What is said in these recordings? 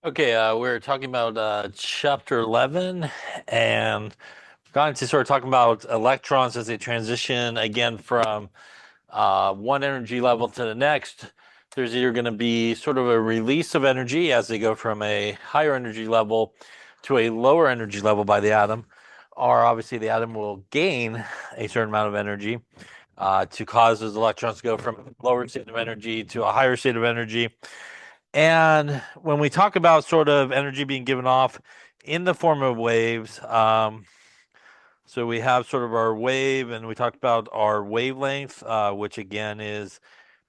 Okay, we're talking about chapter 11, and going to sort of talking about electrons as they transition again from one energy level to the next. There's either going to be sort of a release of energy as they go from a higher energy level to a lower energy level by the atom, or obviously the atom will gain a certain amount of energy to cause those electrons to go from a lower state of energy to a higher state of energy. And when we talk about sort of energy being given off in the form of waves, so we have sort of our wave, and we talked about our wavelength, which again is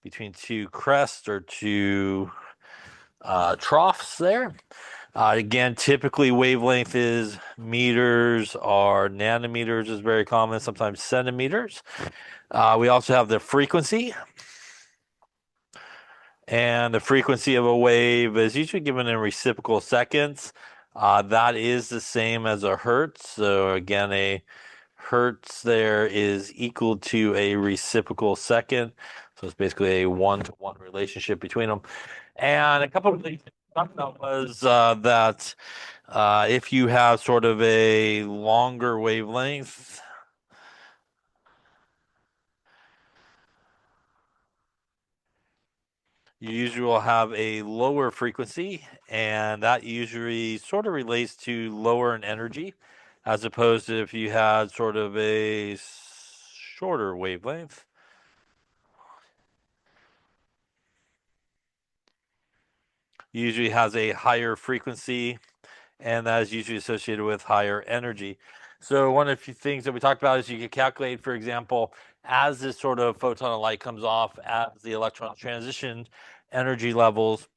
between two crests or two troughs there. Again, typically wavelength is meters or nanometers is very common, sometimes centimeters. We also have the frequency, and the frequency of a wave is usually given in reciprocal seconds. That is the same as a hertz. So again, a hertz there is equal to a reciprocal second. So it's basically a one-to-one relationship between them. And a couple of things to talk about was that if you have sort of a longer wavelength, you usually will have a lower frequency, and that usually sort of relates to lower in energy, as opposed to if you had sort of a shorter wavelength. Usually has a higher frequency, and that is usually associated with higher energy. So one of the things that we talked about is you could calculate, for example, as this sort of photon of light comes off, as the electrons transition energy levels,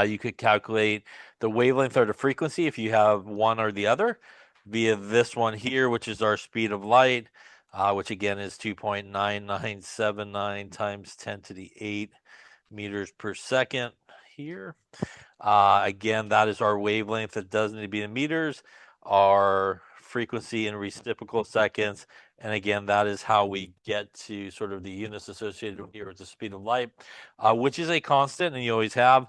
you could calculate the wavelength or the frequency if you have one or the other via this one here, which is our speed of light, which again is 2.9979 times 10 to the 8 meters per second here. Again, that is our wavelength. It does need to be in meters. Our frequency in reciprocal seconds. And again, that is how we get to sort of the units associated here with the speed of light, which is a constant, and you always have.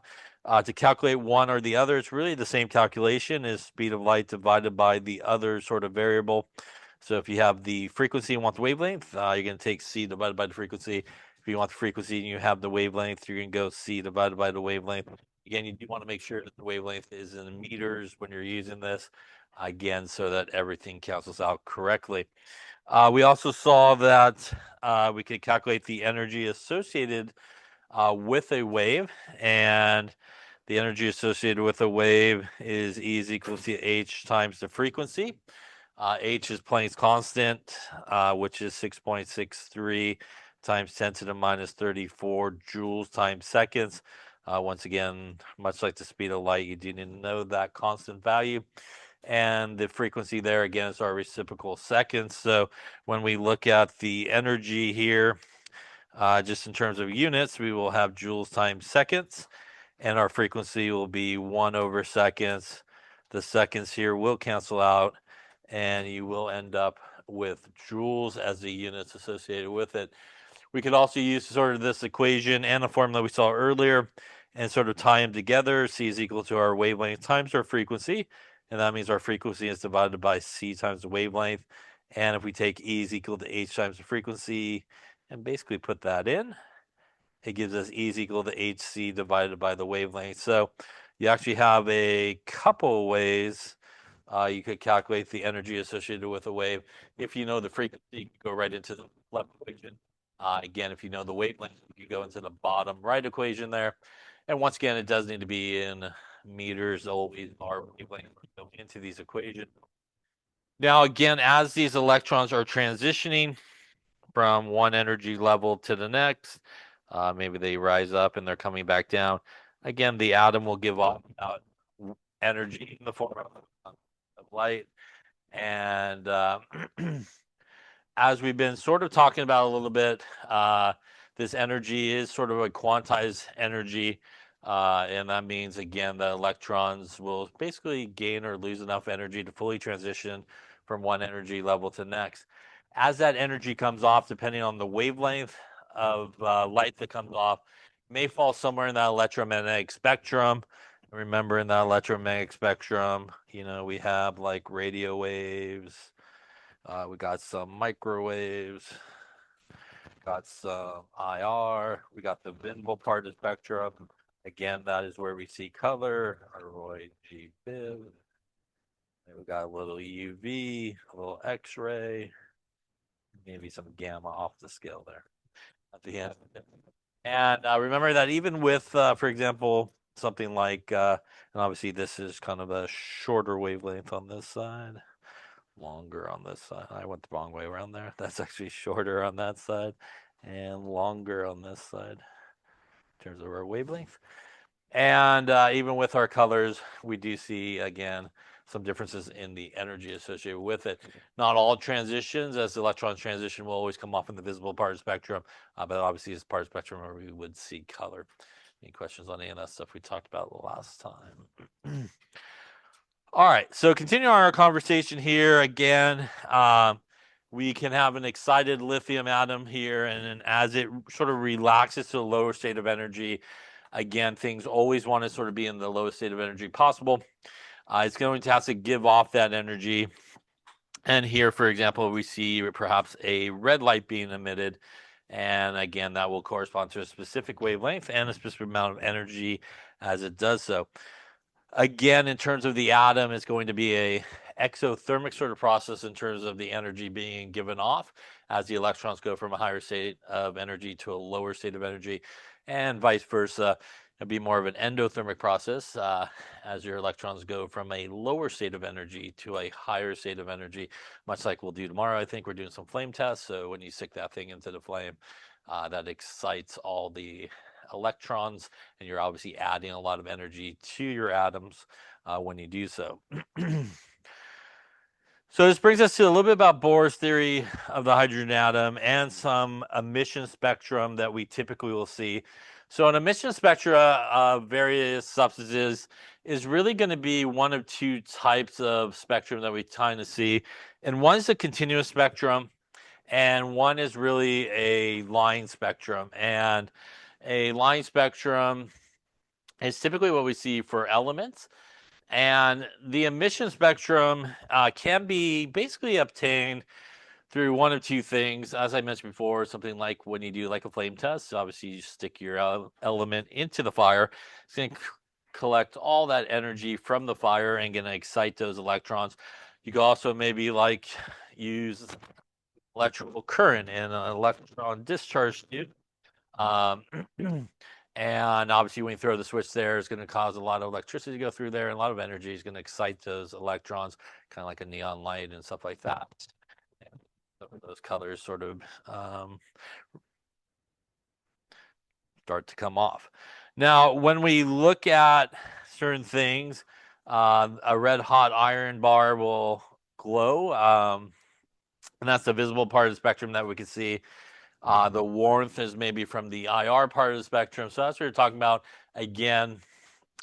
To calculate one or the other, it's really the same calculation as speed of light divided by the other sort of variable. So if you have the frequency and want the wavelength, you're going to take c divided by the frequency. If you want the frequency and you have the wavelength, you're going to go c divided by the wavelength. Again, you do want to make sure that the wavelength is in meters when you're using this, again, so that everything cancels out correctly. We also saw that we could calculate the energy associated with a wave, and the energy associated with a wave is E is equal to h times the frequency. H is Planck's constant, which is 6.63 times 10 to the minus 34 joules times seconds. Once again, much like the speed of light, you do need to know that constant value. And the frequency there, again, is our reciprocal seconds. So when we look at the energy here, just in terms of units, we will have joules times seconds, and our frequency will be 1 over seconds. The seconds here will cancel out, and you will end up with joules as the units associated with it. We could also use sort of this equation and the formula we saw earlier and sort of tie them together. C is equal to our wavelength times our frequency, and that means our frequency is divided by c times the wavelength. And if we take E is equal to h times the frequency and basically put that in, it gives us E is equal to hc divided by the wavelength. So you actually have a couple ways you could calculate the energy associated with a wave. If you know the frequency, you can go right into the left equation. Again, if you know the wavelength, you go into the bottom right equation there. And once again, it does need to be in meters. Always our wavelength go into these equations. Now, again, as these electrons are transitioning from one energy level to the next, maybe they rise up and they're coming back down. Again, the atom will give off energy in the form of light. And as we've been sort of talking about a little bit, this energy is sort of a quantized energy. And that means, again, that electrons will basically gain or lose enough energy to fully transition from one energy level to the next. As that energy comes off, depending on the wavelength of light that comes off, may fall somewhere in that electromagnetic spectrum. Remember, in the electromagnetic spectrum, we have like radio waves, we got some microwaves, got some IR, we got the visible part of the spectrum. Again, that is where we see color, our Roy G. Biv. We got a little UV, a little X-ray, maybe some gamma off the scale there at the end. And remember that even with, for example, something like, and obviously this is kind of a shorter wavelength on this side, longer on this side. I went the wrong way around there. That's actually shorter on that side and longer on this side in terms of our wavelength. And even with our colors, we do see, again, some differences in the energy associated with it. Not all transitions, as electrons transition, will always come off in the visible part of the spectrum, but obviously it's part of the spectrum where we would see color. Any questions on any of that stuff we talked about last time? All right, so continuing our conversation here again, we can have an excited lithium atom here, and as it sort of relaxes to a lower state of energy, again, things always want to sort of be in the lowest state of energy possible. It's going to have to give off that energy. And here, for example, we see perhaps a red light being emitted. And again, that will correspond to a specific wavelength and a specific amount of energy as it does so. Again, in terms of the atom, it's going to be a exothermic sort of process in terms of the energy being given off as the electrons go from a higher state of energy to a lower state of energy, and vice versa. It'll be more of an endothermic process as your electrons go from a lower state of energy to a higher state of energy, much like we'll do tomorrow. I think we're doing some flame tests. So when you stick that thing into the flame, that excites all the electrons, and you're obviously adding a lot of energy to your atoms when you do so. So this brings us to a little bit about Bohr's theory of the hydrogen atom and some emission spectrum that we typically will see. So an emission spectra of various substances is really going to be one of two types of spectrum that we tend to see. And one is a continuous spectrum, and one is really a line spectrum. And a line spectrum is typically what we see for elements. And the emission spectrum can be basically obtained through one of two things. As I mentioned before, something like when you do like a flame test, obviously you stick your element into the fire. It's going to collect all that energy from the fire and going to excite those electrons. You can also maybe like use electrical current in an electron discharge tube. Um, and obviously, when you throw the switch there, it's going to cause a lot of electricity to go through there, and a lot of energy is going to excite those electrons, kind of like a neon light and stuff like that. And those colors sort of start to come off. Now, when we look at certain things, a red hot iron bar will glow, and that's the visible part of the spectrum that we can see. The warmth is maybe from the IR part of the spectrum. So that's what we're talking about. Again,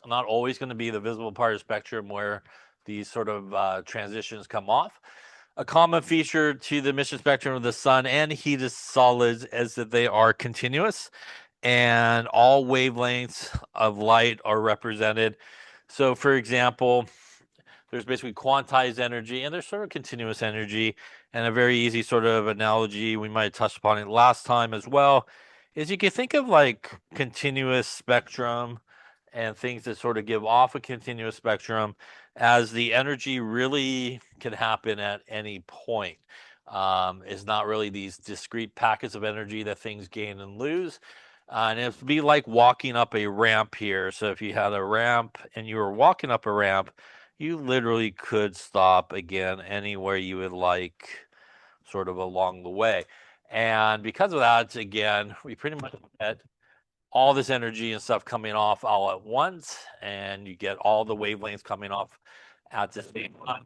not always going to be the visible part of the spectrum where these sort of transitions come off. A common feature to the emission spectrum of the sun and heated solids is that they are continuous, and all wavelengths of light are represented. So, for example, there's basically quantized energy and there's sort of continuous energy. And a very easy sort of analogy, we might have touched upon it last time as well, is you can think of like continuous spectrum and things that sort of give off a continuous spectrum as the energy really can happen at any point. It's not really these discrete packets of energy that things gain and lose. And it'd be like walking up a ramp here. So if you had a ramp and you were walking up a ramp, you literally could stop again anywhere you would like, sort of along the way. And because of that, again, we pretty much get all this energy and stuff coming off all at once, and you get all the wavelengths coming off at the same time.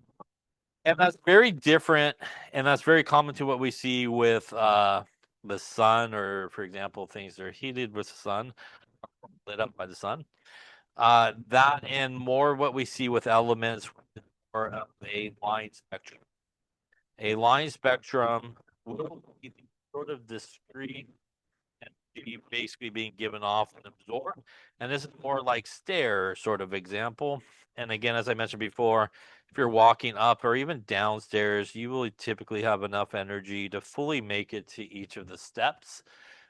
And that's very different, and that's very common to what we see with the sun, or for example, things that are heated with the sun, lit up by the sun. That and more what we see with elements or of a line spectrum. A line spectrum will be sort of discrete and basically being given off and absorbed. And this is more like stair sort of example. And again, as I mentioned before, if you're walking up or even downstairs, you will typically have enough energy to fully make it to each of the steps.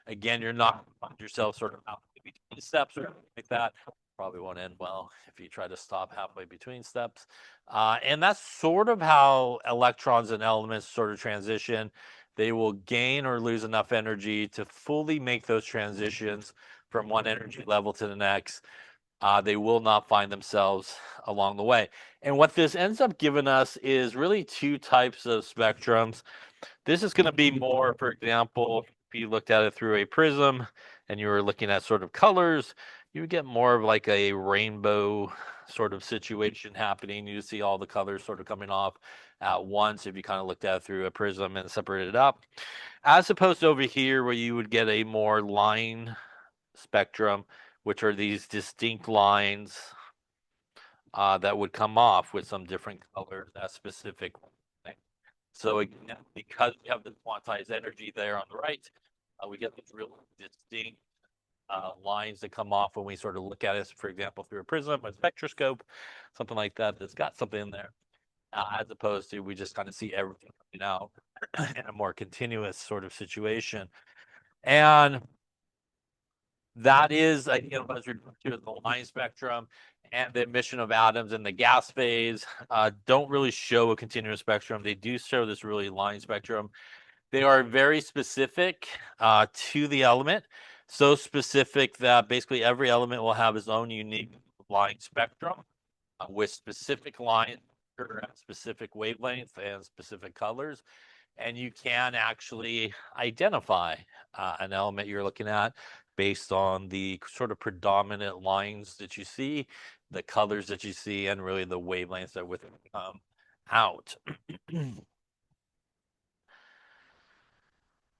Again, you're not going to find yourself sort of halfway between steps or anything like that. Probably won't end well if you try to stop halfway between steps. And that's sort of how electrons and elements sort of transition. They will gain or lose enough energy to fully make those transitions from one energy level to the next. They will not find themselves along the way. And what this ends up giving us is really two types of spectrums. This is going to be more, for example, if you looked at it through a prism and you were looking at sort of colors, you would get more of like a rainbow sort of situation happening. You see all the colors sort of coming off at once if you kind of looked at it through a prism and separated it up, as opposed to over here where you would get a more line spectrum, which are these distinct lines that would come off with some different colors at specific thing. So again, because we have the quantized energy there on the right, we get these real distinct lines that come off when we sort of look at it, for example, through a prism, a spectroscope, something like that, that's got something in there, as opposed to we just kind of see everything coming out in a more continuous sort of situation. And that is, again, what I was referring to as the line spectrum, and the emission of atoms in the gas phase don't really show a continuous spectrum. They do show this really line spectrum. They are very specific to the element, so specific that basically every element will have its own unique line spectrum with specific lines at specific wavelengths and specific colors. And you can actually identify an element you're looking at based on the sort of predominant lines that you see, the colors that you see, and really the wavelengths that would come out.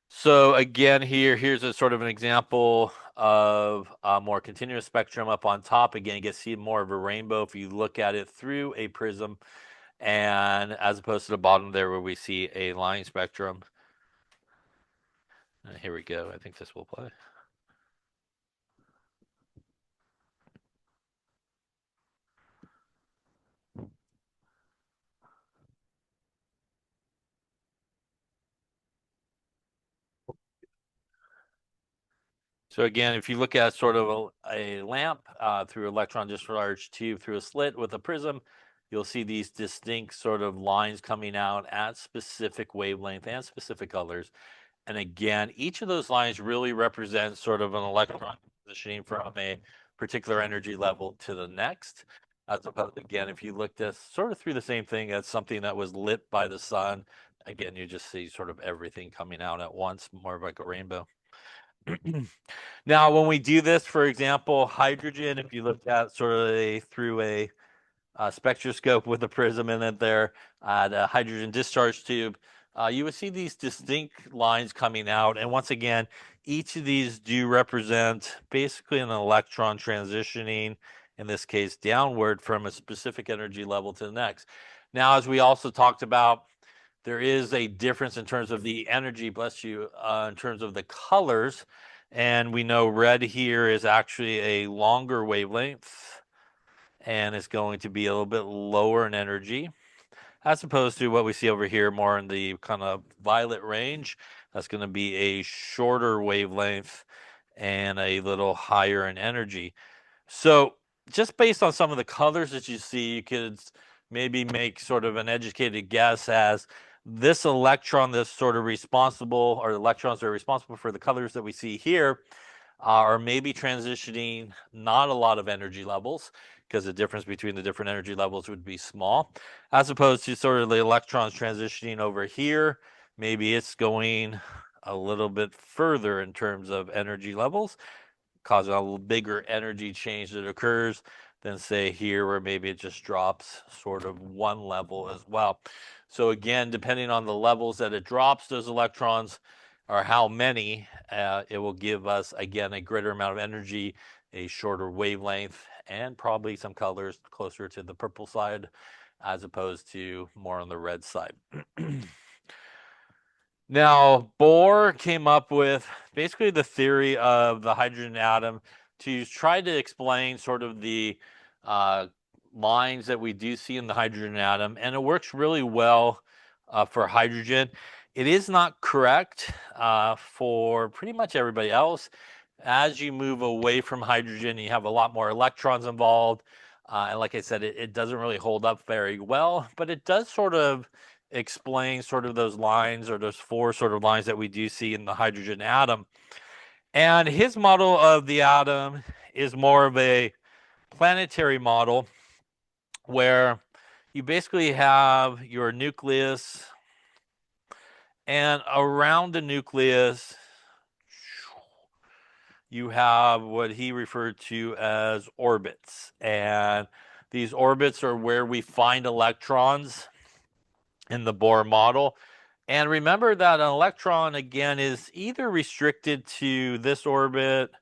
So again, here's a sort of an example of a more continuous spectrum up on top. Again, you can see more of a rainbow if you look at it through a prism, and as opposed to the bottom there where we see a line spectrum. And here we go. I think this will play. So again, if you look at sort of a lamp through electron discharge tube through a slit with a prism, you'll see these distinct sort of lines coming out at specific wavelength and specific colors. And again, each of those lines really represents sort of an electron positioning from a particular energy level to the next. As opposed, again, if you looked at sort of through the same thing as something that was lit by the sun, again, you just see sort of everything coming out at once, more like a rainbow. Now, when we do this, for example, hydrogen, if you look at sort of through a spectroscope with a prism in it there, the hydrogen discharge tube, you would see these distinct lines coming out. And once again, each of these do represent basically an electron transitioning, in this case, downward from a specific energy level to the next. Now, as we also talked about, there is a difference in terms of the energy, bless you, in terms of the colors. And we know red here is actually a longer wavelength and it's going to be a little bit lower in energy, as opposed to what we see over here more in the kind of violet range. That's going to be a shorter wavelength and a little higher in energy. So just based on some of the colors that you see, you could maybe make sort of an educated guess as this electron that's sort of responsible, or electrons that are responsible for the colors that we see here, are maybe transitioning not a lot of energy levels, because the difference between the different energy levels would be small, as opposed to sort of the electrons transitioning over here. Maybe it's going a little bit further in terms of energy levels, causing a little bigger energy change that occurs than say here where maybe it just drops sort of one level as well. So again, depending on the levels that it drops those electrons or how many, it will give us again a greater amount of energy, a shorter wavelength, and probably some colors closer to the purple side as opposed to more on the red side. Now, Bohr came up with basically the theory of the hydrogen atom to try to explain sort of the uh, lines that we do see in the hydrogen atom, and it works really well for hydrogen. It is not correct for pretty much everybody else. As you move away from hydrogen, you have a lot more electrons involved. And like I said, it doesn't really hold up very well, but it does sort of explain sort of those lines or those four sort of lines that we do see in the hydrogen atom. And his model of the atom is more of a planetary model where you basically have your nucleus, and around the nucleus, you have what he referred to as orbits. And these orbits are where we find electrons in the Bohr model. And remember that an electron, again, is either restricted to this orbit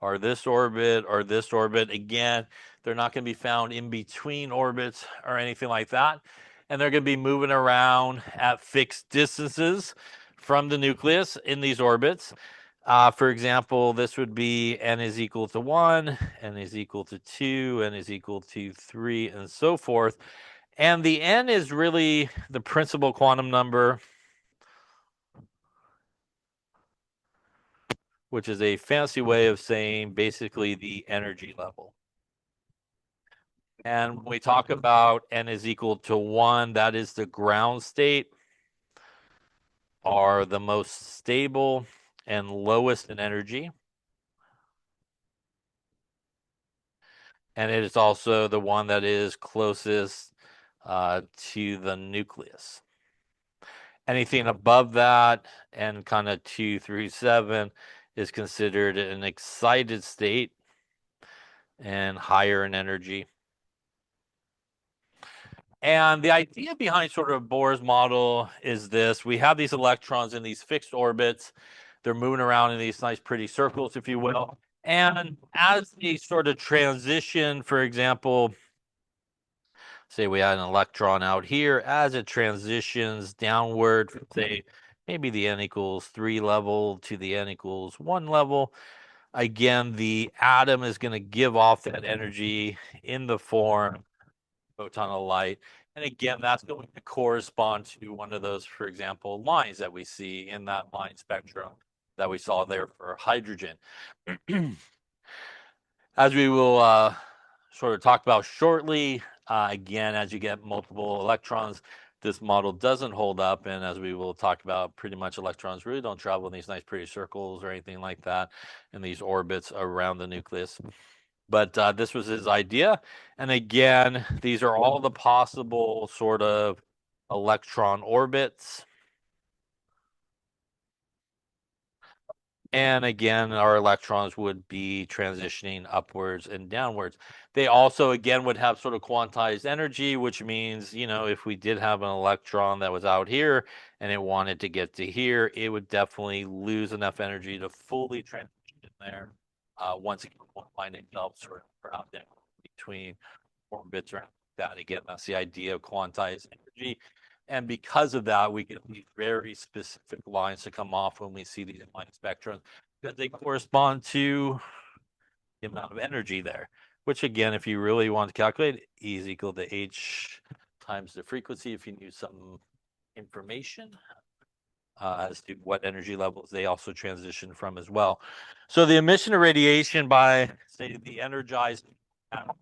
or this orbit or this orbit. Again, they're not going to be found in between orbits or anything like that. And they're going to be moving around at fixed distances from the nucleus in these orbits. For example, this would be n is equal to 1, n is equal to 2, n is equal to 3, and so forth. And the n is really the principal quantum number, which is a fancy way of saying basically the energy level. And when we talk about n is equal to 1, that is the ground state, are the most stable and lowest in energy. And it is also the one that is closest to the nucleus. Anything above that and kind of 2 through 7 is considered an excited state and higher in energy. And the idea behind sort of Bohr's model is this: we have these electrons in these fixed orbits. They're moving around in these nice, pretty circles, if you will. And as they sort of transition, for example, say we had an electron out here, as it transitions downward, say maybe the n equals 3 level to the n equals 1 level, again, the atom is going to give off that energy in the form of photon of light. And again, that's going to correspond to one of those, for example, lines that we see in that line spectrum that we saw there for hydrogen. As we will sort of talk about shortly, again, as you get multiple electrons, this model doesn't hold up. And as we will talk about, pretty much electrons really don't travel in these nice, pretty circles or anything like that in these orbits around the nucleus. But this was his idea. And again, these are all the possible sort of electron orbits. And again, our electrons would be transitioning upwards and downwards. They also, again, would have sort of quantized energy, which means, you know, if we did have an electron that was out here and it wanted to get to here, it would definitely lose enough energy to fully transition there. Once it won't find itself sort of around there between orbits or that. Again, that's the idea of quantized energy. And because of that, we get these very specific lines to come off when we see these line spectrums because they correspond to the amount of energy there, which again, if you really want to calculate, E is equal to H times the frequency if you knew some information as to what energy levels they also transition from as well. So the emission of radiation by, say, the energized atom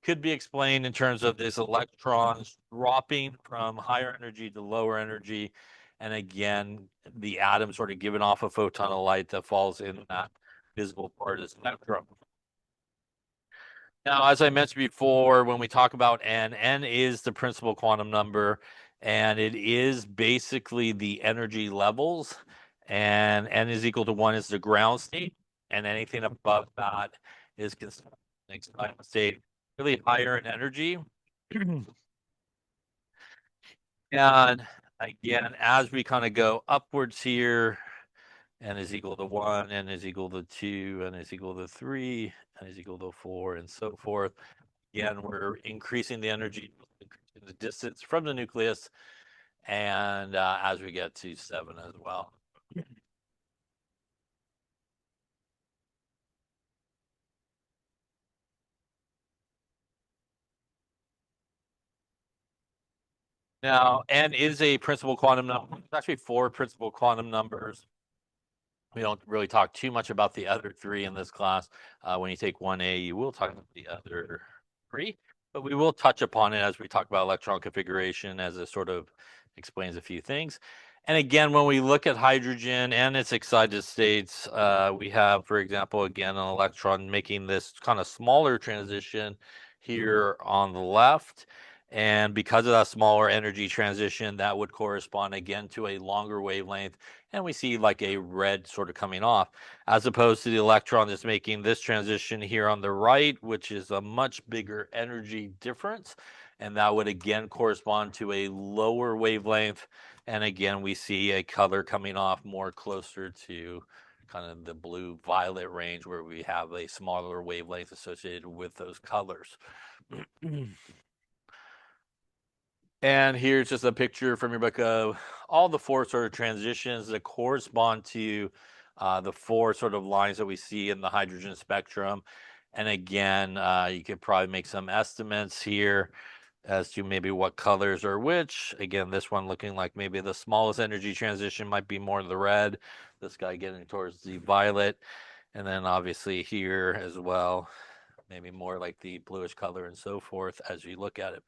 could be explained in terms of these electrons dropping from higher energy to lower energy. And again, the atom sort of giving off a photon of light that falls in that visible part of the spectrum. Now, as I mentioned before, when we talk about n is the principal quantum number, and it is basically the energy levels, and n is equal to 1 is the ground state, and anything above that is considered an excited state, really higher in energy. And again, as we kind of go upwards here, n is equal to 1, n is equal to 2, n is equal to 3, n is equal to 4, and so forth. Again, we're increasing the energy, increasing the distance from the nucleus. and as we get to 7 as well. Now, n is a principal quantum number. It's actually 4 principal quantum numbers. We don't really talk too much about the other 3 in this class. When you take 1A, you will talk about the other 3, but we will touch upon it as we talk about electron configuration, as it sort of explains a few things. And again, when we look at hydrogen and its excited states, we have, for example, again, an electron making this kind of smaller transition here on the left. And because of that smaller energy transition, that would correspond again to a longer wavelength. And we see like a red sort of coming off, as opposed to the electron that's making this transition here on the right, which is a much bigger energy difference. And that would again correspond to a lower wavelength. And again, we see a color coming off more closer to kind of the blue violet range, where we have a smaller wavelength associated with those colors. And here's just a picture from your book of all the 4 sort of transitions that correspond to the 4 sort of lines that we see in the hydrogen spectrum. And again, you could probably make some estimates here as to maybe what colors are which. Again, this one looking like maybe the smallest energy transition might be more the red, this guy getting towards the violet. And then obviously here as well, maybe more like the bluish color and so forth as you look at it.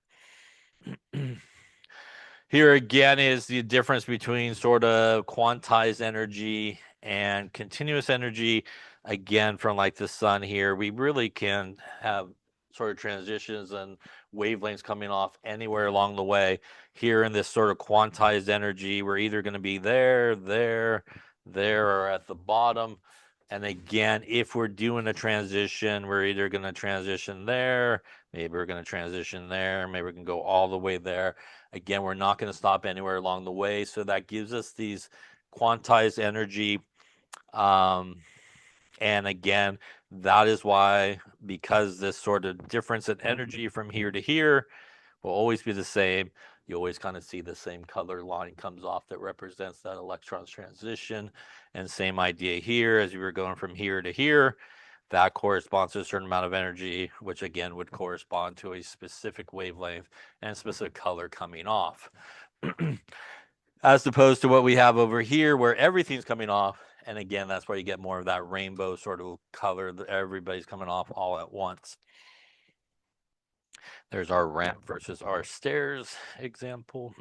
Here again is the difference between sort of quantized energy and continuous energy. Again, from like the sun here, we really can have sort of transitions and wavelengths coming off anywhere along the way. Here in this sort of quantized energy, we're either going to be there, or at the bottom. And again, if we're doing a transition, we're either going to transition there, maybe we're going to transition there, maybe we can go all the way there. Again, we're not going to stop anywhere along the way. So that gives us these quantized energy. And again, that is why, because this sort of difference in energy from here to here will always be the same, you always kind of see the same color line comes off that represents that electron's transition. And same idea here, as you were going from here to here, that corresponds to a certain amount of energy, which again would correspond to a specific wavelength and specific color coming off. As opposed to what we have over here, where everything's coming off. And again, that's where you get more of that rainbow sort of color that everybody's coming off all at once. There's our ramp versus our stairs example.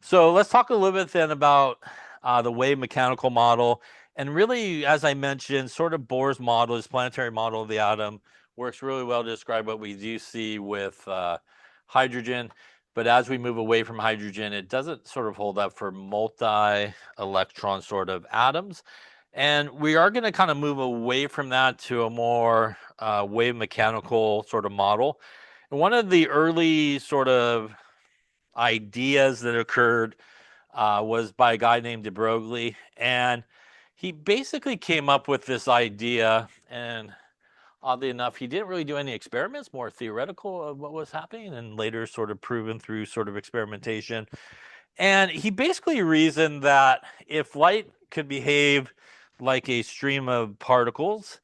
So let's talk a little bit then about the wave mechanical model. And really, as I mentioned, sort of Bohr's model, his planetary model of the atom, works really well to describe what we do see with hydrogen. But as we move away from hydrogen, it doesn't sort of hold up for multi-electron sort of atoms. And we are going to kind of move away from that to a more wave mechanical sort of model. And one of the early sort of ideas that occurred was by a guy named de Broglie, and he basically came up with this idea. And oddly enough, he didn't really do any experiments, more theoretical of what was happening, and later sort of proven through sort of experimentation. And he basically reasoned that if light could behave like a stream of particles,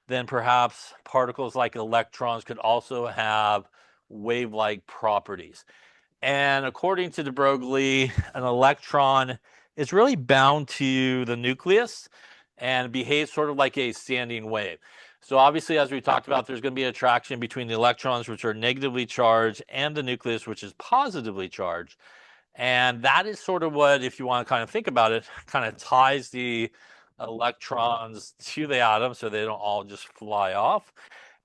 then perhaps particles like electrons could also have wave-like properties. And according to de Broglie, an electron is really bound to the nucleus and behaves sort of like a standing wave. So obviously, as we talked about, there's going to be attraction between the electrons, which are negatively charged, and the nucleus, which is positively charged. And that is sort of what, if you want to kind of think about it, kind of ties the electrons to the atom so they don't all just fly off.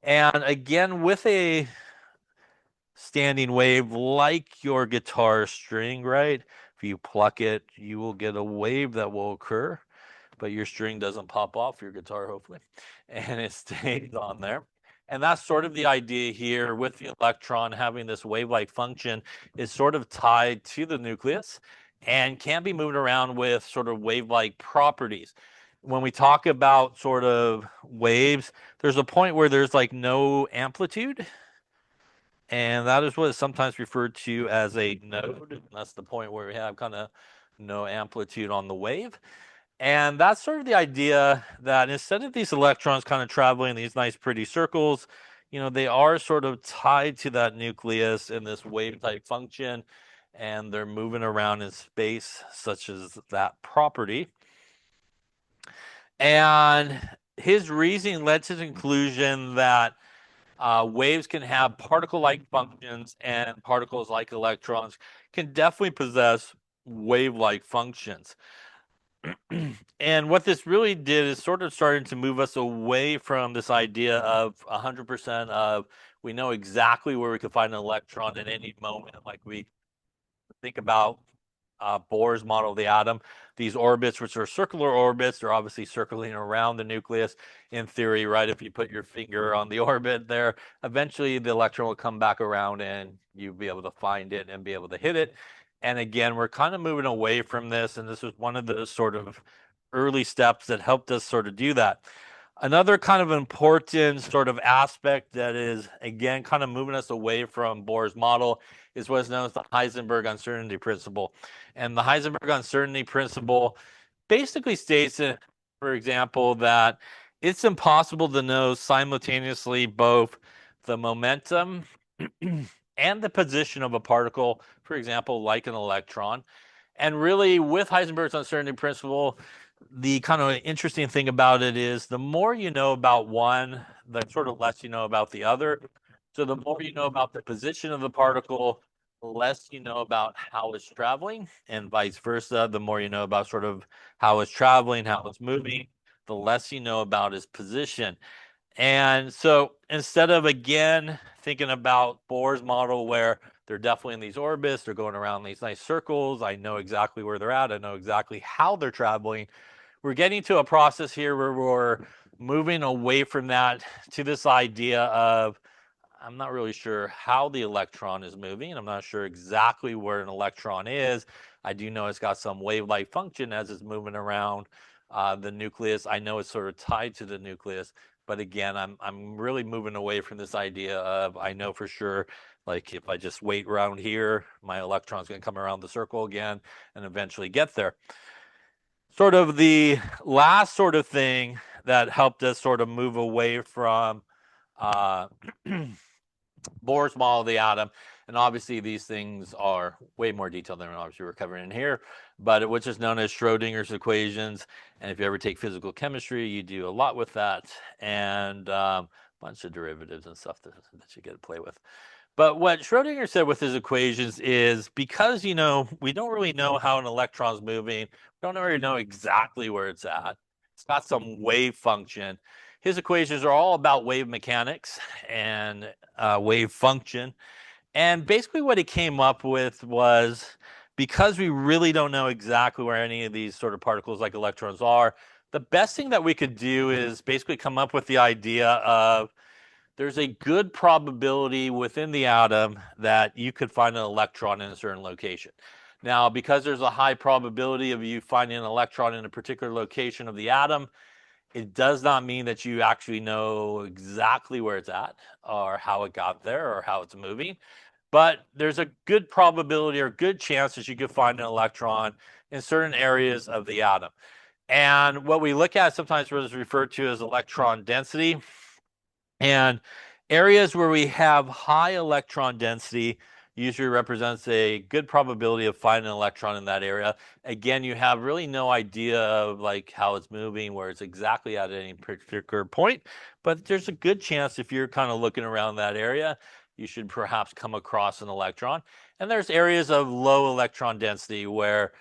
And again, with a standing wave like your guitar string, right? If you pluck it, you will get a wave that will occur, but your string doesn't pop off your guitar, hopefully, and it stays on there. And that's sort of the idea here with the electron having this wave-like function, is sort of tied to the nucleus and can be moved around with sort of wave-like properties. When we talk about sort of waves, there's a point where there's like no amplitude. and that is what is sometimes referred to as a node. And that's the point where we have kind of no amplitude on the wave. And that's sort of the idea that instead of these electrons kind of traveling in these nice pretty circles, they are sort of tied to that nucleus in this wave-type function, and they're moving around in space, such as that property. And his reasoning led to the conclusion that waves can have particle-like functions, and particles like electrons can definitely possess wave-like functions. And what this really did is sort of started to move us away from this idea of 100% of we know exactly where we can find an electron at any moment, like we think about Bohr's model of the atom. These orbits, which are circular orbits, they're obviously circling around the nucleus. In theory, right, if you put your finger on the orbit there, eventually the electron will come back around and you'll be able to find it and be able to hit it. And again, we're kind of moving away from this, and this was one of the sort of early steps that helped us sort of do that. Another kind of important sort of aspect that is, again, kind of moving us away from Bohr's model is what's known as the Heisenberg uncertainty principle. And the Heisenberg uncertainty principle basically states, for example, that it's impossible to know simultaneously both the momentum and the position of a particle, for example, like an electron. And really, with Heisenberg's uncertainty principle, the kind of interesting thing about it is the more you know about one, the sort of less you know about the other. So the more you know about the position of the particle, the less you know about how it's traveling, and vice versa. The more you know about sort of how it's traveling, how it's moving, the less you know about its position. And so instead of, again, thinking about Bohr's model where they're definitely in these orbits, they're going around these nice circles, I know exactly where they're at, I know exactly how they're traveling, we're getting to a process here where we're moving away from that to this idea of I'm not really sure how the electron is moving. I'm not sure exactly where an electron is. I do know it's got some wave-like function as it's moving around the nucleus. I know it's sort of tied to the nucleus. But again, I'm really moving away from this idea of I know for sure, like if I just wait around here, my electron's going to come around the circle again and eventually get there. Sort of the last sort of thing that helped us sort of move away from Bohr's model of the atom, and obviously these things are way more detailed than obviously we're covering in here, but which is known as Schrodinger's equations. And if you ever take physical chemistry, you do a lot with that, and a bunch of derivatives and stuff that you get to play with. But what Schrodinger said with his equations is because, we don't really know how an electron's moving, we don't really know exactly where it's at. It's got some wave function. His equations are all about wave mechanics and wave function. And basically what he came up with was because we really don't know exactly where any of these sort of particles like electrons are, the best thing that we could do is basically come up with the idea of there's a good probability within the atom that you could find an electron in a certain location. Now, because there's a high probability of you finding an electron in a particular location of the atom, it does not mean that you actually know exactly where it's at or how it got there or how it's moving. But there's a good probability or good chance that you could find an electron in certain areas of the atom. And what we look at sometimes is referred to as electron density. And areas where we have high electron density usually represents a good probability of finding an electron in that area. Again, you have really no idea of like how it's moving, where it's exactly at any particular point, but there's a good chance if you're kind of looking around that area, you should perhaps come across an electron. And there's areas of low electron density where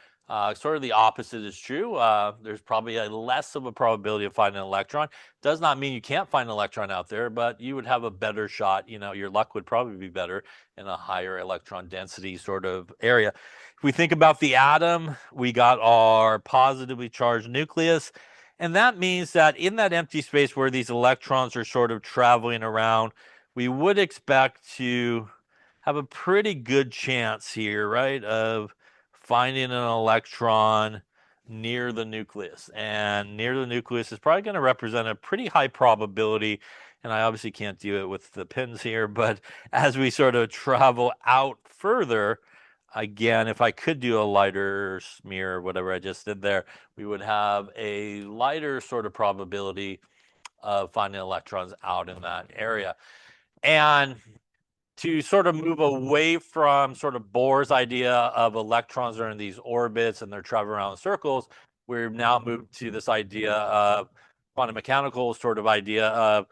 sort of the opposite is true. There's probably a less of a probability of finding an electron. Does not mean you can't find an electron out there, but you would have a better shot. Your luck would probably be better in a higher electron density sort of area. If we think about the atom, we got our positively charged nucleus. And that means that in that empty space where these electrons are sort of traveling around, we would expect to have a pretty good chance here, right, of finding an electron near the nucleus. And near the nucleus is probably going to represent a pretty high probability and I obviously can't do it with the pins here, but as we sort of travel out further, again, if I could do a lighter smear or whatever I just did there, we would have a lighter sort of probability of finding electrons out in that area. And to sort of move away from sort of Bohr's idea of electrons are in these orbits and they're traveling around in circles, we've now moved to this idea of quantum mechanical sort of idea of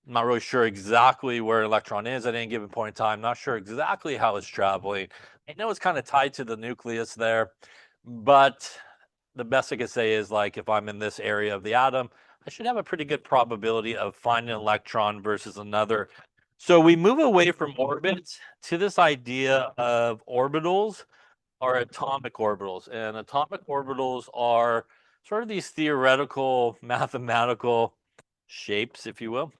I'm not really sure exactly where an electron is at any given point in time, not sure exactly how it's traveling. I know it's kind of tied to the nucleus there, but the best I could say is like if I'm in this area of the atom, I should have a pretty good probability of finding an electron versus another. So we move away from orbits to this idea of orbitals or atomic orbitals. And atomic orbitals are sort of these theoretical mathematical shapes, if you will,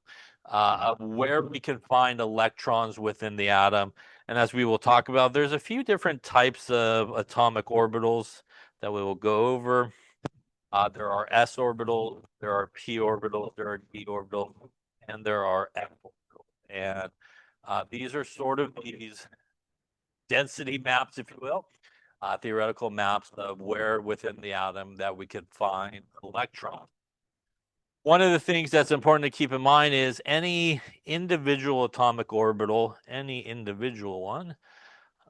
of where we can find electrons within the atom. And as we will talk about, there's a few different types of atomic orbitals that we will go over. There are s orbitals, there are p orbitals, there are d orbitals, and there are f orbitals. And these are sort of these density maps, if you will, theoretical maps of where within the atom that we could find electrons. One of the things that's important to keep in mind is any individual atomic orbital, any individual one,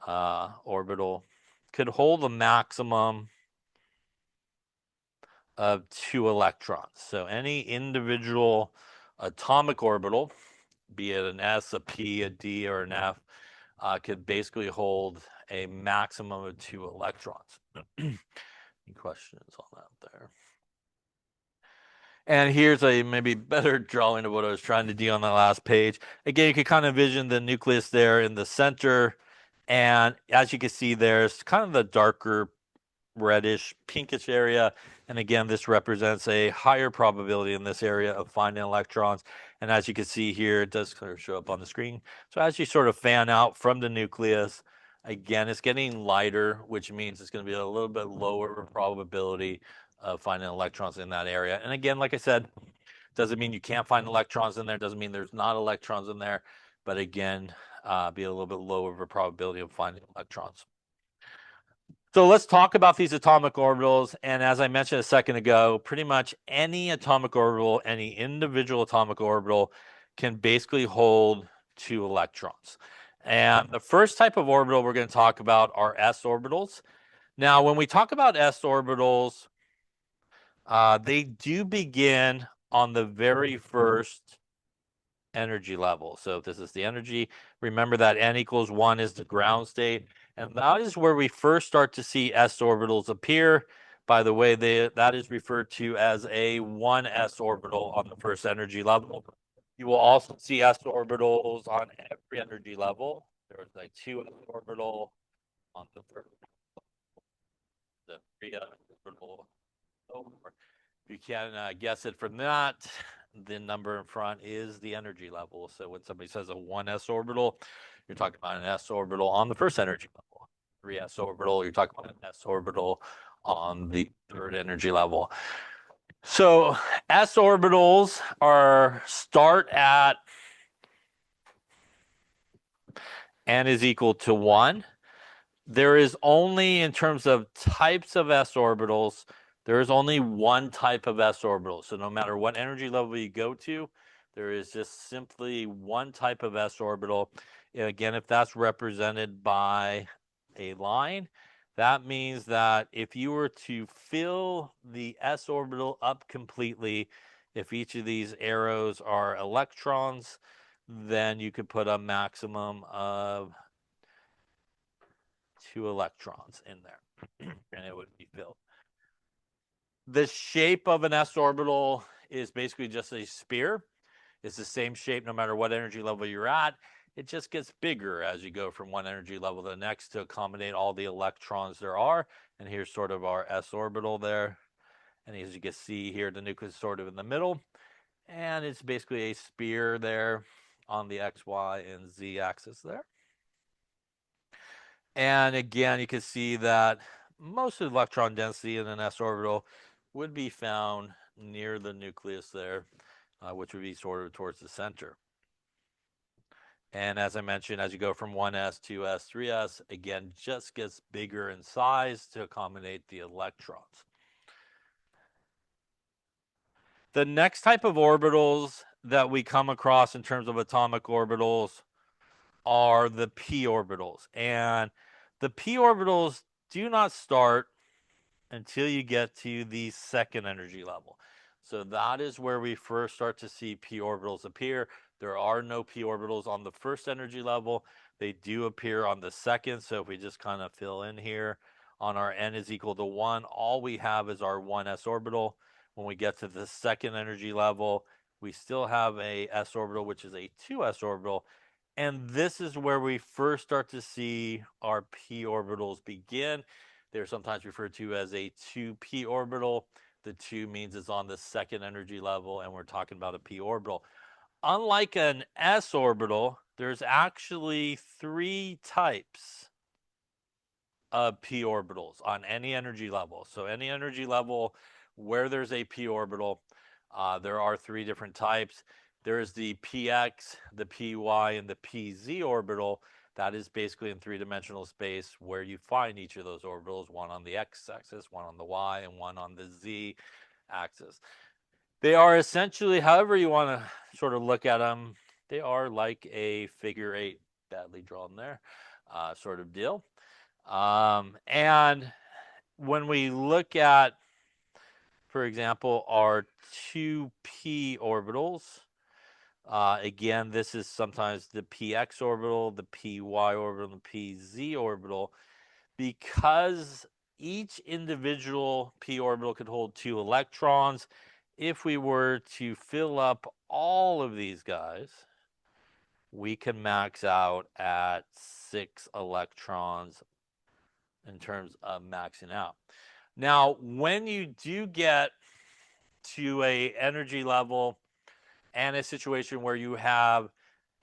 orbital, could hold a maximum of 2 electrons. So any individual atomic orbital, be it an S, a P, a D, or an F, could basically hold a maximum of 2 electrons. Any questions on that there? And here's a maybe better drawing of what I was trying to do on the last page. Again, you can kind of envision the nucleus there in the center. And as you can see, there's kind of the darker reddish pinkish area. And again, this represents a higher probability in this area of finding electrons. And as you can see here, it does kind of show up on the screen. So as you sort of fan out from the nucleus, again, it's getting lighter, which means it's going to be a little bit lower probability of finding electrons in that area. And again, like I said, doesn't mean you can't find electrons in there. Doesn't mean there's not electrons in there. But again, be a little bit lower of a probability of finding electrons. So let's talk about these atomic orbitals. And as I mentioned a second ago, pretty much any atomic orbital, any individual atomic orbital can basically hold 2 electrons. And the first type of orbital we're going to talk about are s orbitals. Now, when we talk about s orbitals, they do begin on the very first energy level. So if this is the energy, remember that n equals 1 is the ground state. And that is where we first start to see s orbitals appear. By the way, that is referred to as a 1s orbital on the first energy level. You will also see s orbitals on every energy level. There's a 2s orbital on the first, the 3s orbital. If you can guess it from that, the number in front is the energy level. So when somebody says a 1s orbital, you're talking about an s orbital on the first energy level. 3s orbital, you're talking about an s orbital on the third energy level. So s orbitals start at n is equal to 1. There is only, in terms of types of s orbitals, there is only one type of s orbital. So no matter what energy level you go to, there is just simply one type of s orbital. Again, if that's represented by a line, that means that if you were to fill the s orbital up completely, if each of these arrows are electrons, then you could put a maximum of 2 electrons in there, and it would be filled. The shape of an s orbital is basically just a sphere. It's the same shape no matter what energy level you're at. It just gets bigger as you go from one energy level to the next to accommodate all the electrons there are. And here's sort of our s orbital there. And as you can see here, the nucleus is sort of in the middle. And it's basically a sphere there on the x, y, and z axis there. And again, you can see that most of the electron density in an s orbital would be found near the nucleus there. which would be sort of towards the center. And as I mentioned, as you go from 1s, 2s, 3s, again, just gets bigger in size to accommodate the electrons. The next type of orbitals that we come across in terms of atomic orbitals are the p orbitals. And the p orbitals do not start until you get to the second energy level. So that is where we first start to see p orbitals appear. There are no p orbitals on the first energy level. They do appear on the second. So if we just kind of fill in here on our n is equal to 1, all we have is our 1s orbital. When we get to the second energy level, we still have a s orbital, which is a 2s orbital. And this is where we first start to see our p orbitals begin. They're sometimes referred to as a 2p orbital. The 2 means it's on the second energy level, and we're talking about a p orbital. Unlike an s orbital, there's actually 3 types of p orbitals on any energy level. So any energy level where there's a p orbital, there are 3 different types. There's the px, the py, and the pz orbital. That is basically in 3-dimensional space where you find each of those orbitals, one on the x-axis, one on the y, and one on the z-axis. They are essentially, however you want to sort of look at them, they are like a figure 8, badly drawn there, sort of deal. And when we look at, for example, our 2p orbitals, again, this is sometimes the px orbital, the py orbital, and the pz orbital, because each individual p orbital could hold 2 electrons. If we were to fill up all of these guys, we can max out at 6 electrons in terms of maxing out. Now, when you do get to a energy level and a situation where you have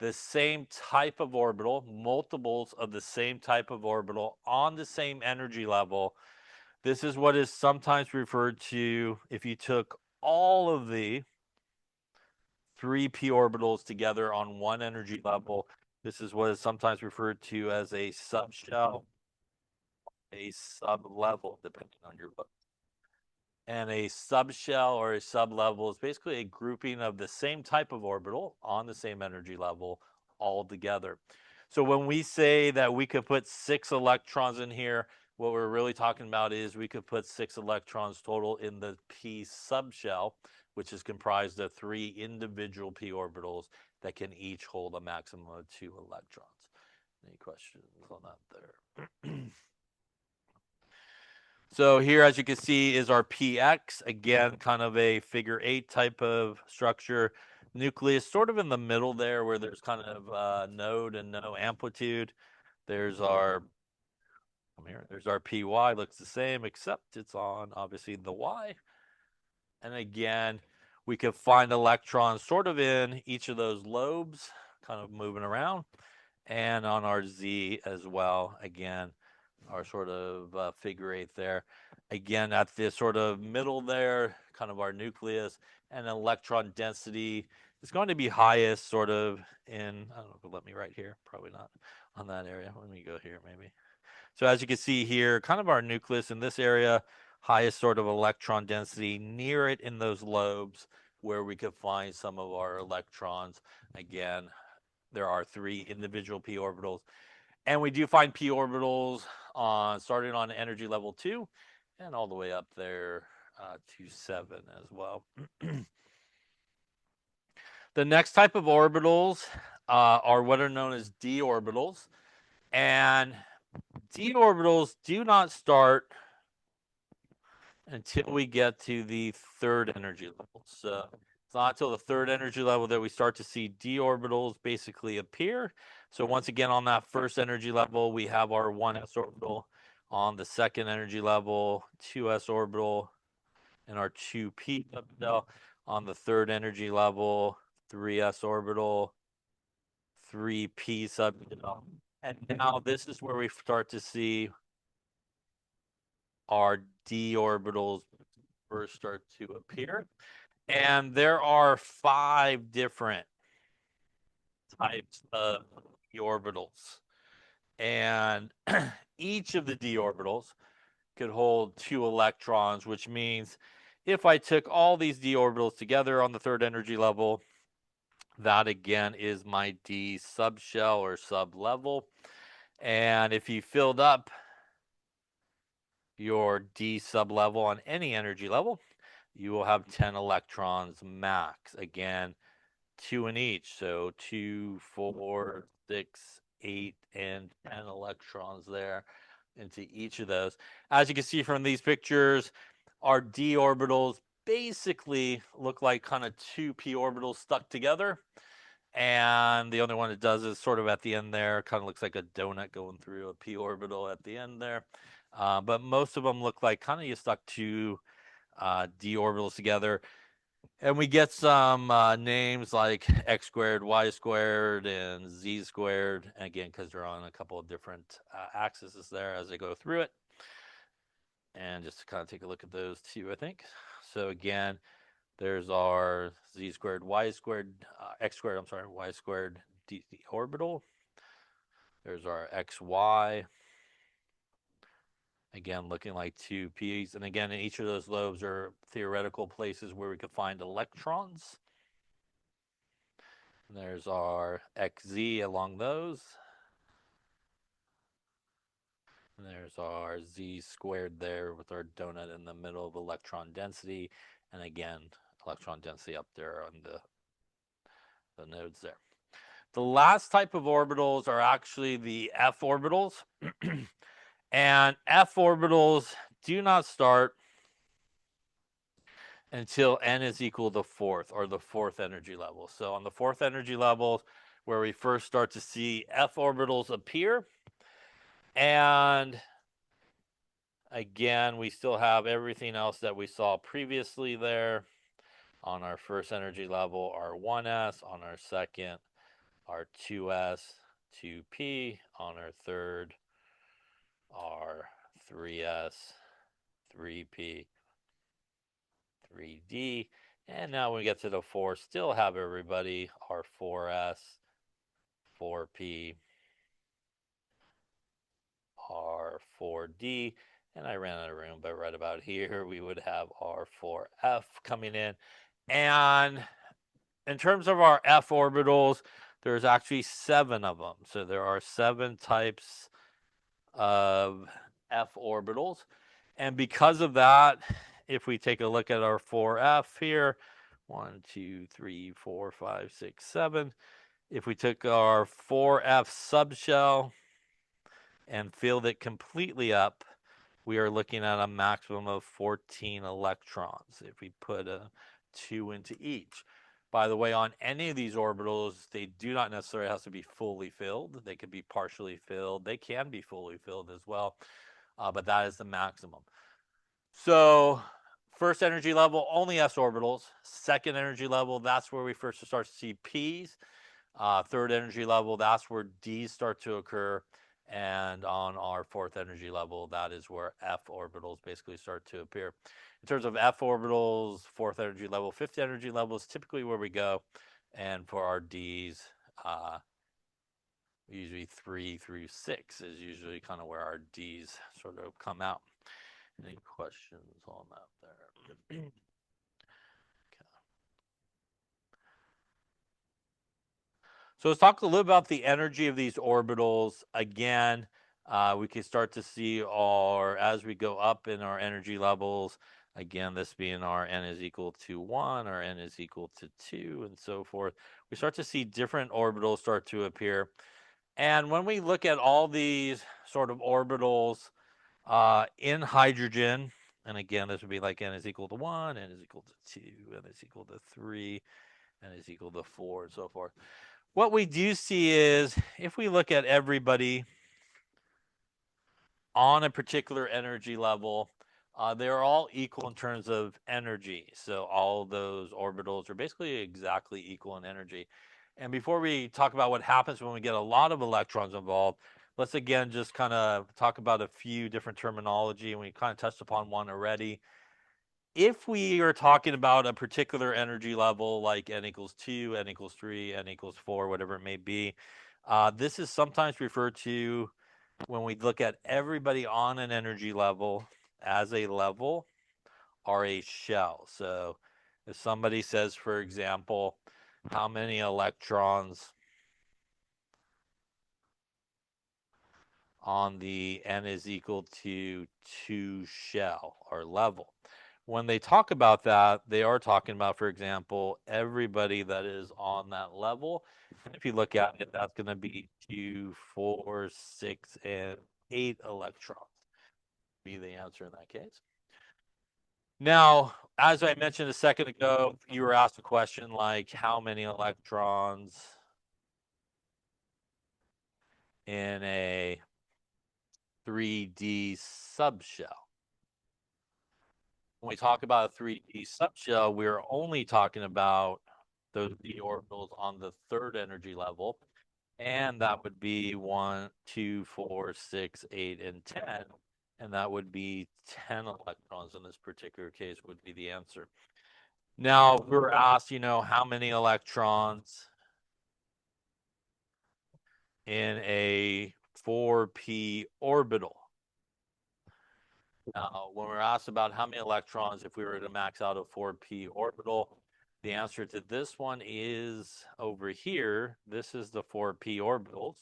the same type of orbital, multiples of the same type of orbital on the same energy level, this is what is sometimes referred to, if you took all of the 3p orbitals together on one energy level, this is what is sometimes referred to as a subshell, a sublevel, depending on your book. And a subshell or a sublevel is basically a grouping of the same type of orbital on the same energy level all together. So when we say that we could put 6 electrons in here, what we're really talking about is we could put 6 electrons total in the p subshell, which is comprised of 3 individual p orbitals that can each hold a maximum of 2 electrons. Any questions on that there? So here, as you can see, is our px. Again, kind of a figure 8 type of structure. Nucleus sort of in the middle there where there's kind of node and no amplitude. There's our py, looks the same, except it's on, obviously, the y. And again, we could find electrons sort of in each of those lobes, kind of moving around. And on our z as well, again, our sort of figure 8 there. Again, at this sort of middle there, kind of our nucleus, and electron density is going to be highest sort of in, I don't know if it'll let me write here, probably not on that area. Let me go here maybe. So as you can see here, kind of our nucleus in this area, highest sort of electron density near it in those lobes where we could find some of our electrons. Again, there are 3 individual p orbitals. And we do find p orbitals starting on energy level 2 and all the way up there to 7 as well. The next type of orbitals are what are known as d orbitals. And d orbitals do not start until we get to the 3rd energy level. So it's not until the 3rd energy level that we start to see d orbitals basically appear. So once again, on that 1st energy level, we have our 1s orbital. On the 2nd energy level, 2s orbital, and our 2p orbital. On the 3rd energy level, 3s orbital, 3p suborbital. And now this is where we start to see our d orbitals first start to appear. And there are 5 different types of d orbitals. And each of the d orbitals could hold 2 electrons, which means if I took all these d orbitals together on the 3rd energy level, that again is my d subshell or sublevel. And if you filled up your d sublevel on any energy level, you will have 10 electrons max. Again, 2 in each. So 2, 4, 6, 8, and 10 electrons there into each of those. As you can see from these pictures, our d orbitals basically look like kind of 2 p orbitals stuck together. And the only one it does is sort of at the end there, kind of looks like a donut going through a p orbital at the end there. But most of them look like kind of you stuck 2 d orbitals together. And we get some names like x squared, y squared, and z squared, again, because they're on a couple of different axes there as they go through it. And just to kind of take a look at those two, I think. So again, there's our z squared, y squared, x squared, I'm sorry, y squared d orbital. There's our xy. Again, looking like 2 p's. And again, in each of those lobes are theoretical places where we could find electrons. And there's our xz along those. And there's our z squared there with our donut in the middle of electron density. And again, electron density up there on the nodes there. The last type of orbitals are actually the f orbitals. And f orbitals do not start until n is equal to 4th, or the 4th energy level. So on the 4th energy level, where we first start to see f orbitals appear. And again, we still have everything else that we saw previously there. On our first energy level, our 1s. On our second, our 2s, 2p. On our third, our 3s, 3p, 3d. And now when we get to the 4, still have everybody, our 4s, 4p, our 4d. And I ran out of room, but right about here, we would have our 4f coming in. And in terms of our f orbitals, there's actually 7 of them. So there are 7 types of f orbitals. And because of that, if we take a look at our 4f here, 1, 2, 3, 4, 5, 6, 7. If we took our 4f subshell and filled it completely up, we are looking at a maximum of 14 electrons if we put a 2 into each. By the way, on any of these orbitals, they do not necessarily have to be fully filled. They could be partially filled. They can be fully filled as well, but that is the maximum. So first energy level, only s orbitals. Second energy level, that's where we first start to see p's. Third energy level, that's where d's start to occur. And on our 4th energy level, that is where f orbitals basically start to appear. In terms of f orbitals, 4th energy level, 5th energy level is typically where we go. And for our d's, usually 3 through 6 is usually kind of where our d's sort of come out. Any questions on that there? Okay. So let's talk a little about the energy of these orbitals. Again, we can start to see as we go up in our energy levels, again, this being our n is equal to 1, our n is equal to 2, and so forth. We start to see different orbitals start to appear. And when we look at all these sort of orbitals in hydrogen, and again, this would be like n is equal to 1, n is equal to 2, n is equal to 3, n is equal to 4, and so forth. What we do see is if we look at everybody on a particular energy level, they're all equal in terms of energy. So all those orbitals are basically exactly equal in energy. And before we talk about what happens when we get a lot of electrons involved, let's again just kind of talk about a few different terminology. And we kind of touched upon one already. if we are talking about a particular energy level like n equals 2, n equals 3, n equals 4, whatever it may be, this is sometimes referred to when we look at everybody on an energy level as a level or a shell. So if somebody says, for example, how many electrons on the n is equal to 2 shell or level. When they talk about that, they are talking about, for example, everybody that is on that level. And if you look at it, that's going to be 2, 4, 6, and 8 electrons. Be the answer in that case. Now, as I mentioned a second ago, you were asked a question like how many electrons in a 3D subshell. When we talk about a 3D subshell, we're only talking about those d orbitals on the third energy level. And that would be 1, 2, 4, 6, 8, and 10. And that would be 10 electrons in this particular case would be the answer. Now, if we're asked, how many electrons in a 4p orbital. Now, when we're asked about how many electrons, if we were to max out a 4p orbital, the answer to this one is over here. This is the 4p orbitals.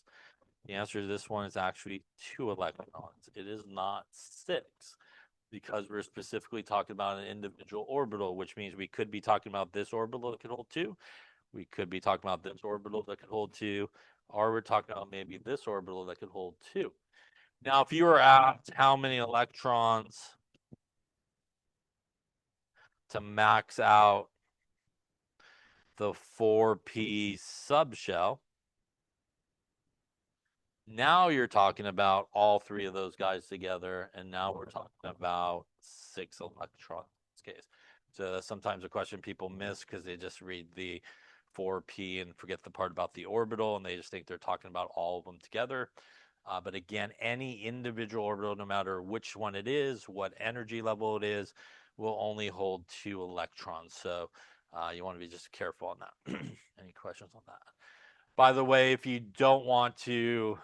The answer to this one is actually 2 electrons. It is not 6 because we're specifically talking about an individual orbital, which means we could be talking about this orbital that could hold 2. We could be talking about this orbital that could hold 2, or we're talking about maybe this orbital that could hold 2. Now, if you were asked how many electrons to max out the 4p subshell, now you're talking about all 3 of those guys together, and now we're talking about 6 electrons in this case. So that's sometimes a question people miss because they just read the 4p and forget the part about the orbital, and they just think they're talking about all of them together. But again, any individual orbital, no matter which one it is, what energy level it is, will only hold 2 electrons. So you want to be just careful on that. Any questions on that? By the way, if you don't want to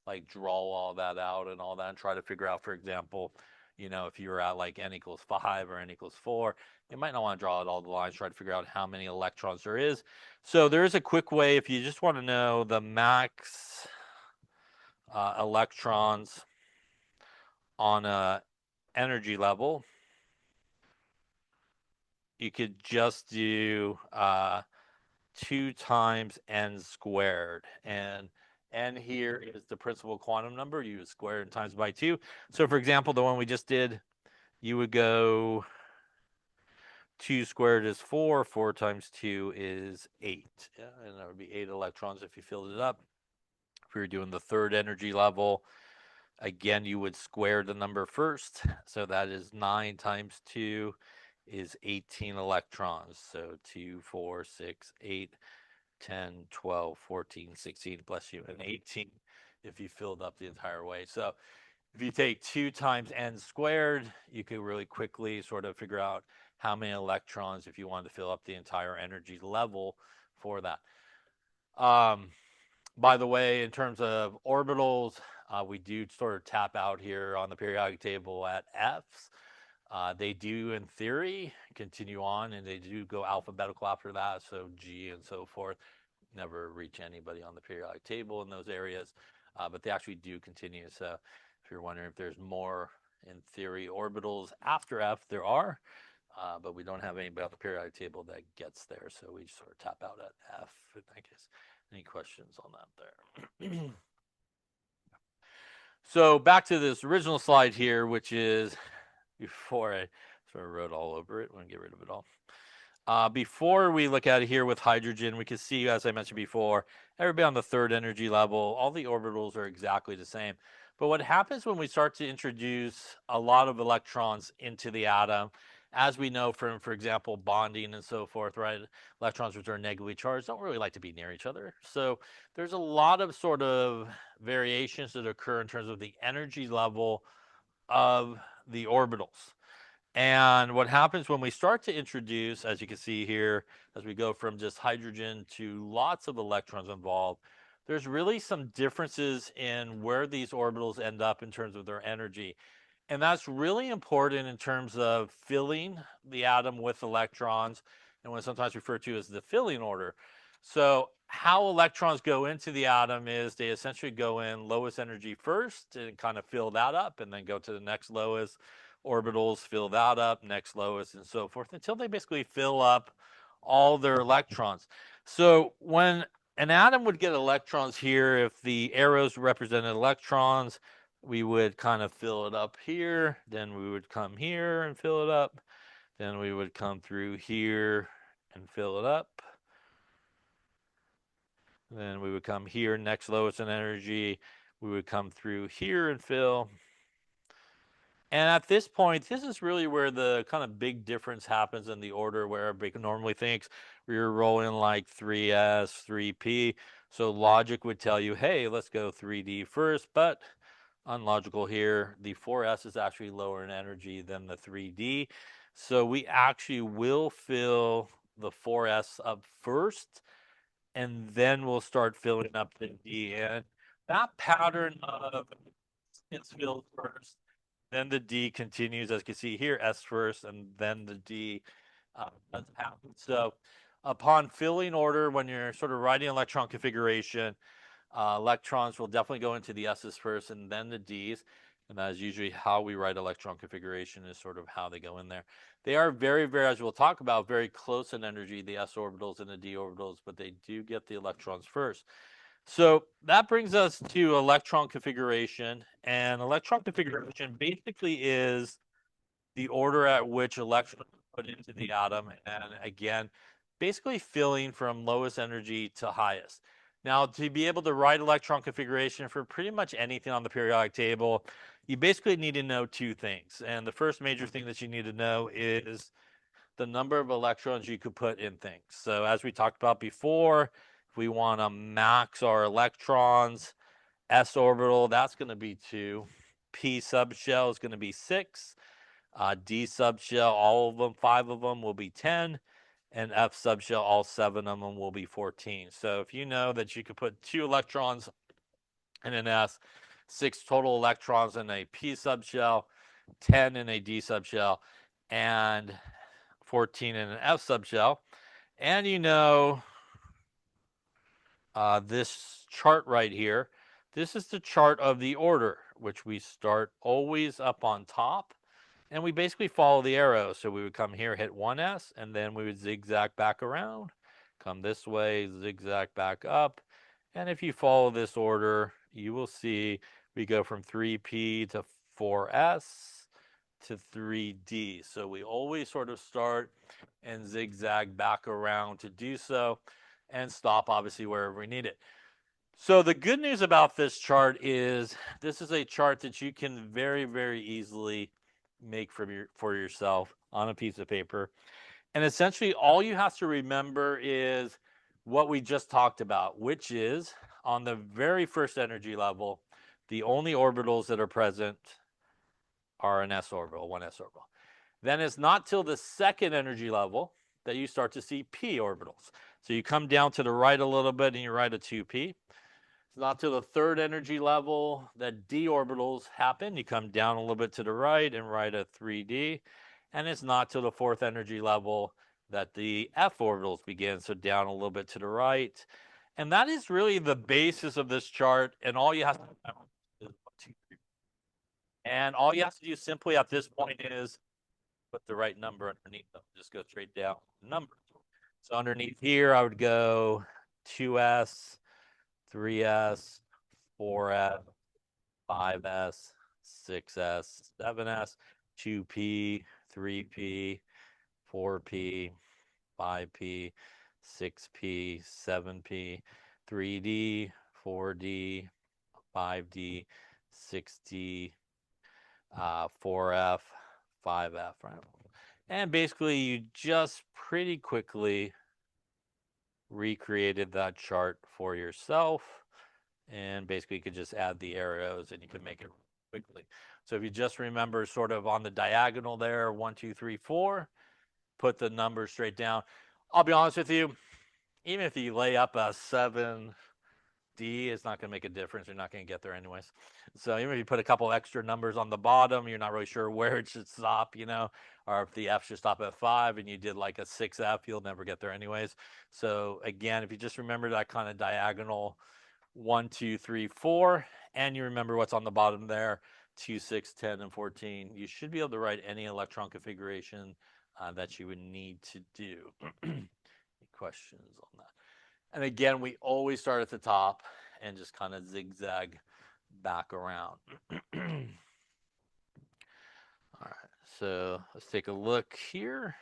like draw all that out and all that and try to figure out, for example, if you were at like n equals 5 or n equals 4, you might not want to draw out all the lines, try to figure out how many electrons there is. So there is a quick way if you just want to know the max electrons on a energy level. You could just do 2 times n squared, and n here is the principal quantum number. You square and times by 2. So for example, the one we just did, you would go 2 squared is 4, 4 times 2 is 8. Yeah, and that would be 8 electrons if you filled it up. If you're doing the third energy level, again, you would square the number first. So that is 9 times 2 is 18 electrons. So 2, 4, 6, 8, 10, 12, 14, 16, bless you, and 18 if you filled up the entire way. So if you take 2 times n squared, you could really quickly sort of figure out how many electrons if you wanted to fill up the entire energy level for that. By the way, in terms of orbitals, we do sort of tap out here on the periodic table at F's. They do, in theory, continue on, and they do go alphabetical after that, so G and so forth. Never reach anybody on the periodic table in those areas, but they actually do continue. So if you're wondering if there's more, in theory, orbitals after F, there are, but we don't have anybody on the periodic table that gets there, so we sort of tap out at F in that case. Any questions on that there? So back to this original slide here, which is before I sort of wrote all over it. I'm going to get rid of it all. Before we look at it here with hydrogen, we can see, as I mentioned before, everybody on the third energy level, all the orbitals are exactly the same. But what happens when we start to introduce a lot of electrons into the atom, as we know from, for example, bonding and so forth, right? Electrons which are negatively charged don't really like to be near each other. So there's a lot of sort of variations that occur in terms of the energy level of the orbitals. And what happens when we start to introduce, as you can see here, as we go from just hydrogen to lots of electrons involved, there's really some differences in where these orbitals end up in terms of their energy. And that's really important in terms of filling the atom with electrons, and what's sometimes referred to as the filling order. So how electrons go into the atom is they essentially go in lowest energy first and kind of fill that up, and then go to the next lowest orbitals, fill that up, next lowest, and so forth, until they basically fill up all their electrons. So when an atom would get electrons here, if the arrows represented electrons, we would kind of fill it up here, then we would come here and fill it up, then we would come through here and fill it up, then we would come here, next lowest in energy, we would come through here and fill. And at this point, this is really where the kind of big difference happens in the order where everybody normally thinks we're rolling like 3s, 3p. So logic would tell you, hey, let's go 3d first, but unlogical here. The 4s is actually lower in energy than the 3d. So we actually will fill the 4s up first, and then we'll start filling up the d. And that pattern of it's filled first, then the D continues, as you can see here, S first, and then the D does happen. So upon filling order, when you're sort of writing electron configuration, electrons will definitely go into the S's first and then the D's. And that is usually how we write electron configuration, is sort of how they go in there. They are very, very, as we'll talk about, very close in energy, the S orbitals and the D orbitals, but they do get the electrons first. So that brings us to electron configuration. And electron configuration basically is the order at which electrons are put into the atom. And again, basically filling from lowest energy to highest. Now, to be able to write electron configuration for pretty much anything on the periodic table, you basically need to know two things. And the first major thing that you need to know is the number of electrons you could put in things. So as we talked about before, if we want to max our electrons, s orbital, that's going to be 2. P subshell is going to be 6. D subshell, all of them, 5 of them will be 10. And F subshell, all 7 of them will be 14. So if you know that you could put 2 electrons in an S, 6 total electrons in a P subshell, 10 in a D subshell, and 14 in an F subshell. And you know this chart right here, this is the chart of the order, which we start always up on top. And we basically follow the arrow. So we would come here, hit 1s, and then we would zigzag back around, come this way, zigzag back up. And if you follow this order, you will see we go from 3p to 4s to 3d. So we always sort of start and zigzag back around to do so, and stop obviously wherever we need it. So the good news about this chart is this is a chart that you can very, very easily make for yourself on a piece of paper. And essentially all you have to remember is what we just talked about, which is on the very first energy level, the only orbitals that are present are an s orbital, one s orbital. Then it's not till the second energy level that you start to see p orbitals. So you come down to the right a little bit and you write a 2p. It's not till the third energy level that d orbitals happen. You come down a little bit to the right and write a 3d. And it's not till the fourth energy level that the f orbitals begin. So down a little bit to the right. And that is really the basis of this chart. And all you have to remember is 1, 2, 3. And all you have to do simply at this point is put the right number underneath them. Just go straight down number. So underneath here, I would go 2s, 3s, 4s, 5s, 6s, 7s, 2p, 3p, 4p, 5p, 6p, 7p, 3d, 4d, 5d, 6d, 4f, 5f, right? And basically you just pretty quickly recreated that chart for yourself, and basically you could just add the arrows and you can make it quickly. So if you just remember sort of on the diagonal there, 1, 2, 3, 4, put the numbers straight down. I'll be honest with you, even if you lay up a 7D, it's not going to make a difference. You're not going to get there anyways. So even if you put a couple extra numbers on the bottom, you're not really sure where it should stop, or if the F should stop at 5 and you did like a 6F, you'll never get there anyways. So again, if you just remember that kind of diagonal 1, 2, 3, 4, and you remember what's on the bottom there, 2, 6, 10, and 14, you should be able to write any electron configuration that you would need to do. Any questions on that? And again, we always start at the top and just kind of zigzag back around. All right, so let's take a look here.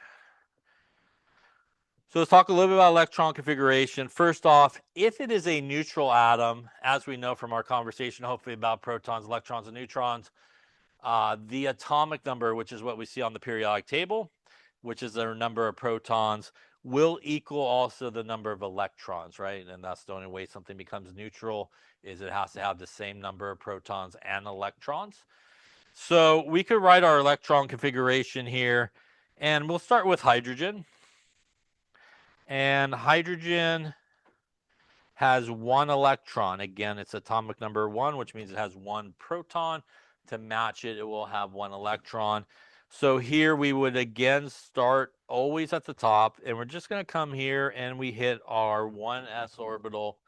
So let's talk a little bit about electron configuration. First off, if it is a neutral atom, as we know from our conversation, hopefully about protons, electrons, and neutrons, the atomic number, which is what we see on the periodic table, which is the number of protons, will equal also the number of electrons, right? And that's the only way something becomes neutral, is it has to have the same number of protons and electrons. So we could write our electron configuration here, and we'll start with hydrogen. And hydrogen has 1 electron. Again, it's atomic number 1, which means it has 1 proton. To match it, it will have 1 electron. So here we would again start always at the top, and we're just going to come here and we hit our 1s orbital.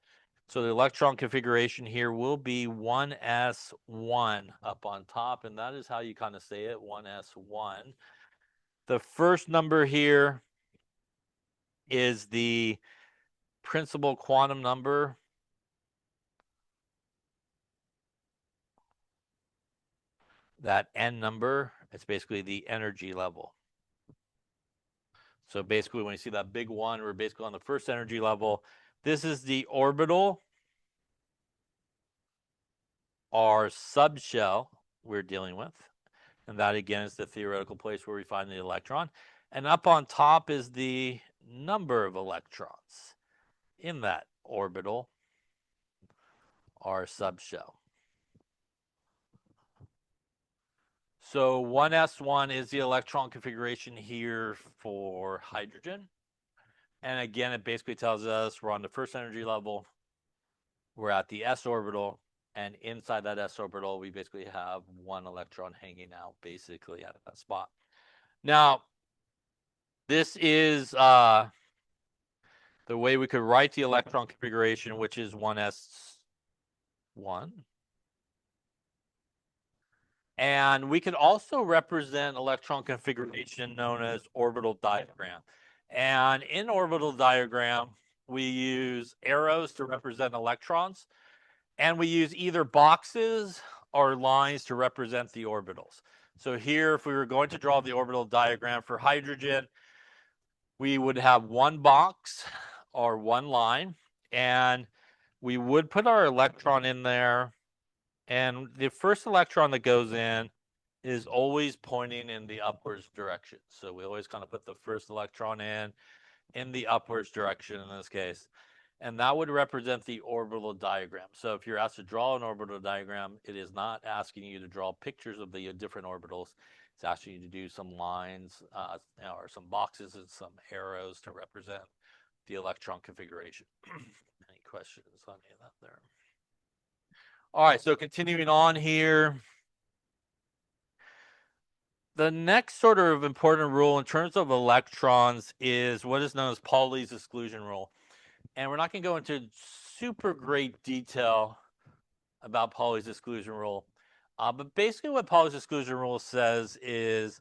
So the electron configuration here will be 1s1 up on top, and that is how you kind of say it, 1s1. The first number here is the principal quantum number. That n number, it's basically the energy level. So basically when you see that big 1, we're basically on the first energy level. This is the orbital, our subshell we're dealing with. And that again is the theoretical place where we find the electron. And up on top is the number of electrons in that orbital, our subshell. So 1s1 is the electron configuration here for hydrogen. And again, it basically tells us we're on the first energy level, we're at the s orbital, and inside that s orbital, we basically have 1 electron hanging out basically at that spot. Now, this is the way we could write the electron configuration, which is 1s1. And we could also represent electron configuration known as orbital diagram. And in orbital diagram, we use arrows to represent electrons, and we use either boxes or lines to represent the orbitals. So here, if we were going to draw the orbital diagram for hydrogen, we would have 1 box or 1 line, and we would put our electron in there, and the first electron that goes in is always pointing in the upwards direction. So we always kind of put the first electron in the upwards direction in this case. And that would represent the orbital diagram. So if you're asked to draw an orbital diagram, it is not asking you to draw pictures of the different orbitals. It's asking you to do some lines or some boxes and some arrows to represent the electron configuration. Any questions on any of that there? All right, so continuing on here. The next sort of important rule in terms of electrons is what is known as Pauli's exclusion rule. And we're not going to go into super great detail about Pauli's exclusion rule. But basically what Pauli's exclusion rule says is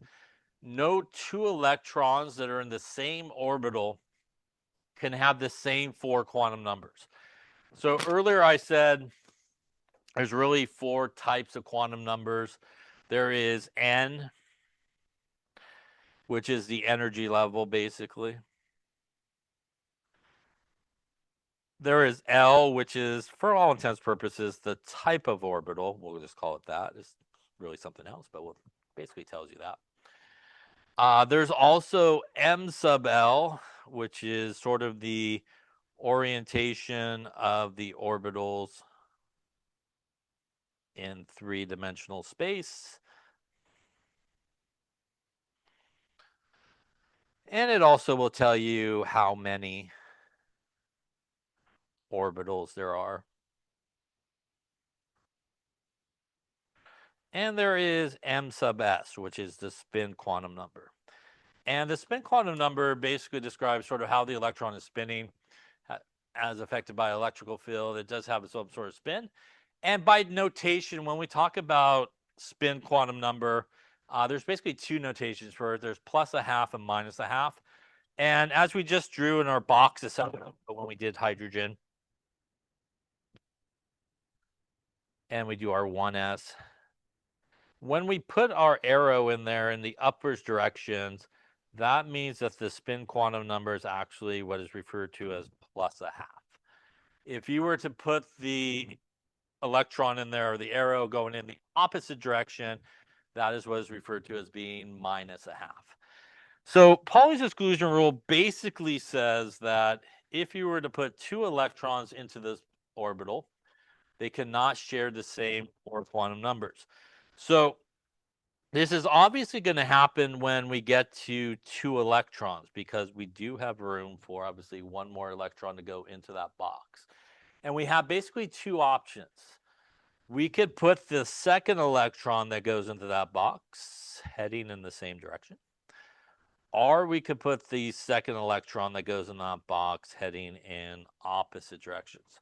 no 2 electrons that are in the same orbital can have the same 4 quantum numbers. So earlier I said there's really 4 types of quantum numbers. There is n, which is the energy level, basically. There is L, which is, for all intents and purposes, the type of orbital. We'll just call it that. It's really something else, but it basically tells you that. There's also M sub L, which is sort of the orientation of the orbitals in three-dimensional space. And it also will tell you how many orbitals there are. And there is m sub s, which is the spin quantum number. And the spin quantum number basically describes sort of how the electron is spinning as affected by electrical field. It does have some sort of spin. And by notation, when we talk about spin quantum number, there's basically two notations for it. There's plus a half and minus a half. And as we just drew in our box when we did hydrogen, and we do our 1s, when we put our arrow in there in the upwards directions, that means that the spin quantum number is actually what is referred to as plus a half. If you were to put the electron in there, or the arrow going in the opposite direction, that is what is referred to as being minus a half. So Pauli's exclusion rule basically says that if you were to put two electrons into this orbital, they cannot share the same four quantum numbers. So this is obviously going to happen when we get to two electrons, because we do have room for obviously one more electron to go into that box. And we have basically two options. We could put the second electron that goes into that box heading in the same direction. Or we could put the second electron that goes in that box heading in opposite directions.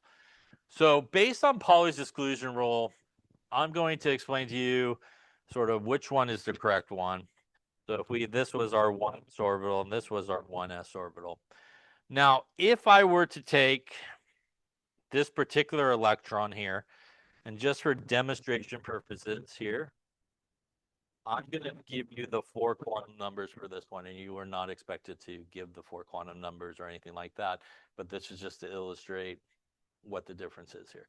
So based on Pauli's exclusion rule, I'm going to explain to you sort of which one is the correct one. So if this was our 1s orbital and this was our 1s orbital. Now, if I were to take this particular electron here, and just for demonstration purposes here, I'm going to give you the four quantum numbers for this one, and you are not expected to give the four quantum numbers or anything like that, but this is just to illustrate what the difference is here.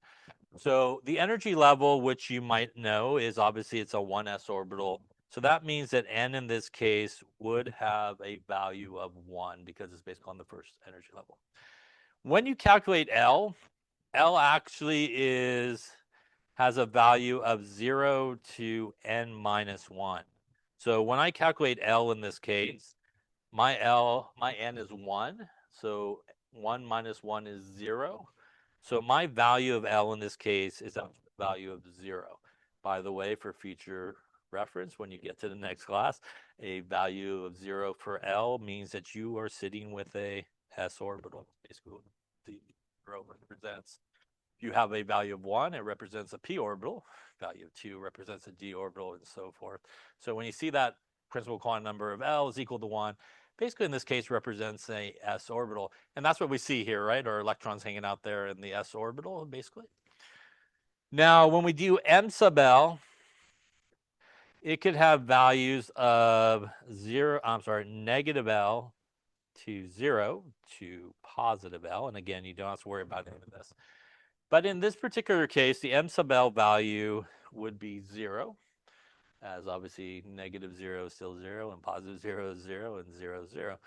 So the energy level, which you might know, is obviously it's a 1s orbital. So that means that n in this case would have a value of 1 because it's based on the first energy level. When you calculate L actually has a value of 0 to n minus 1. So when I calculate L in this case, my n is 1. So 1 minus 1 is 0. So my value of L in this case is a value of 0. By the way, for future reference, when you get to the next class, a value of 0 for L means that you are sitting with a s orbital. Basically, what the 0 represents. If you have a value of 1, it represents a p orbital. Value of 2 represents a d orbital, and so forth. So when you see that principal quantum number of L is equal to 1, basically in this case represents a s orbital. And that's what we see here, right? Our electrons hanging out there in the s orbital, basically. Now, when we do m sub L, it could have values of negative L to 0 to positive L. And again, you don't have to worry about any of this. But in this particular case, the m sub L value would be 0, as obviously negative 0 is still 0, and positive 0 is 0, and 0 is 0.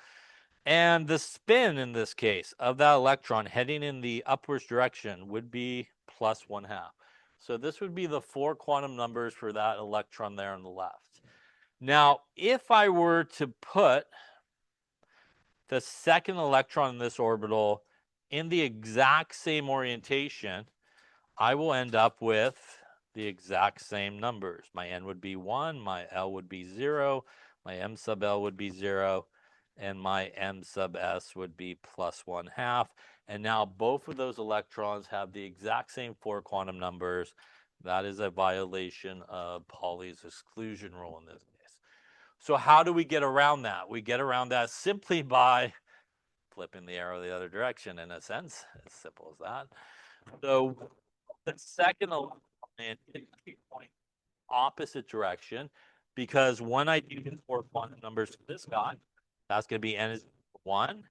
And the spin in this case of that electron heading in the upwards direction would be plus 1/2. So this would be the four quantum numbers for that electron there on the left. Now, if I were to put the second electron in this orbital in the exact same orientation, I will end up with the exact same numbers. My n would be 1, my L would be 0, my m sub L would be 0, and my m sub s would be plus 1/2. And now both of those electrons have the exact same four quantum numbers. That is a violation of Pauli's exclusion rule in this case. So how do we get around that? We get around that simply by flipping the arrow the other direction, in a sense. As simple as that. So the second electron is going opposite direction, because when I do the four quantum numbers to this guy, that's going to be n is 1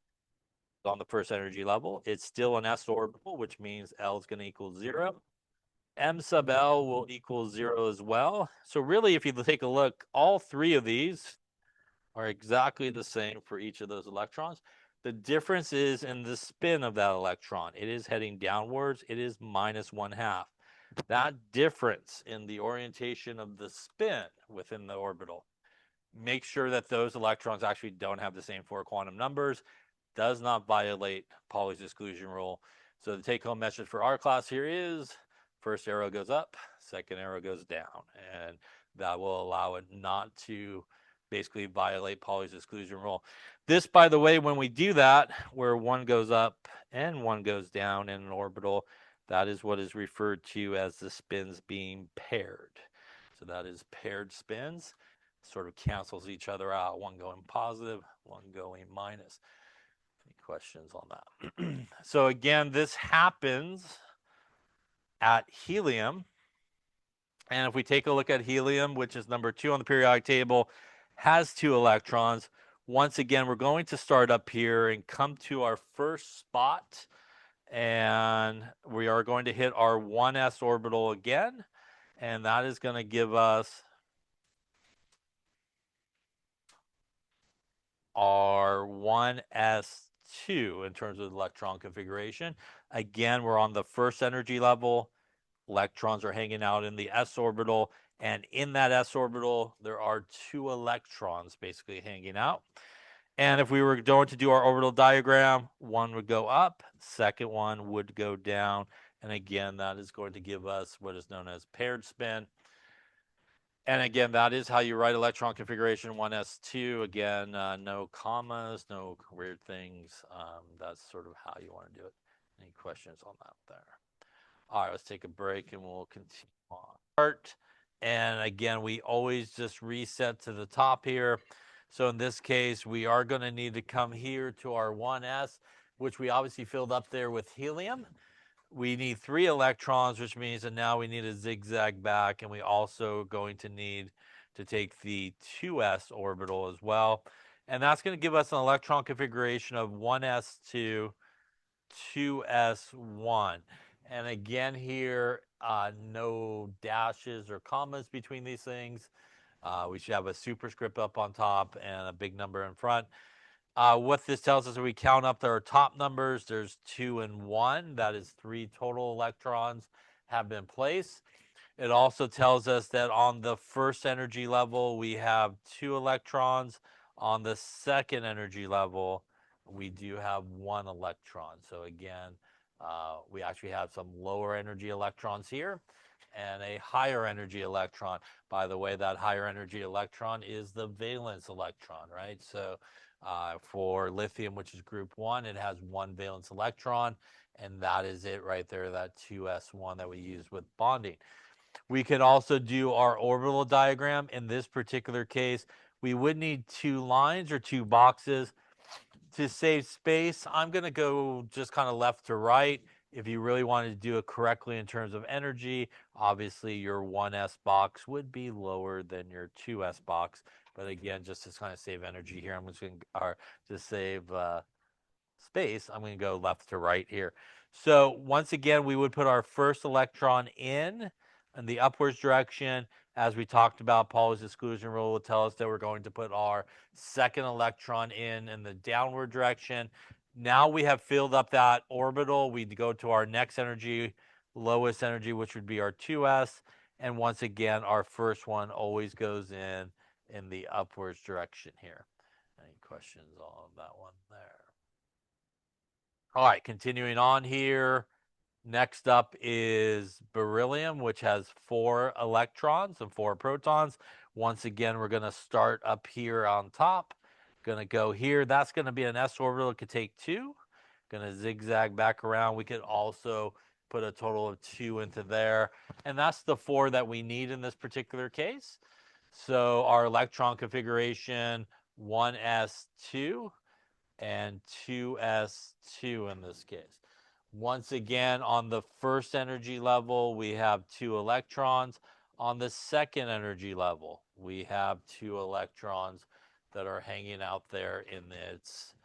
on the first energy level. It's still an s orbital, which means L is going to equal 0. M sub L will equal 0 as well. So really, if you take a look, all three of these are exactly the same for each of those electrons. The difference is in the spin of that electron. It is heading downwards. It is minus 1/2. that difference in the orientation of the spin within the orbital, make sure that those electrons actually don't have the same 4 quantum numbers, does not violate Pauli's exclusion rule. So the take-home message for our class here is first arrow goes up, second arrow goes down, and that will allow it not to basically violate Pauli's exclusion rule. This, by the way, when we do that, where one goes up and one goes down in an orbital, that is what is referred to as the spins being paired. So that is paired spins, sort of cancels each other out, one going positive, one going minus. Any questions on that? So again, this happens at helium. And if we take a look at helium, which is number 2 on the periodic table, has 2 electrons. Once again, we're going to start up here and come to our first spot. And we are going to hit our 1s orbital again. And that is going to give us our 1s2 in terms of electron configuration. Again, we're on the first energy level. Electrons are hanging out in the s orbital, and in that s orbital there are 2 electrons basically hanging out. And if we were going to do our orbital diagram, one would go up, second one would go down, and again that is going to give us what is known as paired spin. And again, that is how you write electron configuration 1s2. Again, no commas, no weird things. That's sort of how you want to do it. Any questions on that there? All right, let's take a break and we'll continue on. And again, we always just reset to the top here. So in this case, we are going to need to come here to our 1s, which we obviously filled up there with helium. We need 3 electrons, which means that now we need a zigzag back, and we also going to need to take the 2s orbital as well. And that's going to give us an electron configuration of 1s2, 2s1. And again here, no dashes or commas between these things. We should have a superscript up on top and a big number in front. What this tells us is we count up our top numbers. There's 2 and 1. That is 3 total electrons have been placed. It also tells us that on the first energy level, we have 2 electrons. On the second energy level, we do have 1 electron. So again, we actually have some lower energy electrons here and a higher energy electron. By the way, that higher energy electron is the valence electron, right? So for lithium, which is group 1, it has 1 valence electron, and that is it right there, that 2s1 that we use with bonding. We could also do our orbital diagram. In this particular case, we would need 2 lines or 2 boxes. To save space, I'm going to go just kind of left to right. If you really wanted to do it correctly in terms of energy, obviously your 1s box would be lower than your 2s box. But again, just to kind of save energy here, I'm just going to save space, I'm going to go left to right here. So once again, we would put our first electron in the upwards direction. As we talked about, Pauli's exclusion rule will tell us that we're going to put our second electron in the downward direction. Now we have filled up that orbital. We go to our next energy, lowest energy, which would be our 2s. And once again, our first one always goes in the upwards direction here. Any questions on that one there? All right, continuing on here. Next up is beryllium, which has 4 electrons and 4 protons. Once again, we're going to start up here on top. Going to go here. That's going to be an s orbital. It could take 2. Going to zigzag back around. We could also put a total of 2 into there. And that's the 4 that we need in this particular case. So our electron configuration, 1s2 and 2s2 in this case. Once again, on the first energy level, we have 2 electrons. On the second energy level, we have 2 electrons that are hanging out there in its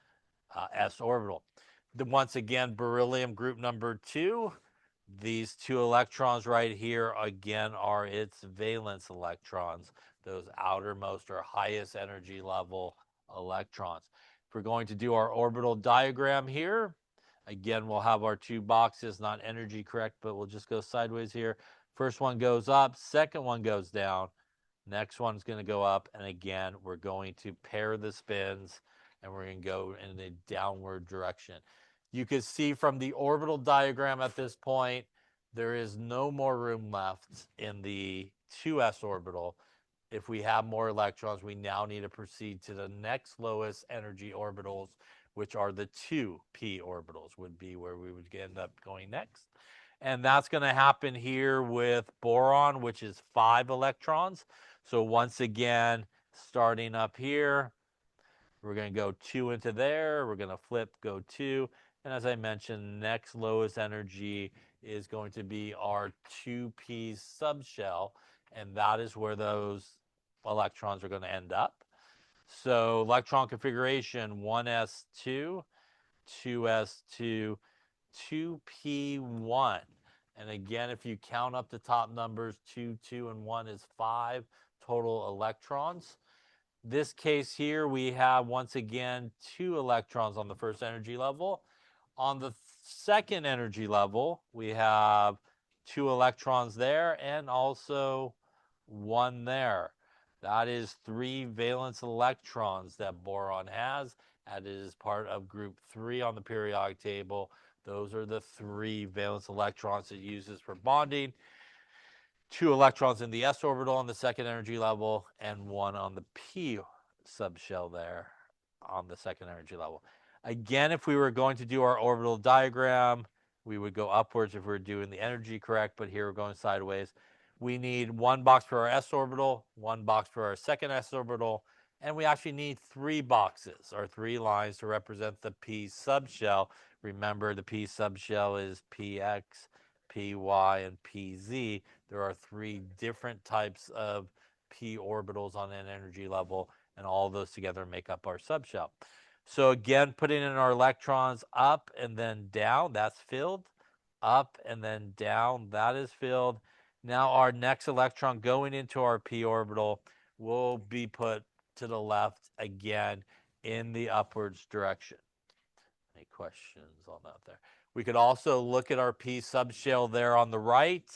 s orbital. Once again, beryllium group number 2. These 2 electrons right here, again, are its valence electrons, those outermost or highest energy level electrons. If we're going to do our orbital diagram here, Again, we'll have our two boxes, not energy correct, but we'll just go sideways here. First one goes up, second one goes down. Next one's going to go up, and again, we're going to pair the spins, and we're going to go in a downward direction. You can see from the orbital diagram at this point, there is no more room left in the 2s orbital. If we have more electrons, we now need to proceed to the next lowest energy orbitals, which are the 2p orbitals, would be where we would end up going next. And that's going to happen here with boron, which is 5 electrons. So once again, starting up here, we're going to go 2 into there. We're going to flip, go 2. And as I mentioned, next lowest energy is going to be our 2p subshell. And that is where those electrons are going to end up. So electron configuration 1s2, 2s2, 2p1. And again, if you count up the top numbers, 2, 2, and 1 is 5 total electrons. This case here, we have, once again, 2 electrons on the first energy level. On the second energy level, we have 2 electrons there and also 1 there. That is 3 valence electrons that boron has. That is part of group 3 on the periodic table. Those are the 3 valence electrons it uses for bonding. 2 electrons in the s orbital on the second energy level, and 1 on the p subshell there on the second energy level. Again, if we were going to do our orbital diagram, we would go upwards if we were doing the energy correct, but here we're going sideways. We need 1 box for our s orbital, 1 box for our second s orbital, and we actually need 3 boxes or 3 lines to represent the p subshell. Remember, the p subshell is px, py, and pz. There are 3 different types of p orbitals on an energy level, and all of those together make up our subshell. So again, putting in our electrons up and then down, that's filled. Up and then down, that is filled. Now our next electron going into our p orbital will be put to the left again in the upwards direction. Any questions on that there? We could also look at our p subshell there on the right,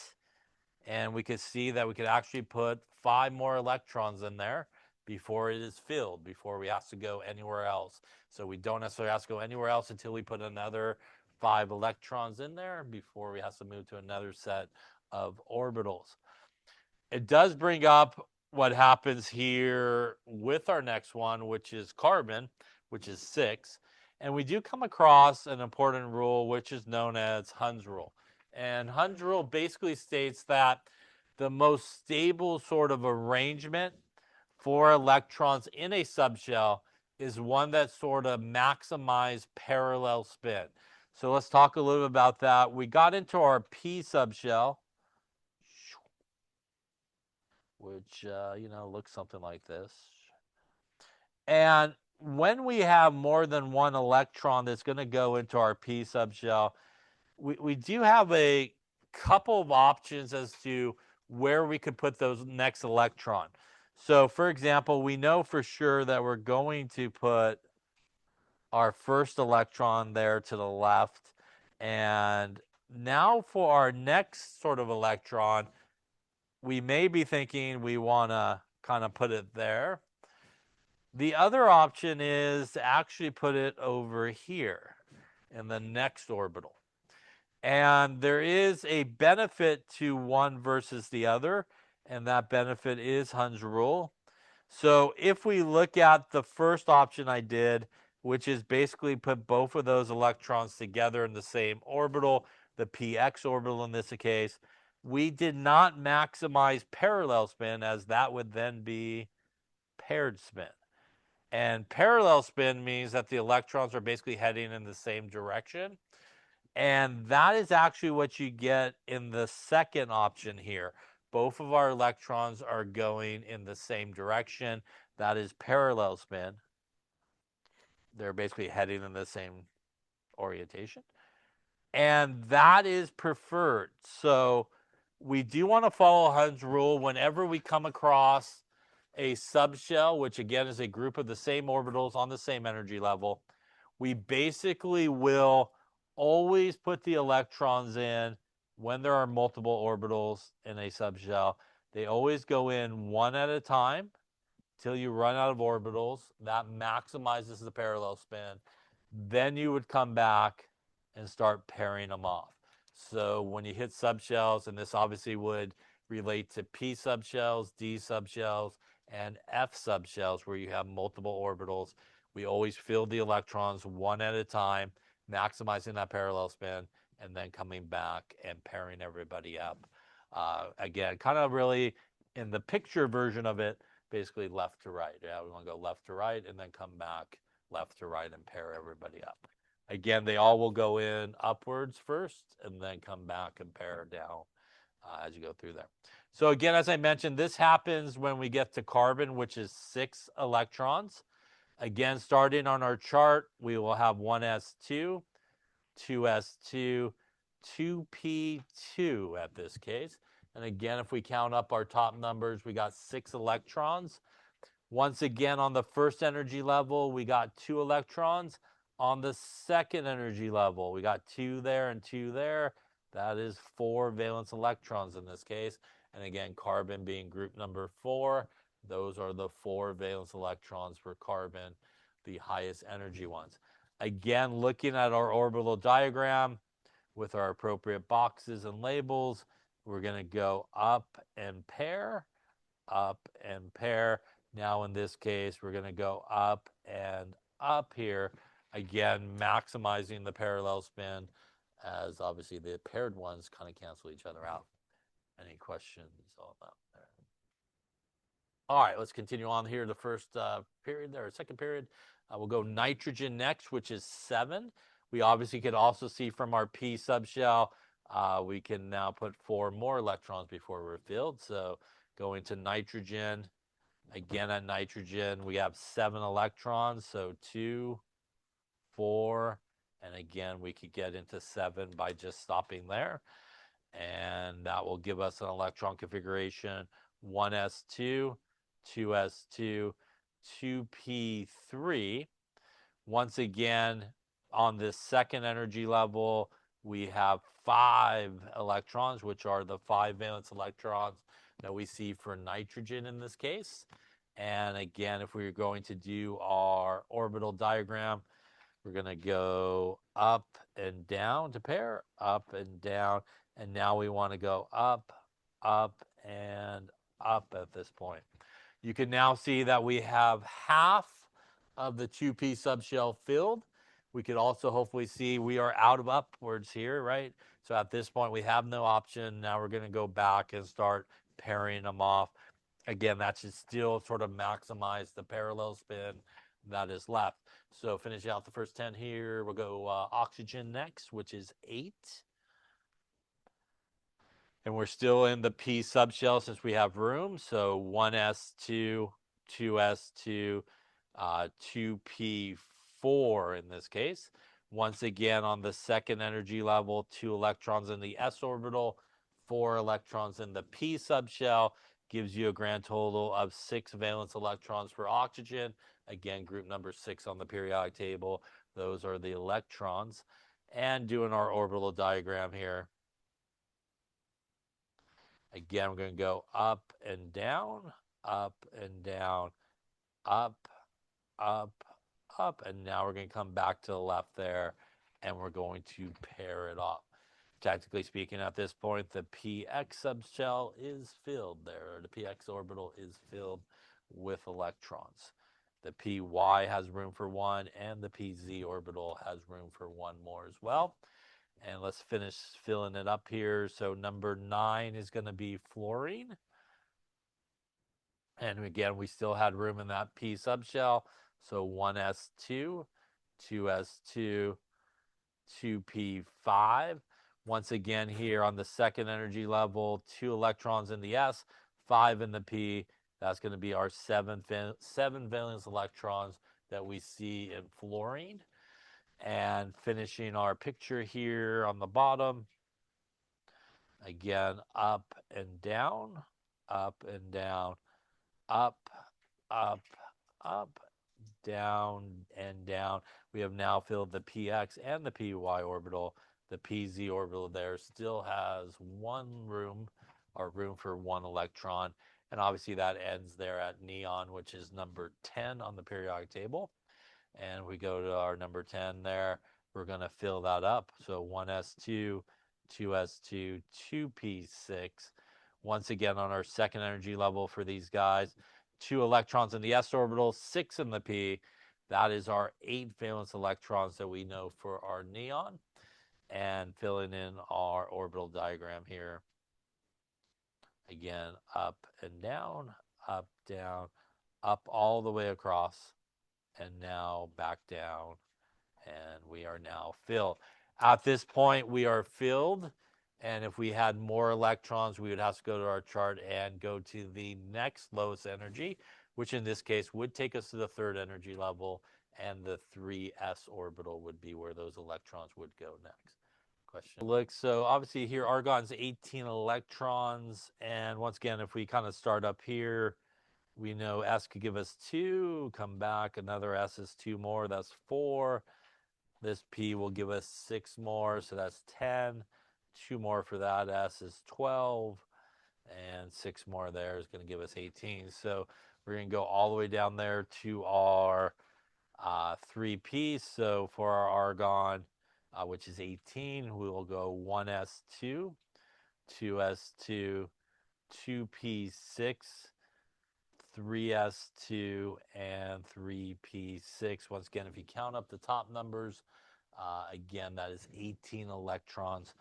and we could see that we could actually put 5 more electrons in there before it is filled, before we have to go anywhere else. So we don't necessarily have to go anywhere else until we put another 5 electrons in there before we have to move to another set of orbitals. It does bring up what happens here with our next one, which is carbon, which is 6. And we do come across an important rule, which is known as Hund's rule. And Hund's rule basically states that the most stable sort of arrangement for electrons in a subshell is one that sort of maximizes parallel spin. So let's talk a little bit about that. We got into our p subshell, which looks something like this. And when we have more than 1 electron that's going to go into our p subshell, we do have a couple of options as to where we could put those next electron. So for example, we know for sure that we're going to put our first electron there to the left. And now for our next sort of electron, we may be thinking we want to kind of put it there. The other option is to actually put it over here in the next orbital. And there is a benefit to one versus the other, and that benefit is Hund's rule. So if we look at the first option I did, which is basically put both of those electrons together in the same orbital, the px orbital in this case, we did not maximize parallel spin, as that would then be paired spin. And parallel spin means that the electrons are basically heading in the same direction. And that is actually what you get in the second option here. Both of our electrons are going in the same direction. That is parallel spin. They're basically heading in the same orientation. And that is preferred. So we do want to follow Hund's rule whenever we come across a subshell, which again is a group of the same orbitals on the same energy level. We basically will always put the electrons in when there are multiple orbitals in a subshell. They always go in one at a time till you run out of orbitals. That maximizes the parallel spin. Then you would come back and start pairing them off. So when you hit subshells, and this obviously would relate to p subshells, d subshells, and f subshells where you have multiple orbitals, we always fill the electrons one at a time, maximizing that parallel spin, and then coming back and pairing everybody up. Again, kind of really in the picture version of it, basically left to right. Yeah, we want to go left to right and then come back left to right and pair everybody up. Again, they all will go in upwards first and then come back and pair down as you go through there. So again, as I mentioned, this happens when we get to carbon, which is 6 electrons. Again, starting on our chart, we will have 1s2, 2s2, 2p2 at this case. And again, if we count up our top numbers, we got 6 electrons. Once again, on the first energy level, we got 2 electrons. On the second energy level, we got 2 there and 2 there. That is 4 valence electrons in this case. And again, carbon being group number 4, those are the 4 valence electrons for carbon, the highest energy ones. Again, looking at our orbital diagram with our appropriate boxes and labels, we're going to go up and pair, up and pair. Now in this case, we're going to go up and up here. Again, maximizing the parallel spin, as obviously the paired ones kind of cancel each other out. Any questions on that there? All right, let's continue on here. The first period there, second period. We'll go nitrogen next, which is 7. We obviously could also see from our P subshell, we can now put 4 more electrons before we're filled. So going to nitrogen, again at nitrogen, we have 7 electrons. So 2, 4, and again, we could get into 7 by just stopping there. And that will give us an electron configuration 1s2, 2s2, 2p3. Once again, on this second energy level, we have 5 electrons, which are the 5 valence electrons that we see for nitrogen in this case. And again, if we were going to do our orbital diagram, we're going to go up and down to pair, up and down. And now we want to go up, up, and up at this point. You can now see that we have half of the 2p subshell filled. We could also hopefully see we are out of upwards here, right? So at this point, we have no option. Now we're going to go back and start pairing them off. Again, that should still sort of maximize the parallel spin that is left. So finishing out the first 10 here, we'll go oxygen next, which is 8. And we're still in the P subshell since we have room. So 1s2, 2s2, 2p4 in this case. Once again, on the second energy level, 2 electrons in the s orbital, 4 electrons in the P subshell, gives you a grand total of 6 valence electrons for oxygen. Again, group number 6 on the periodic table. Those are the electrons. And doing our orbital diagram here. Again, we're going to go up and down, up and down, up, up, up. And now we're going to come back to the left there, and we're going to pair it off. Technically speaking, at this point, the px subshell is filled there, or the px orbital is filled with electrons. The py has room for 1, and the pz orbital has room for 1 more as well. And let's finish filling it up here. So number 9 is going to be fluorine. And again, we still had room in that P subshell. So 1s2, 2s2, 2p5. Once again, here on the second energy level, 2 electrons in the S, 5 in the P. That's going to be our 7 valence electrons that we see in fluorine. And finishing our picture here on the bottom, again, up and down, up and down, up, up, up, down, and down. We have now filled the px and the py orbital. The pz orbital there still has room for one electron. And obviously that ends there at neon, which is number 10 on the periodic table. And we go to our number 10 there. We're going to fill that up. So 1s2, 2s2, 2p6. Once again, on our second energy level for these guys, 2 electrons in the s orbital, 6 in the p. That is our 8 valence electrons that we know for our neon. And filling in our orbital diagram here. Again, up and down, up, down, up all the way across, and now back down, and we are now filled. At this point, we are filled, and if we had more electrons, we would have to go to our chart and go to the next lowest energy, which in this case would take us to the third energy level, and the 3s orbital would be where those electrons would go next. Question. Look, so obviously here argon's 18 electrons, and once again, if we kind of start up here, we know S could give us 2, come back, another S is 2 more, that's 4. This P will give us 6 more, so that's 10. 2 more for that S is 12, and 6 more there is going to give us 18. So we're going to go all the way down there to our 3P. So for our argon, which is 18, we will go 1s2, 2s2, 2p6, 3s2, and 3p6. Once again, if you count up the top numbers, again, that is 18 electrons.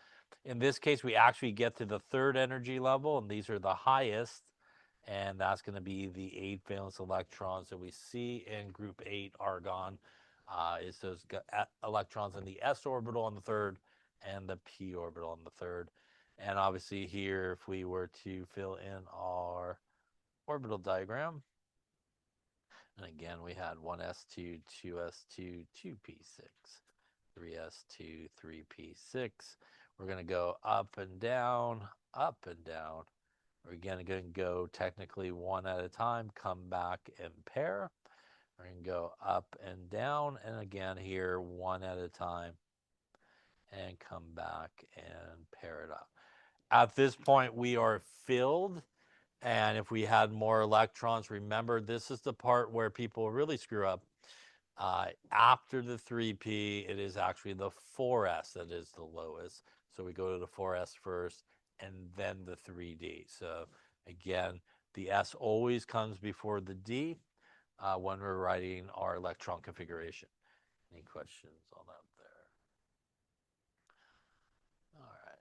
In this case, we actually get to the third energy level, and these are the highest, and that's going to be the 8 valence electrons that we see in group 8 argon. Is those electrons in the s orbital on the third and the p orbital on the third. And obviously here, if we were to fill in our orbital diagram, and again we had 1s2, 2s2, 2p6, 3s2, 3p6. We're going to go up and down, up and down. We're again going to go technically one at a time, come back and pair. We're going to go up and down, and again here one at a time, and come back and pair it up. At this point, we are filled. And if we had more electrons, remember, this is the part where people really screw up. After the 3p, it is actually the 4s that is the lowest. So we go to the 4s first, and then the 3d. So again, the s always comes before the d when we're writing our electron configuration. Any questions on that there? All right.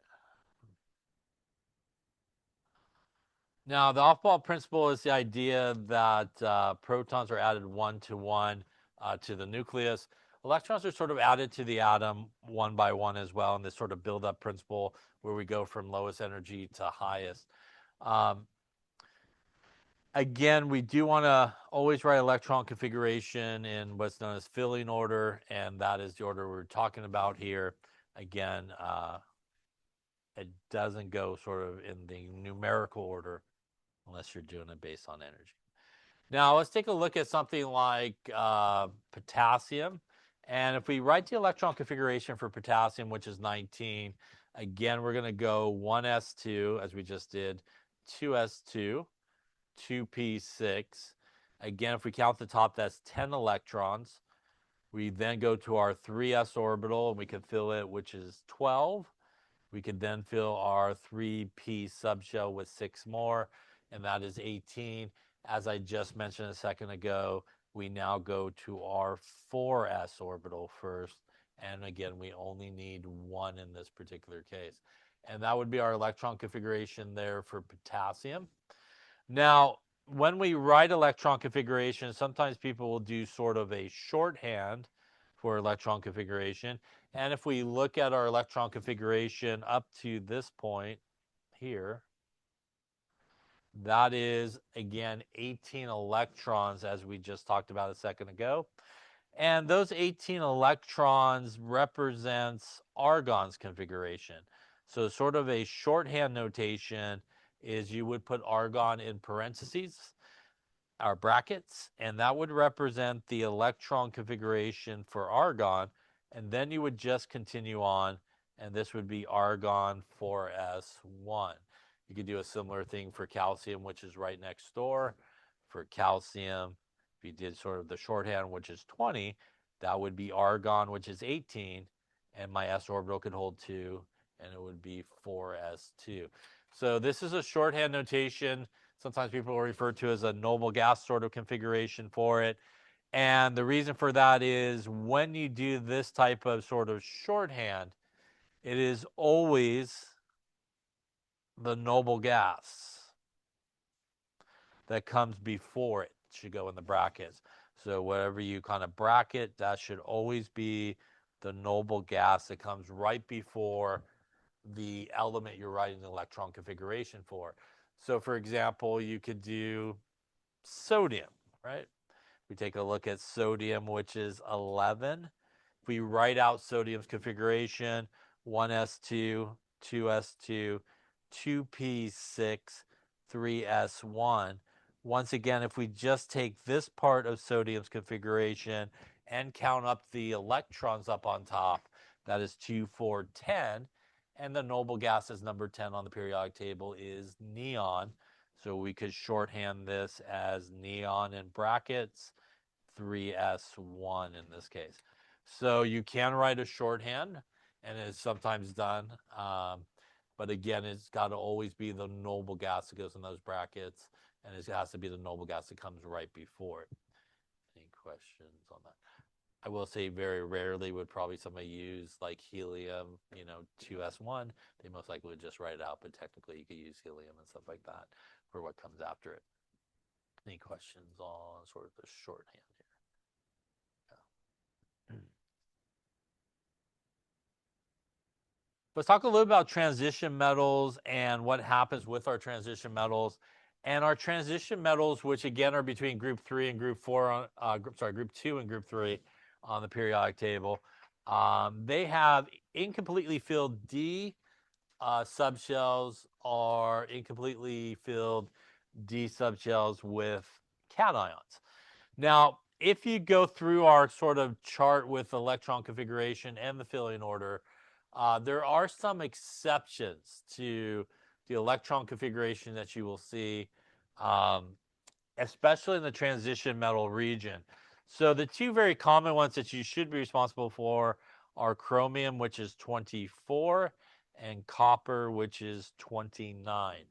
Now, the off-ball principle is the idea that protons are added one-to-one to the nucleus. Electrons are sort of added to the atom one by one as well, in this sort of build-up principle where we go from lowest energy to highest. Again, we do want to always write electron configuration in what's known as filling order, and that is the order we're talking about here. Again, it doesn't go sort of in the numerical order unless you're doing it based on energy. Now, let's take a look at something like potassium. And if we write the electron configuration for potassium, which is 19, again, we're going to go 1s2, as we just did, 2s2, 2p6. Again, if we count the top, that's 10 electrons. We then go to our 3s orbital, and we can fill it, which is 12. We could then fill our 3p subshell with 6 more, and that is 18. As I just mentioned a second ago, we now go to our 4s orbital first, and again, we only need 1 in this particular case. And that would be our electron configuration there for potassium. Now, when we write electron configuration, sometimes people will do sort of a shorthand for electron configuration. And if we look at our electron configuration up to this point here, that is, again, 18 electrons, as we just talked about a second ago. And those 18 electrons represents argon's configuration. So sort of a shorthand notation is you would put argon in parentheses. our brackets, and that would represent the electron configuration for argon, and then you would just continue on, and this would be argon 4s1. You could do a similar thing for calcium, which is right next door. For calcium, if you did sort of the shorthand, which is 20, that would be argon, which is 18, and my s orbital could hold 2, and it would be 4s2. So this is a shorthand notation. Sometimes people will refer to as a noble gas sort of configuration for it. And the reason for that is when you do this type of sort of shorthand, it is always the noble gas that comes before it should go in the brackets. So whatever you kind of bracket, that should always be the noble gas that comes right before the element you're writing the electron configuration for. So for example, you could do sodium, right? We take a look at sodium, which is 11. If we write out sodium's configuration, 1s2, 2s2, 2p6, 3s1. Once again, if we just take this part of sodium's configuration and count up the electrons up on top, that is 2, 4, 10. And the noble gas as number 10 on the periodic table is neon. So we could shorthand this as neon in brackets, 3s1 in this case. So you can write a shorthand, and it's sometimes done. But again, it's got to always be the noble gas that goes in those brackets, and it has to be the noble gas that comes right before it. Any questions on that? I will say very rarely would probably somebody use like helium, 2s1. They most likely would just write it out, but technically you could use helium and stuff like that for what comes after it. Any questions on sort of the shorthand here? Yeah. Let's talk a little about transition metals and what happens with our transition metals. And our transition metals, which again are between group 3 and group 4, group 2 and group 3 on the periodic table, they have incompletely filled D subshells or incompletely filled D subshells with cations. Now, if you go through our sort of chart with electron configuration and the filling order, there are some exceptions to the electron configuration that you will see, especially in the transition metal region. So the two very common ones that you should be responsible for are chromium, which is 24, and copper, which is 29.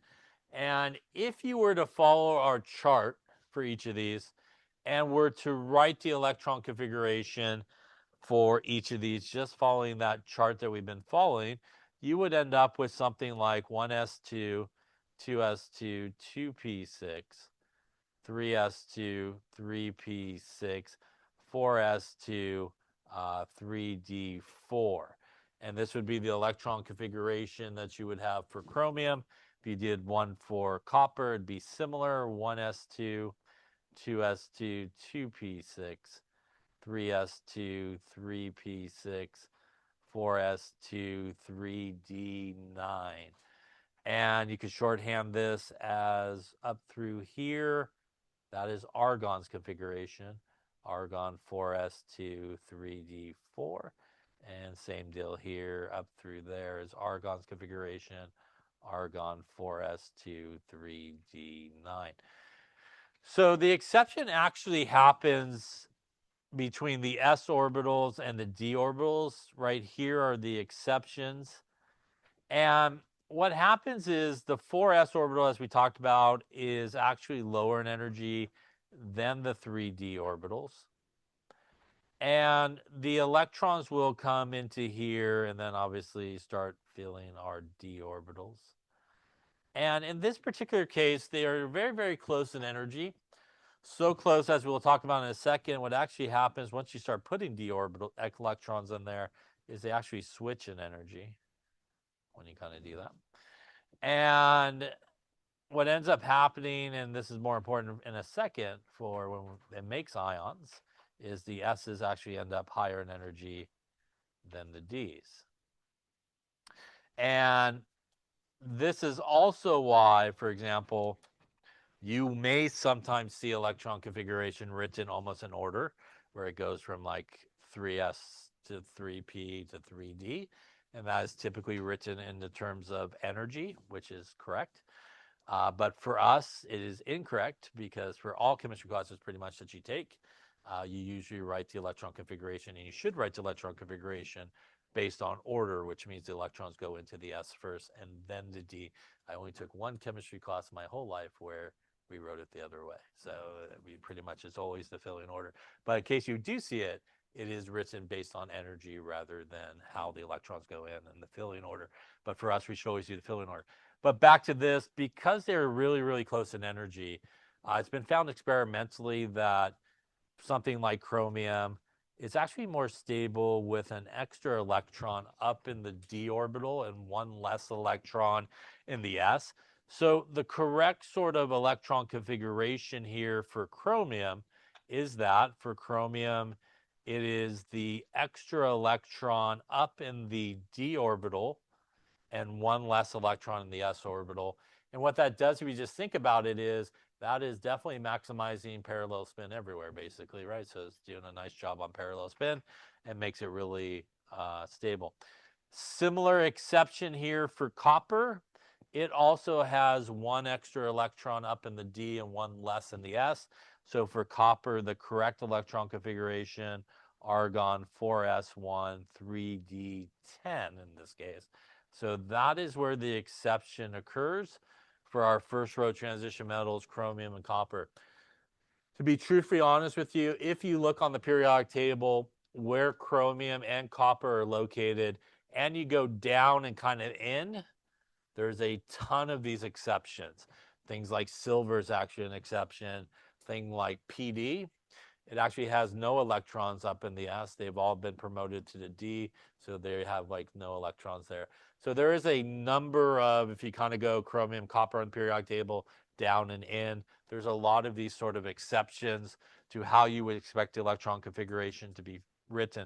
And if you were to follow our chart for each of these and were to write the electron configuration for each of these, just following that chart that we've been following, you would end up with something like 1s2, 2s2, 2p6, 3s2, 3p6, 4s2, 3d4. And this would be the electron configuration that you would have for chromium. If you did one for copper, it'd be similar, 1s2, 2s2, 2p6, 3s2, 3p6, 4s2, 3d9. And you could shorthand this as up through here. That is argon's configuration. Argon 4s2, 3d4. And same deal here, up through there is argon's configuration. Argon 4s2, 3d9. So the exception actually happens between the s orbitals and the d orbitals. Right here are the exceptions. And what happens is the 4s orbital, as we talked about, is actually lower in energy than the 3d orbitals. And the electrons will come into here and then obviously start filling our d orbitals. And in this particular case, they are very, very close in energy. So close, as we'll talk about in a second. What actually happens once you start putting d orbital electrons in there is they actually switch in energy when you kind of do that. And what ends up happening, and this is more important in a second for when it makes ions, is the S's actually end up higher in energy than the D's. And this is also why, for example, You may sometimes see electron configuration written almost in order, where it goes from like 3s to 3p to 3d, and that is typically written in the terms of energy, which is correct. But for us, it is incorrect because for all chemistry classes pretty much that you take, you usually write the electron configuration, and you should write the electron configuration based on order, which means the electrons go into the S first and then the D. I only took one chemistry class my whole life where we wrote it the other way. So we pretty much it's always the filling order. But in case you do see it, it is written based on energy rather than how the electrons go in the filling order. But for us, we should always do the filling order. But back to this, because they're really, really close in energy, it's been found experimentally that something like chromium is actually more stable with an extra electron up in the d orbital and one less electron in the s. So the correct sort of electron configuration here for chromium is that for chromium, it is the extra electron up in the d orbital and one less electron in the s orbital. And what that does, if you just think about it, is that is definitely maximizing parallel spin everywhere, basically, right? So it's doing a nice job on parallel spin and makes it really stable. Similar exception here for copper. It also has one extra electron up in the D and one less in the S. So for copper, the correct electron configuration, argon 4s1, 3d10 in this case. So that is where the exception occurs for our first row transition metals, chromium and copper. To be truthfully honest with you, if you look on the periodic table where chromium and copper are located, and you go down and kind of in, there's a ton of these exceptions. Things like silver is actually an exception. Thing like PD, it actually has no electrons up in the S. They've all been promoted to the D, so they have like no electrons there. So there is a number of, if you kind of go chromium, copper on the periodic table, down and in, there's a lot of these sort of exceptions to how you would expect the electron configuration to be written.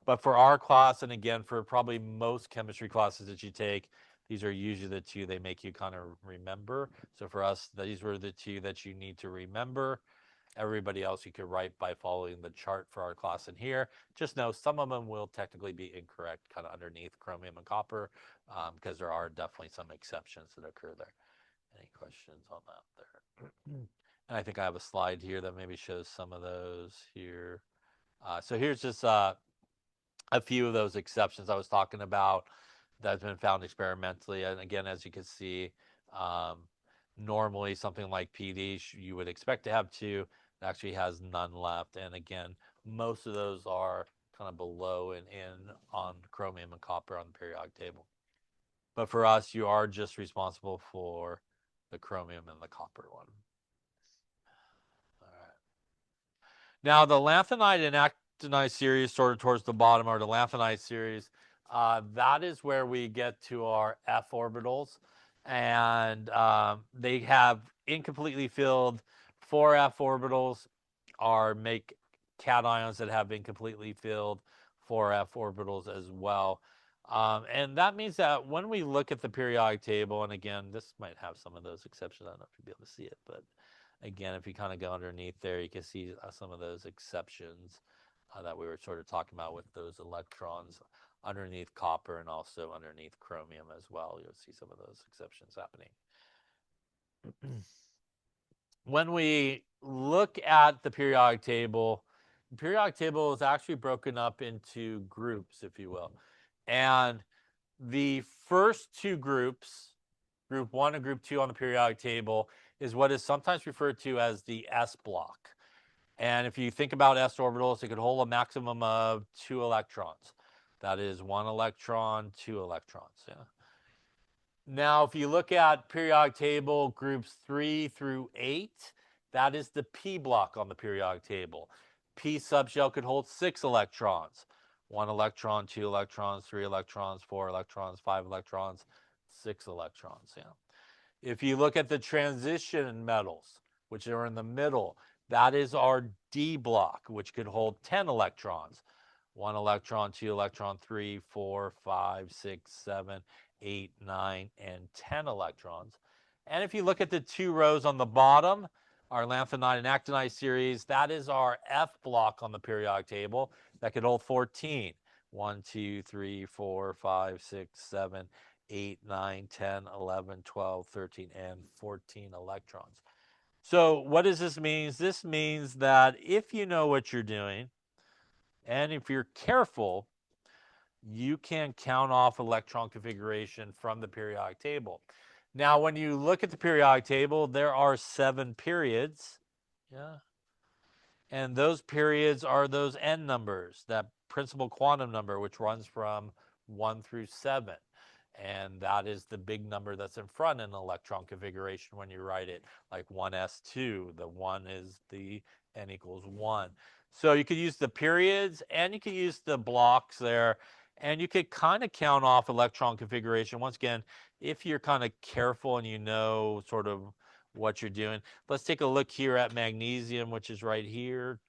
But for our class, and again, for probably most chemistry classes that you take, these are usually the two they make you kind of remember. So for us, these were the two that you need to remember. Everybody else you could write by following the chart for our class in here. Just know some of them will technically be incorrect kind of underneath chromium and copper because there are definitely some exceptions that occur there. Any questions on that there? And I think I have a slide here that maybe shows some of those here. So here's just a few of those exceptions I was talking about that have been found experimentally. And again, as you can see, normally something like PD you would expect to have two. It actually has none left. And again, most of those are kind of below and in on chromium and copper on the periodic table. But for us, you are just responsible for the chromium and the copper one. All right. Now, the lanthanide and actinide series, sort of towards the bottom, are the lanthanide series. That is where we get to our f orbitals, and they have incompletely filled 4f orbitals, or make cations that have incompletely filled 4f orbitals as well. And that means that when we look at the periodic table, and again, this might have some of those exceptions. I don't know if you'll be able to see it, but again, if you kind of go underneath there, you can see some of those exceptions that we were sort of talking about with those electrons underneath copper and also underneath chromium as well. You'll see some of those exceptions happening. When we look at the periodic table is actually broken up into groups, if you will. And the first two groups, group 1 and group 2 on the periodic table, is what is sometimes referred to as the s block. And if you think about s orbitals, it could hold a maximum of 2 electrons. That is 1 electron, 2 electrons. Yeah. Now, if you look at periodic table groups 3 through 8, that is the p block on the periodic table. P subshell could hold 6 electrons. 1 electron, 2 electrons, 3 electrons, 4 electrons, 5 electrons, 6 electrons. Yeah. If you look at the transition metals, which are in the middle, that is our D block, which could hold 10 electrons. 1 electron, 2 electron, 3, 4, 5, 6, 7, 8, 9, and 10 electrons. And if you look at the two rows on the bottom, our lanthanide and actinide series, that is our F block on the periodic table that could hold 14. 1, 2, 3, 4, 5, 6, 7, 8, 9, 10, 11, 12, 13, and 14 electrons. So what does this mean? This means that if you know what you're doing, and if you're careful, you can count off electron configuration from the periodic table. Now, when you look at the periodic table, there are 7 periods. Yeah. And those periods are those n numbers, that principal quantum number, which runs from 1 through 7. And that is the big number that's in front in electron configuration when you write it, like 1s2. The 1 is the n equals 1. So you could use the periods and you could use the blocks there. And you could kind of count off electron configuration. Once again, if you're kind of careful and you know sort of what you're doing. Let's take a look here at magnesium, which is right here.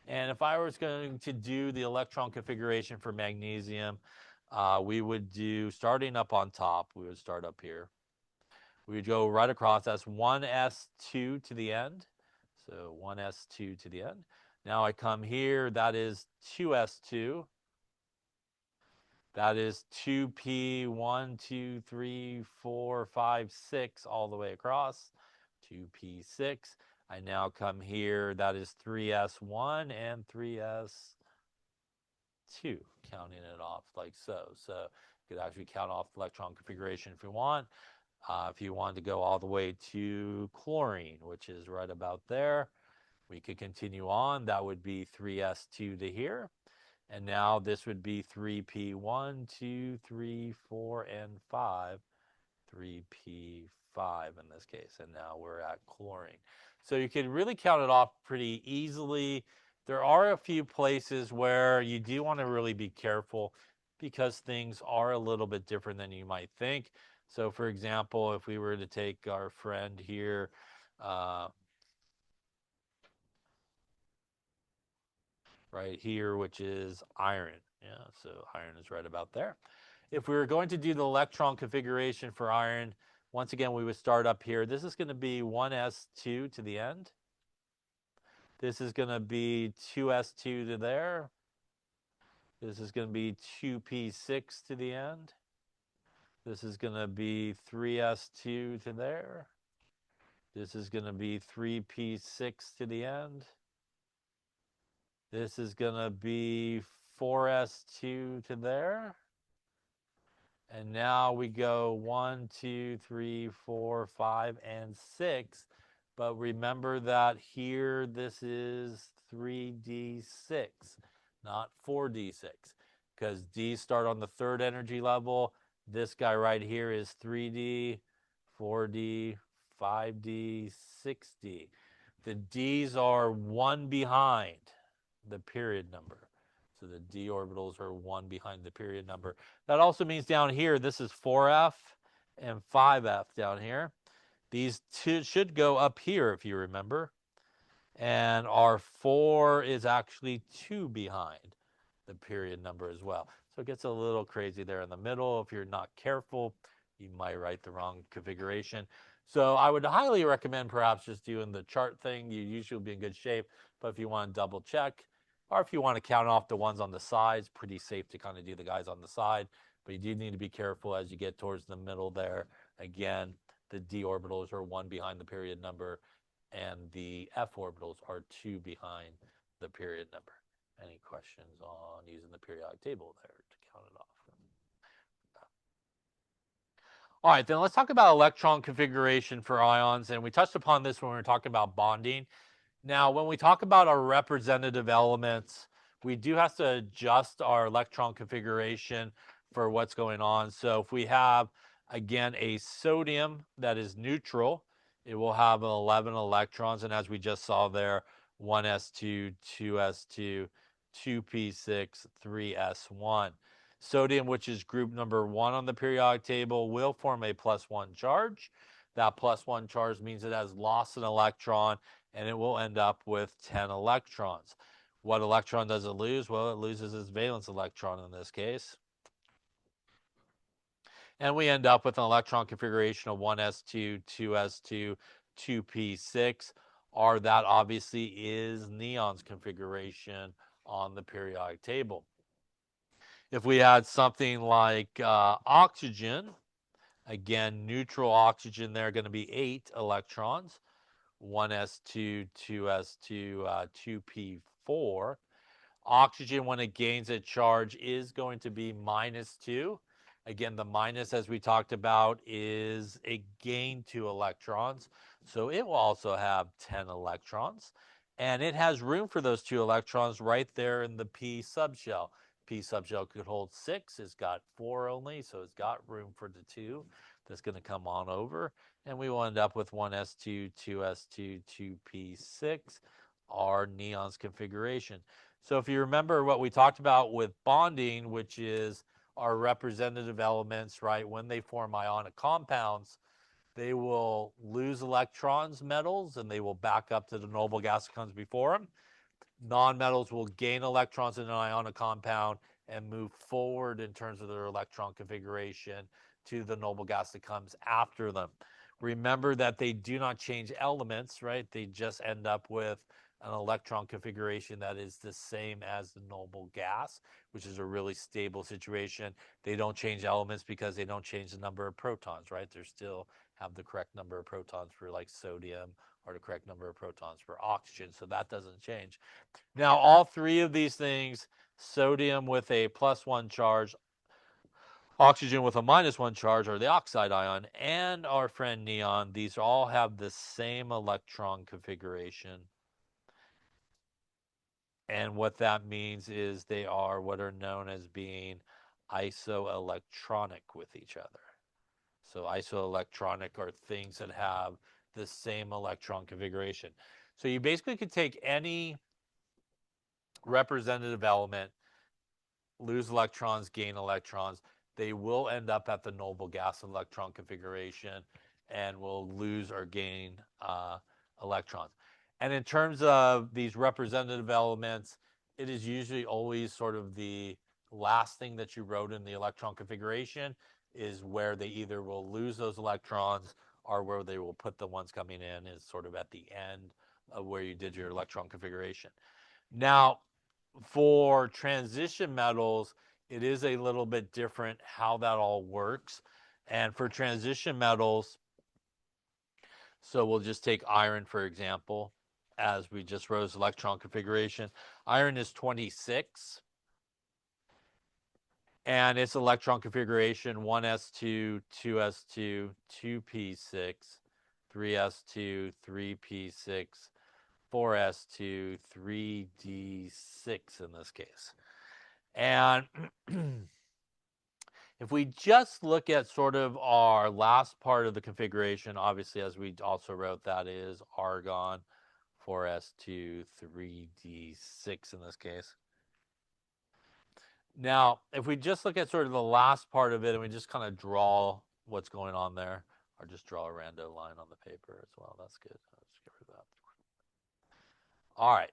And if I was going to do the electron configuration for magnesium, we would do, starting up on top, we would start up here. We would go right across. That's 1s2 to the end. So 1s2 to the end. Now I come here. That is 2s2. That is 2p, 1, 2, 3, 4, 5, 6, all the way across. 2p6. I now come here. That is 3s1 and 3s2, counting it off like so. So you could actually count off electron configuration if you want. If you wanted to go all the way to chlorine, which is right about there, we could continue on. That would be 3s2 to here. And now this would be 3p1, 2, 3, 4, and 5. 3p5 in this case. And now we're at chlorine. So you can really count it off pretty easily. There are a few places where you do want to really be careful because things are a little bit different than you might think. So for example, if we were to take our friend here, right here, which is iron. Yeah, so iron is right about there. If we were going to do the electron configuration for iron, once again, we would start up here. This is going to be 1s2 to the end. This is going to be 2s2 to there. This is going to be 2p6 to the end. This is going to be 3s2 to there. This is going to be 3p6 to the end. This is going to be 4s2 to there. And now we go 1, 2, 3, 4, 5, and 6. But remember that here this is 3d6, not 4d6. Because d start on the third energy level. This guy right here is 3d, 4d, 5d, 6d. The d's are 1 behind the period number. So the d orbitals are 1 behind the period number. That also means down here, this is 4f and 5f down here. These two should go up here, if you remember. And our 4 is actually 2 behind the period number as well. So it gets a little crazy there in the middle. If you're not careful, you might write the wrong configuration. So I would highly recommend perhaps just doing the chart thing. You usually will be in good shape. But if you want to double check, or if you want to count off the ones on the sides, pretty safe to kind of do the guys on the side. But you do need to be careful as you get towards the middle there. Again, the d orbitals are 1 behind the period number, and the f orbitals are 2 behind the period number. Any questions on using the periodic table there to count it off? All right, then let's talk about electron configuration for ions. And we touched upon this when we were talking about bonding. Now, when we talk about our representative elements, we do have to adjust our electron configuration for what's going on. So if we have, again, a sodium that is neutral, it will have 11 electrons. And as we just saw there, 1s2, 2s2, 2p6, 3s1. Sodium, which is group number 1 on the periodic table, will form a +1 charge. That +1 charge means it has lost an electron, and it will end up with 10 electrons. What electron does it lose? Well, it loses its valence electron in this case. And we end up with an electron configuration of 1s2, 2s2, 2p6, or that obviously is neon's configuration on the periodic table. If we had something like oxygen, again, neutral oxygen, there are going to be 8 electrons, 1s2, 2s2, 2p4. Oxygen, when it gains a charge, is going to be -2. Again, the minus, as we talked about, is a gain 2 electrons. So it will also have 10 electrons. And it has room for those 2 electrons right there in the p subshell. P subshell could hold 6. It's got 4 only, so it's got room for the 2 that's going to come on over. And we will end up with 1s2, 2s2, 2p6, our neon's configuration. So if you remember what we talked about with bonding, which is our representative elements, right? When they form ionic compounds, they will lose electrons, metals, and they will back up to the noble gas that comes before them. Nonmetals will gain electrons in an ionic compound and move forward in terms of their electron configuration to the noble gas that comes after them. Remember that they do not change elements, right? They just end up with an electron configuration that is the same as the noble gas, which is a really stable situation. They don't change elements because they don't change the number of protons, right? They still have the correct number of protons for like sodium or the correct number of protons for oxygen, so that doesn't change. Now, all 3 of these things, sodium with a +1 charge, oxygen with a -1 charge, or the oxide ion, and our friend neon, these all have the same electron configuration. And what that means is they are what are known as being isoelectronic with each other. So isoelectronic are things that have the same electron configuration. So you basically could take any representative element, lose electrons, gain electrons. They will end up at the noble gas electron configuration and will lose or gain electrons. And in terms of these representative elements, it is usually always sort of the last thing that you wrote in the electron configuration is where they either will lose those electrons or where they will put the ones coming in is sort of at the end of where you did your electron configuration. Now, for transition metals, it is a little bit different how that all works. And for transition metals, so we'll just take iron, for example, as we just wrote electron configuration. Iron is 26, and its electron configuration 1s2, 2s2, 2p6, 3s2, 3p6, 4s2, 3d6 in this case. And if we just look at sort of our last part of the configuration, obviously, as we also wrote, that is argon, 4s2, 3d6 in this case. Now, if we just look at sort of the last part of it and we just kind of draw what's going on there, or just draw a rando line on the paper as well, that's good. Let's get rid of that. All right.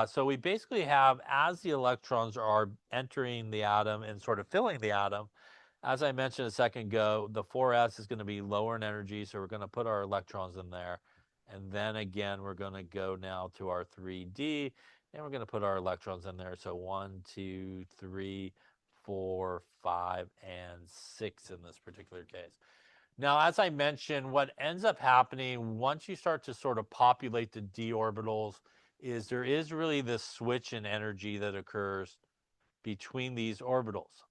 So we basically have, as the electrons are entering the atom and sort of filling the atom, as I mentioned a second ago, the 4s is going to be lower in energy, so we're going to put our electrons in there. And then again, we're going to go now to our 3d, and we're going to put our electrons in there. So 1, 2, 3, 4, 5, and 6 in this particular case. Now, as I mentioned, what ends up happening once you start to sort of populate the d orbitals is there is really this switch in energy that occurs between these orbitals.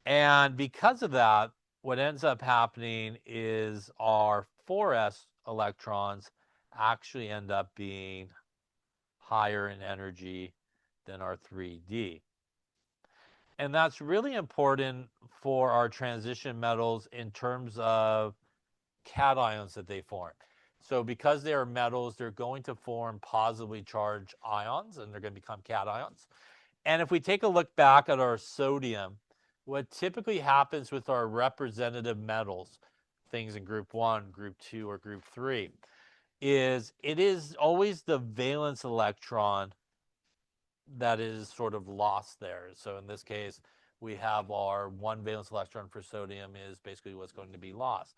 And because of that, what ends up happening is our 4s electrons actually end up being higher in energy than our 3d. And that's really important for our transition metals in terms of cations that they form. So because they are metals, they're going to form positively charged ions, and they're going to become cations. And if we take a look back at our sodium, what typically happens with our representative metals, things in group 1, group 2, or group 3, is it is always the valence electron that is sort of lost there. So in this case, we have our one valence electron for sodium is basically what's going to be lost.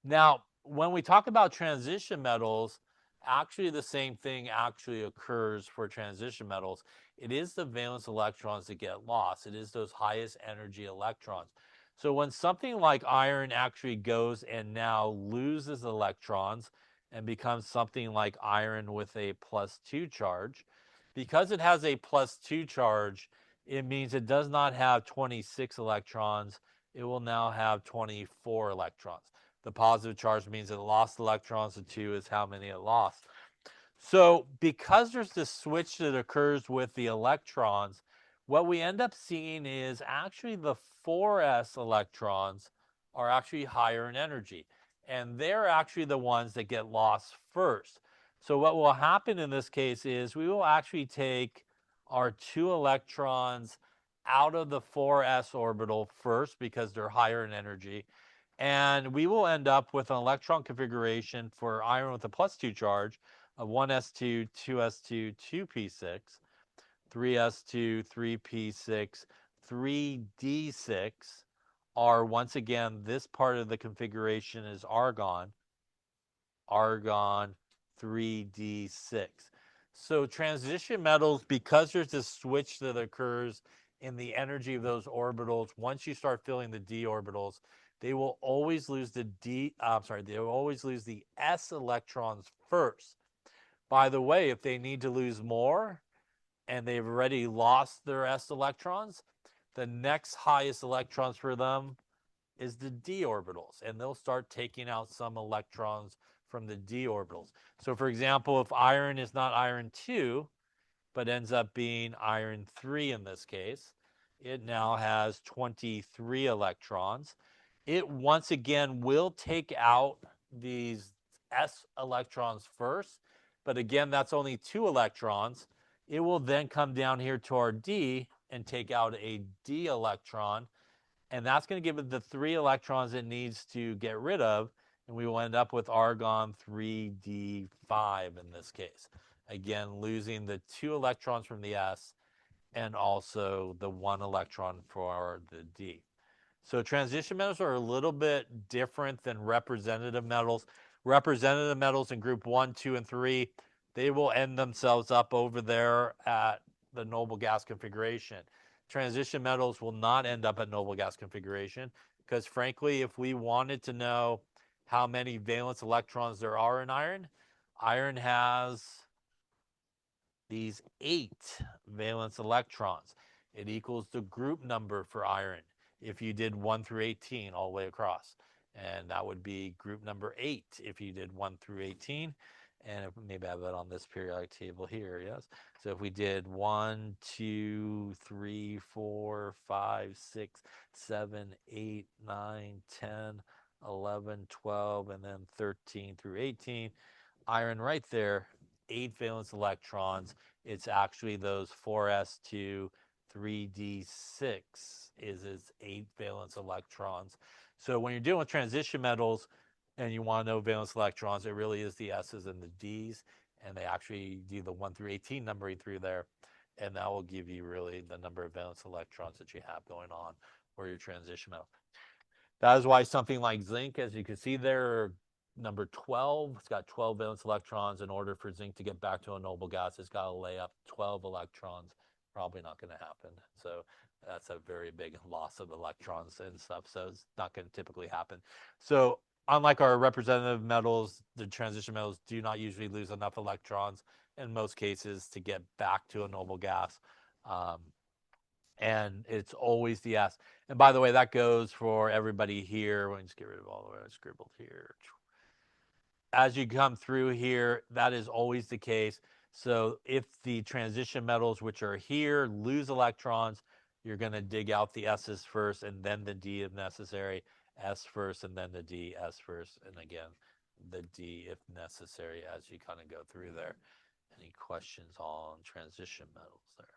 Now, when we talk about transition metals, actually the same thing actually occurs for transition metals. It is the valence electrons that get lost. It is those highest energy electrons. So when something like iron actually goes and now loses electrons and becomes something like iron with a +2 charge, because it has a +2 charge, it means it does not have 26 electrons. It will now have 24 electrons. The positive charge means it lost electrons. The 2 is how many it lost. So because there's this switch that occurs with the electrons, what we end up seeing is actually the 4s electrons are actually higher in energy. And they're actually the ones that get lost first. So what will happen in this case is we will actually take our 2 electrons out of the 4s orbital first because they're higher in energy. And we will end up with an electron configuration for iron with a +2 charge of 1s2, 2s2, 2p6, 3s2, 3p6, 3d6 are once again, this part of the configuration is argon, argon 3d6. So transition metals, because there's this switch that occurs in the energy of those orbitals, once you start filling the d orbitals, they will always lose the they will always lose the s electrons first. By the way, if they need to lose more and they've already lost their s electrons, the next highest electrons for them is the d orbitals, and they'll start taking out some electrons from the d orbitals. So for example, if iron is not iron 2, but ends up being iron 3 in this case, it now has 23 electrons. It once again will take out these s electrons first, but again, that's only 2 electrons. It will then come down here to our d and take out a d electron, and that's going to give it the 3 electrons it needs to get rid of, and we will end up with argon 3d5 in this case. Again, losing the 2 electrons from the s and also the 1 electron for the d. So transition metals are a little bit different than representative metals. Representative metals in group 1, 2, and 3, they will end themselves up over there at the noble gas configuration. Transition metals will not end up at noble gas configuration because, frankly, if we wanted to know how many valence electrons there are in iron, iron has these 8 valence electrons. It equals the group number for iron if you did 1 through 18 all the way across. And that would be group number 8 if you did 1 through 18. And maybe I have that on this periodic table here, yes. So if we did 1, 2, 3, 4, 5, 6, 7, 8, 9, 10, 11, 12, and then 13 through 18, iron right there, 8 valence electrons. It's actually those 4s2, 3d6 is its 8 valence electrons. So when you're dealing with transition metals and you want to know valence electrons, it really is the s's and the d's, and they actually do the 1 through 18 numbering through there, and that will give you really the number of valence electrons that you have going on for your transition metal. That is why something like zinc, as you can see there, number 12, it's got 12 valence electrons. In order for zinc to get back to a noble gas, it's got to lay up 12 electrons. Probably not going to happen. So that's a very big loss of electrons and stuff. So it's not going to typically happen. So unlike our representative metals, the transition metals do not usually lose enough electrons in most cases to get back to a noble gas. And it's always the S. And by the way, that goes for everybody here. Let me just get rid of all the way I scribbled here. As you come through here, that is always the case. So if the transition metals, which are here, lose electrons, you're going to dig out the S's first and then the D if necessary, S first and then the D, S first, and again, the D if necessary as you kind of go through there. Any questions on transition metals there?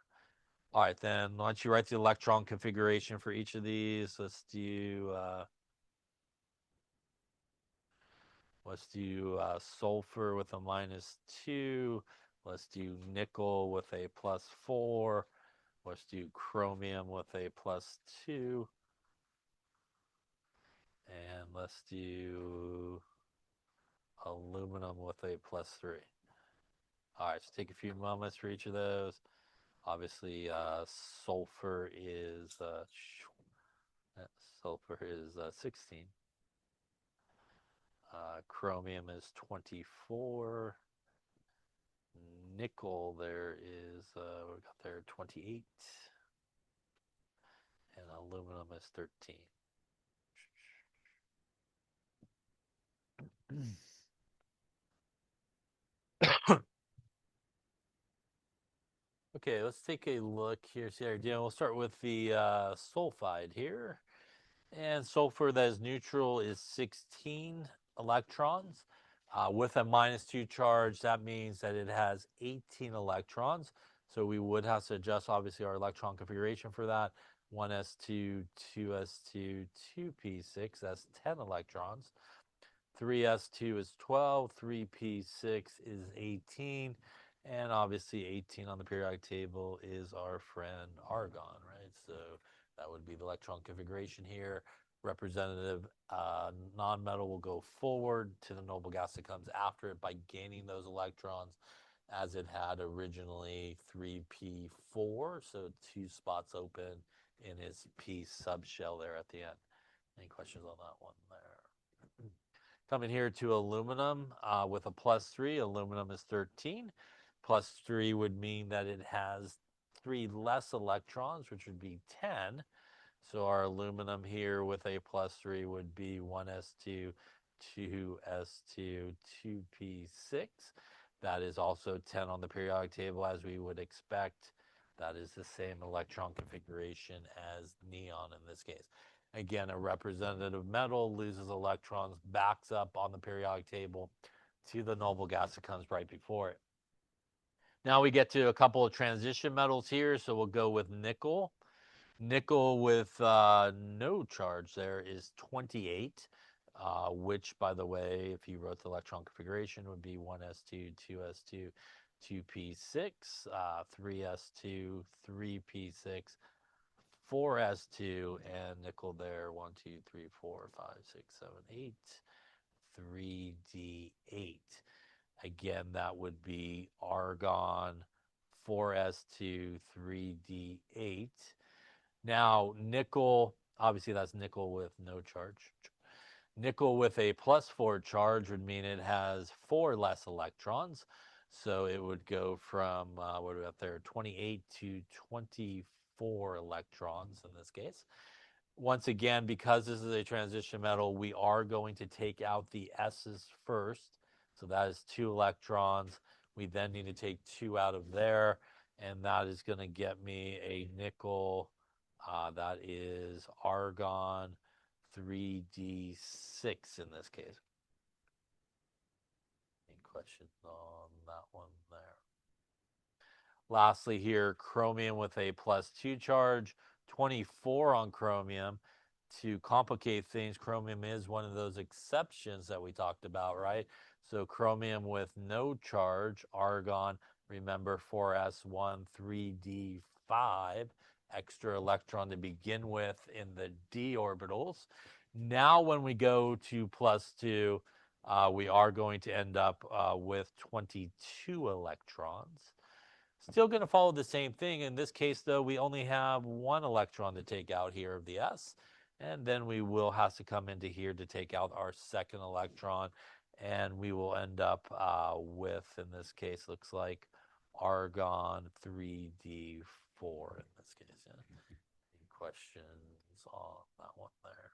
All right, then once you write the electron configuration for each of these, let's do sulfur with a -2. Let's do nickel with a +4. Let's do chromium with a +2. And let's do aluminum with a +3. All right, so take a few moments for each of those. Obviously, sulfur is 16. Chromium is 24. Nickel there is we got there 28, and aluminum is 13. Okay, let's take a look here. See how you're doing. We'll start with the sulfide here. And sulfur that is neutral is 16 electrons. With a -2 charge, that means that it has 18 electrons. So we would have to adjust, obviously, our electron configuration for that. 1s2, 2s2, 2p6, that's 10 electrons. 3s2 is 12, 3p6 is 18, and obviously 18 on the periodic table is our friend argon, right? So that would be the electron configuration here. Representative nonmetal will go forward to the noble gas that comes after it by gaining those electrons, as it had originally 3p4, so 2 spots open in its p subshell there at the end. Any questions on that one there? Coming here to aluminum with a +3, aluminum is 13. +3 would mean that it has 3 less electrons, which would be 10. So our aluminum here with a +3 would be 1s2, 2s2, 2p6. That is also 10 on the periodic table, as we would expect. That is the same electron configuration as neon in this case. Again, a representative metal loses electrons, backs up on the periodic table to the noble gas that comes right before it. Now we get to a couple of transition metals here, so we'll go with nickel. Nickel with no charge there is 28, which, by the way, if you wrote the electron configuration, would be 1s2, 2s2, 2p6, 3s2, 3p6, 4s2, and nickel there 1, 2, 3, 4, 5, 6, 7, 8, 3d8. Again, that would be argon 4s2, 3d8. Now, nickel, obviously that's nickel with no charge. Nickel with a +4 charge would mean it has 4 less electrons. So it would go from, what do we have there, 28 to 24 electrons in this case. Once again, because this is a transition metal, we are going to take out the S's first. So that is 2 electrons. We then need to take 2 out of there, and that is going to get me a nickel. That is argon 3d6 in this case. Any questions on that one there? Lastly here, chromium with a +2 charge, 24 on chromium. To complicate things, chromium is one of those exceptions that we talked about, right? So chromium with no charge, argon, remember 4s1, 3d5, extra electron to begin with in the d orbitals. Now when we go to +2, we are going to end up with 22 electrons. Still going to follow the same thing. In this case, though, we only have 1 electron to take out here of the S. And then we will have to come into here to take out our second electron. And we will end up with, in this case, looks like argon 3d4 in this case. Yeah. Any questions on that one there?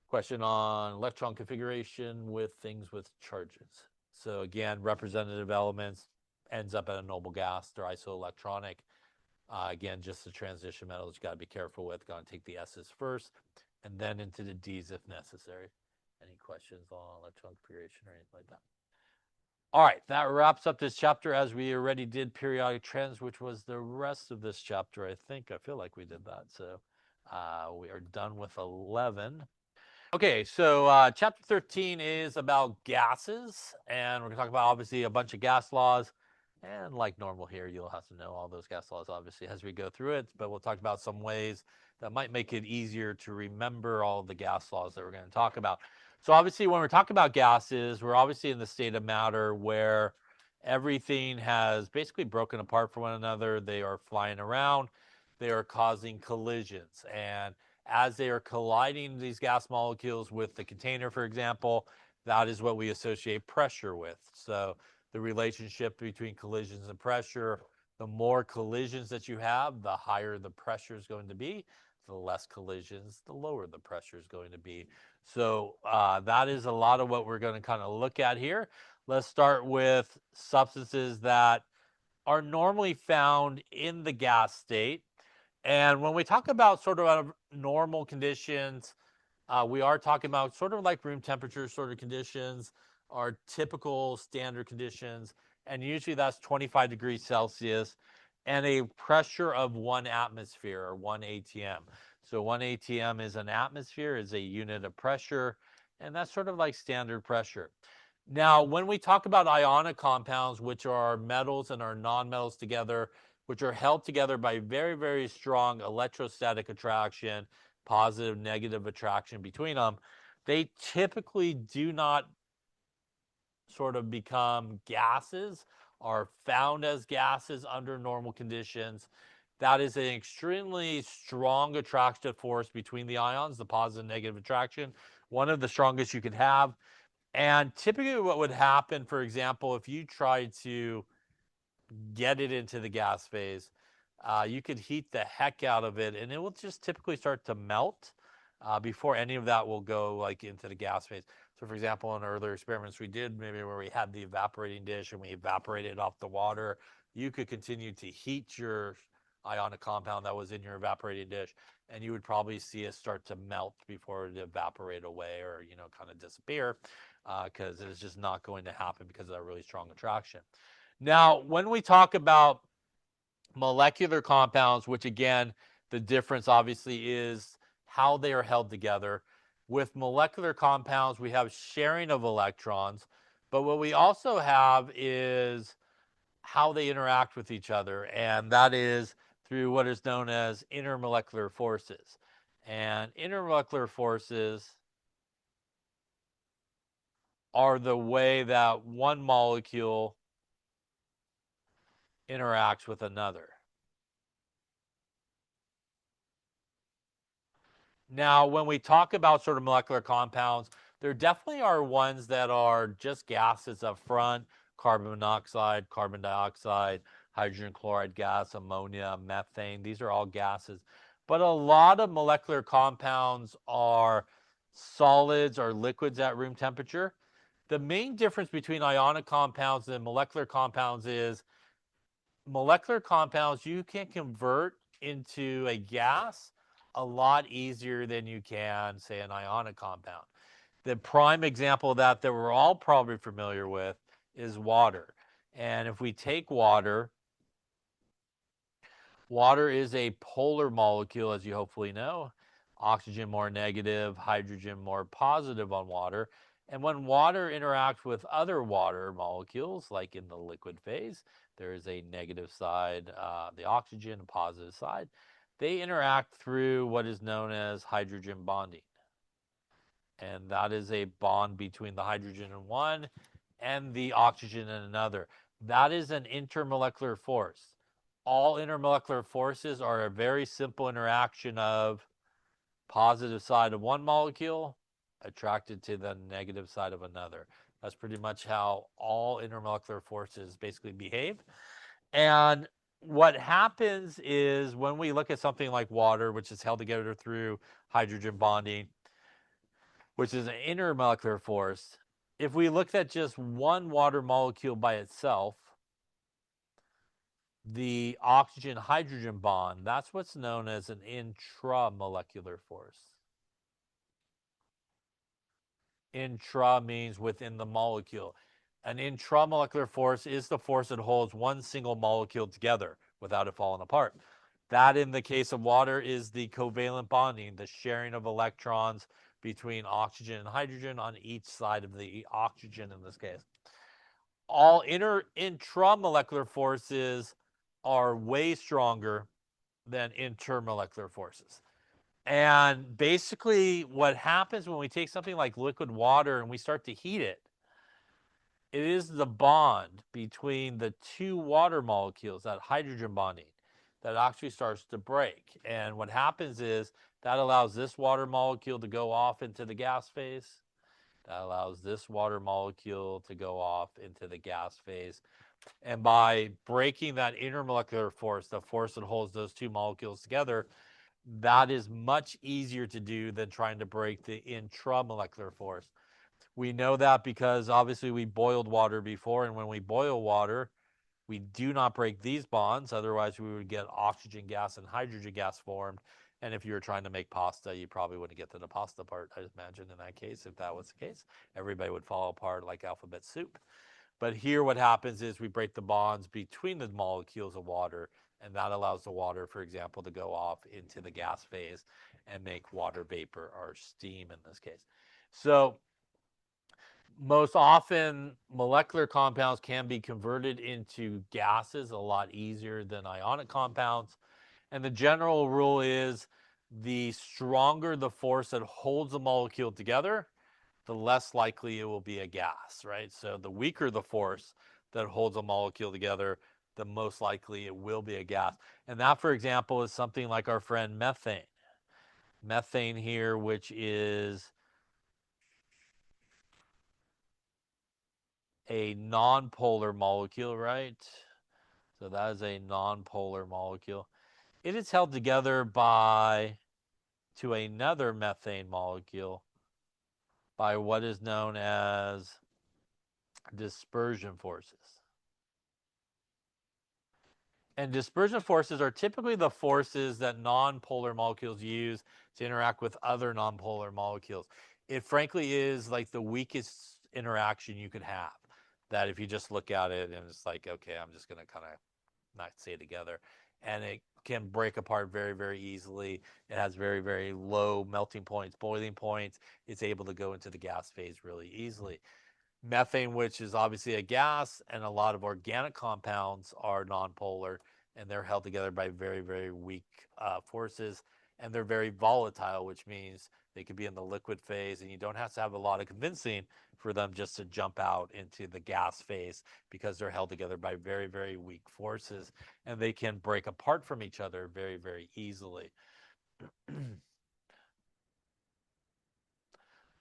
Question on electron configuration with things with charges. So again, representative elements ends up at a noble gas. They're isoelectronic. Again, just the transition metals you got to be careful with. Got to take the S's first and then into the D's if necessary. Any questions on electron configuration or anything like that? All right, that wraps up this chapter, as we already did periodic trends, which was the rest of this chapter, I think. I feel like we did that. So we are done with 11. Okay, so chapter 13 is about gases, and we're going to talk about, obviously, a bunch of gas laws. And like normal here, you'll have to know all those gas laws, obviously, as we go through it. But we'll talk about some ways that might make it easier to remember all the gas laws that we're going to talk about. So obviously, when we're talking about gases, we're obviously in the state of matter where everything has basically broken apart from one another. They are flying around. They are causing collisions. And as they are colliding these gas molecules with the container, for example, that is what we associate pressure with. So the relationship between collisions and pressure, the more collisions that you have, the higher the pressure is going to be. The less collisions, the lower the pressure is going to be. So that is a lot of what we're going to kind of look at here. Let's start with substances that are normally found in the gas state. And when we talk about sort of normal conditions, we are talking about sort of like room temperature sort of conditions, our typical standard conditions, and usually that's 25 degrees Celsius and a pressure of 1 atmosphere or 1 atm. So 1 atm is an atmosphere, is a unit of pressure, and that's sort of like standard pressure. Now, when we talk about ionic compounds, which are metals and are nonmetals together, which are held together by very, very strong electrostatic attraction, positive, negative attraction between them, they typically do not sort of become gases, are found as gases under normal conditions. That is an extremely strong attractive force between the ions, the positive and negative attraction, one of the strongest you could have. And typically, what would happen, for example, if you tried to get it into the gas phase, you could heat the heck out of it, and it will just typically start to melt before any of that will go like into the gas phase. So, for example, in earlier experiments we did, maybe where we had the evaporating dish and we evaporated off the water, you could continue to heat your ionic compound that was in your evaporating dish, and you would probably see it start to melt before it evaporate away or kind of disappear, because it's just not going to happen because of that really strong attraction. Now, when we talk about molecular compounds, which again, the difference obviously is how they are held together. With molecular compounds, we have sharing of electrons, but what we also have is how they interact with each other, and that is through what is known as intermolecular forces. And intermolecular forces are the way that one molecule interacts with another. Now, when we talk about sort of molecular compounds, there definitely are ones that are just gases up front: carbon monoxide, carbon dioxide, hydrogen chloride gas, ammonia, methane. These are all gases. But a lot of molecular compounds are solids or liquids at room temperature. The main difference between ionic compounds and molecular compounds is molecular compounds you can convert into a gas a lot easier than you can, say, an ionic compound. The prime example of that we're all probably familiar with is water. And if we take water, water is a polar molecule, as you hopefully know. Oxygen more negative, hydrogen more positive on water. And when water interacts with other water molecules, like in the liquid phase, there is a negative side, the oxygen, a positive side. They interact through what is known as hydrogen bonding. And that is a bond between the hydrogen in one and the oxygen in another. That is an intermolecular force. All intermolecular forces are a very simple interaction of positive side of one molecule attracted to the negative side of another. That's pretty much how all intermolecular forces basically behave. And what happens is when we look at something like water, which is held together through hydrogen bonding, which is an intermolecular force, if we looked at just one water molecule by itself, the oxygen hydrogen bond, that's what's known as an intramolecular force. Intra means within the molecule. An intramolecular force is the force that holds one single molecule together without it falling apart. That, in the case of water, is the covalent bonding, the sharing of electrons between oxygen and hydrogen on each side of the oxygen in this case. all intramolecular forces are way stronger than intermolecular forces. And basically, what happens when we take something like liquid water and we start to heat it, it is the bond between the two water molecules, that hydrogen bonding, that actually starts to break. And what happens is that allows this water molecule to go off into the gas phase. That allows this water molecule to go off into the gas phase. And by breaking that intermolecular force, the force that holds those two molecules together, that is much easier to do than trying to break the intramolecular force. We know that because obviously we boiled water before, and when we boil water, we do not break these bonds. Otherwise, we would get oxygen gas and hydrogen gas formed. And if you were trying to make pasta, you probably wouldn't get to the pasta part, I imagine, in that case. If that was the case, everybody would fall apart like alphabet soup. But here, what happens is we break the bonds between the molecules of water, and that allows the water, for example, to go off into the gas phase and make water vapor, or steam in this case. So most often, molecular compounds can be converted into gases a lot easier than ionic compounds. And the general rule is the stronger the force that holds the molecule together, the less likely it will be a gas, right? So the weaker the force that holds a molecule together, the most likely it will be a gas. And that, for example, is something like our friend methane. Methane here, which is a nonpolar molecule, right? So that is a nonpolar molecule. It is held together by to another methane molecule by what is known as dispersion forces. And dispersion forces are typically the forces that nonpolar molecules use to interact with other nonpolar molecules. It frankly is like the weakest interaction you could have. That if you just look at it and it's like, okay, I'm just going to kind of not stay together. And it can break apart very, very easily. It has very, very low melting points, boiling points. It's able to go into the gas phase really easily. Methane, which is obviously a gas, and a lot of organic compounds are nonpolar, and they're held together by very, very weak forces, and they're very volatile, which means they could be in the liquid phase, and you don't have to have a lot of convincing for them just to jump out into the gas phase because they're held together by very, very weak forces, and they can break apart from each other very, very easily.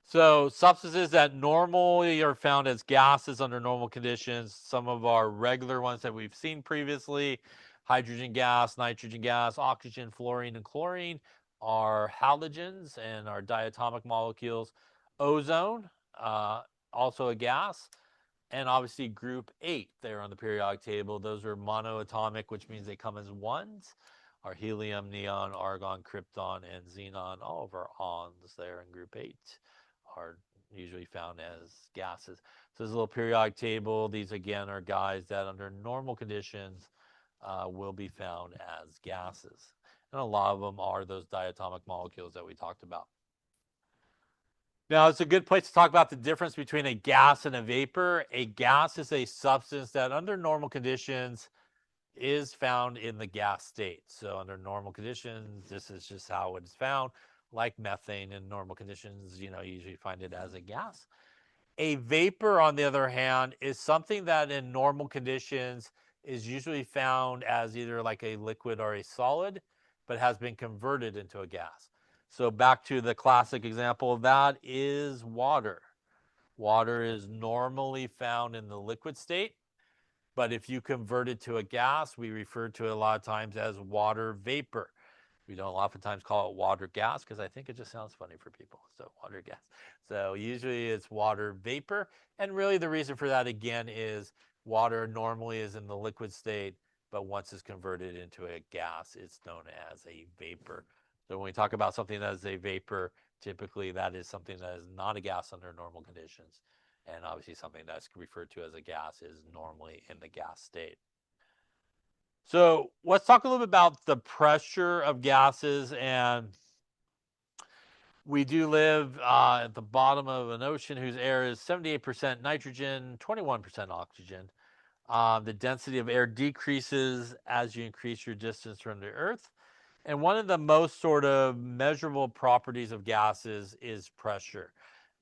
So substances that normally are found as gases under normal conditions, some of our regular ones that we've seen previously, hydrogen gas, nitrogen gas, oxygen, fluorine, and chlorine, are halogens and are diatomic molecules. Ozone, also a gas, and obviously group 8 there on the periodic table. Those are monoatomic, which means they come as ones. Our helium, neon, argon, krypton, and xenon, all of our ons there in group 8 are usually found as gases. So there's a little periodic table. These again are guys that under normal conditions will be found as gases. And a lot of them are those diatomic molecules that we talked about. Now, it's a good place to talk about the difference between a gas and a vapor. A gas is a substance that under normal conditions is found in the gas state. So under normal conditions, this is just how it's found. Like methane in normal conditions, you usually find it as a gas. A vapor, on the other hand, is something that in normal conditions is usually found as either like a liquid or a solid, but has been converted into a gas. So back to the classic example of that is water. Water is normally found in the liquid state, but if you convert it to a gas, we refer to it a lot of times as water vapor. We don't oftentimes call it water gas because I think it just sounds funny for people. So water gas. So usually it's water vapor. And really the reason for that again is water normally is in the liquid state, but once it's converted into a gas, it's known as a vapor. So when we talk about something that is a vapor, typically that is something that is not a gas under normal conditions. And obviously something that's referred to as a gas is normally in the gas state. So let's talk a little bit about the pressure of gases. And We do live at the bottom of an ocean whose air is 78% nitrogen, 21% oxygen. The density of air decreases as you increase your distance from the Earth. And one of the most sort of measurable properties of gases is pressure.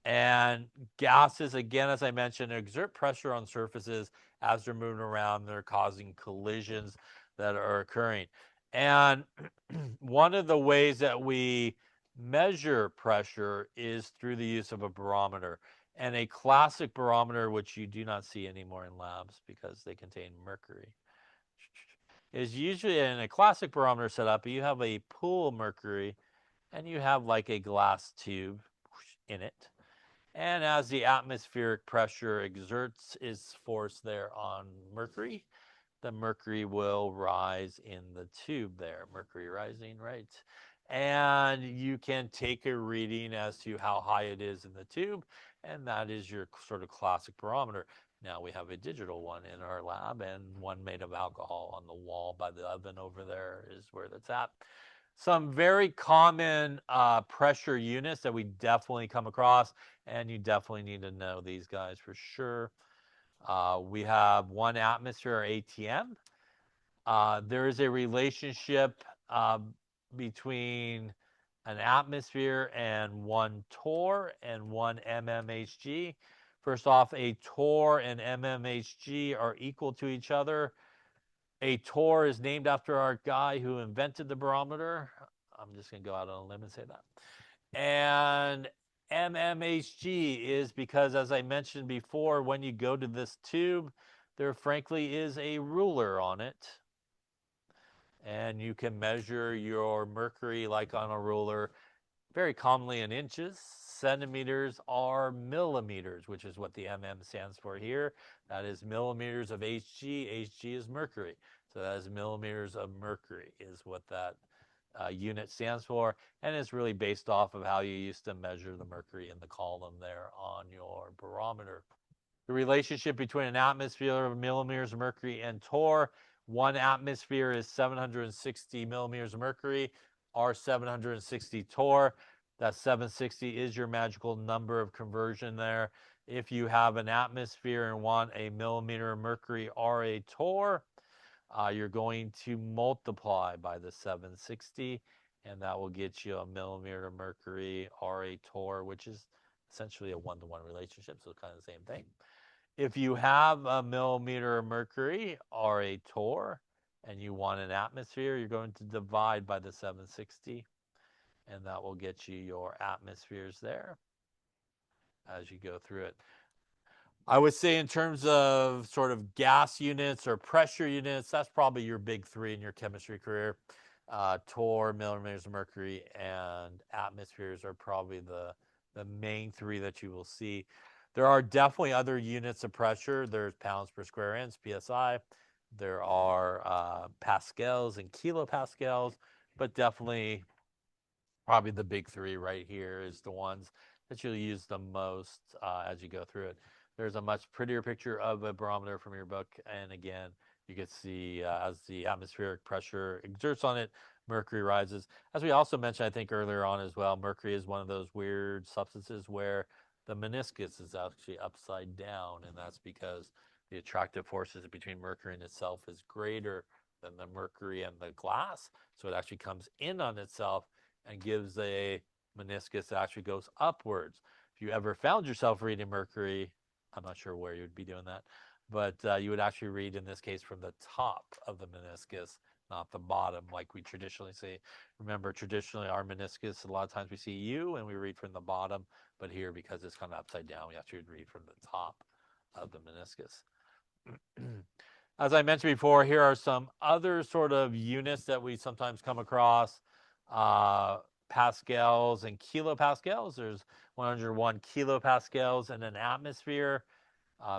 And gases, again, as I mentioned, exert pressure on surfaces as they're moving around. They're causing collisions that are occurring. And one of the ways that we measure pressure is through the use of a barometer. And a classic barometer, which you do not see anymore in labs because they contain mercury, is usually in a classic barometer setup. You have a pool of mercury and you have like a glass tube in it. And as the atmospheric pressure exerts its force there on mercury, the mercury will rise in the tube there. Mercury rising, right? And you can take a reading as to how high it is in the tube, and that is your sort of classic barometer. Now we have a digital one in our lab, and one made of alcohol on the wall by the oven over there is where that's at. Some very common pressure units that we definitely come across, and you definitely need to know these guys for sure. We have 1 atmosphere, or ATM. There is a relationship between an atmosphere and 1 torr and 1 mmHg. First off, a torr and mmHg are equal to each other. A torr is named after our guy who invented the barometer. I'm just going to go out on a limb and say that. And mmHg is because, as I mentioned before, when you go to this tube, there frankly is a ruler on it. And you can measure your mercury like on a ruler, very commonly in inches. Centimeters are millimeters, which is what the mm stands for here. That is millimeters of Hg. Hg is mercury. So that is millimeters of mercury is what that unit stands for. And it's really based off of how you used to measure the mercury in the column there on your barometer. The relationship between an atmosphere of millimeters of mercury and torr. 1 atmosphere is 760 millimeters of mercury, or 760 torr. That 760 is your magical number of conversion there. If you have an atmosphere and want a millimeter of mercury or a torr, you're going to multiply by the 760, and that will get you a millimeter of mercury or a torr, which is essentially a one-to-one relationship, so it's kind of the same thing. If you have a millimeter of mercury or a torr and you want an atmosphere, you're going to divide by the 760, and that will get you your atmospheres there as you go through it. I would say in terms of sort of gas units or pressure units, that's probably your big three in your chemistry career. Torr, millimeters of mercury, and atmospheres are probably the main three that you will see. There are definitely other units of pressure. There's pounds per square inch, PSI. There are pascals and kilopascals, but definitely probably the big three right here is the ones that you'll use the most as you go through it. There's a much prettier picture of a barometer from your book, and again, you can see as the atmospheric pressure exerts on it, mercury rises. As we also mentioned, I think earlier on as well, mercury is one of those weird substances where the meniscus is actually upside down, and that's because the attractive forces between mercury and itself is greater than the mercury and the glass, so it actually comes in on itself and gives a meniscus that actually goes upwards. If you ever found yourself reading mercury, I'm not sure where you would be doing that, but you would actually read in this case from the top of the meniscus, not the bottom like we traditionally see. Remember, traditionally our meniscus, a lot of times we see U and we read from the bottom, but here because it's kind of upside down, we actually read from the top of the meniscus. As I mentioned before, here are some other sort of units that we sometimes come across. Pascals and kilopascals. There's 101 kilopascals in an atmosphere.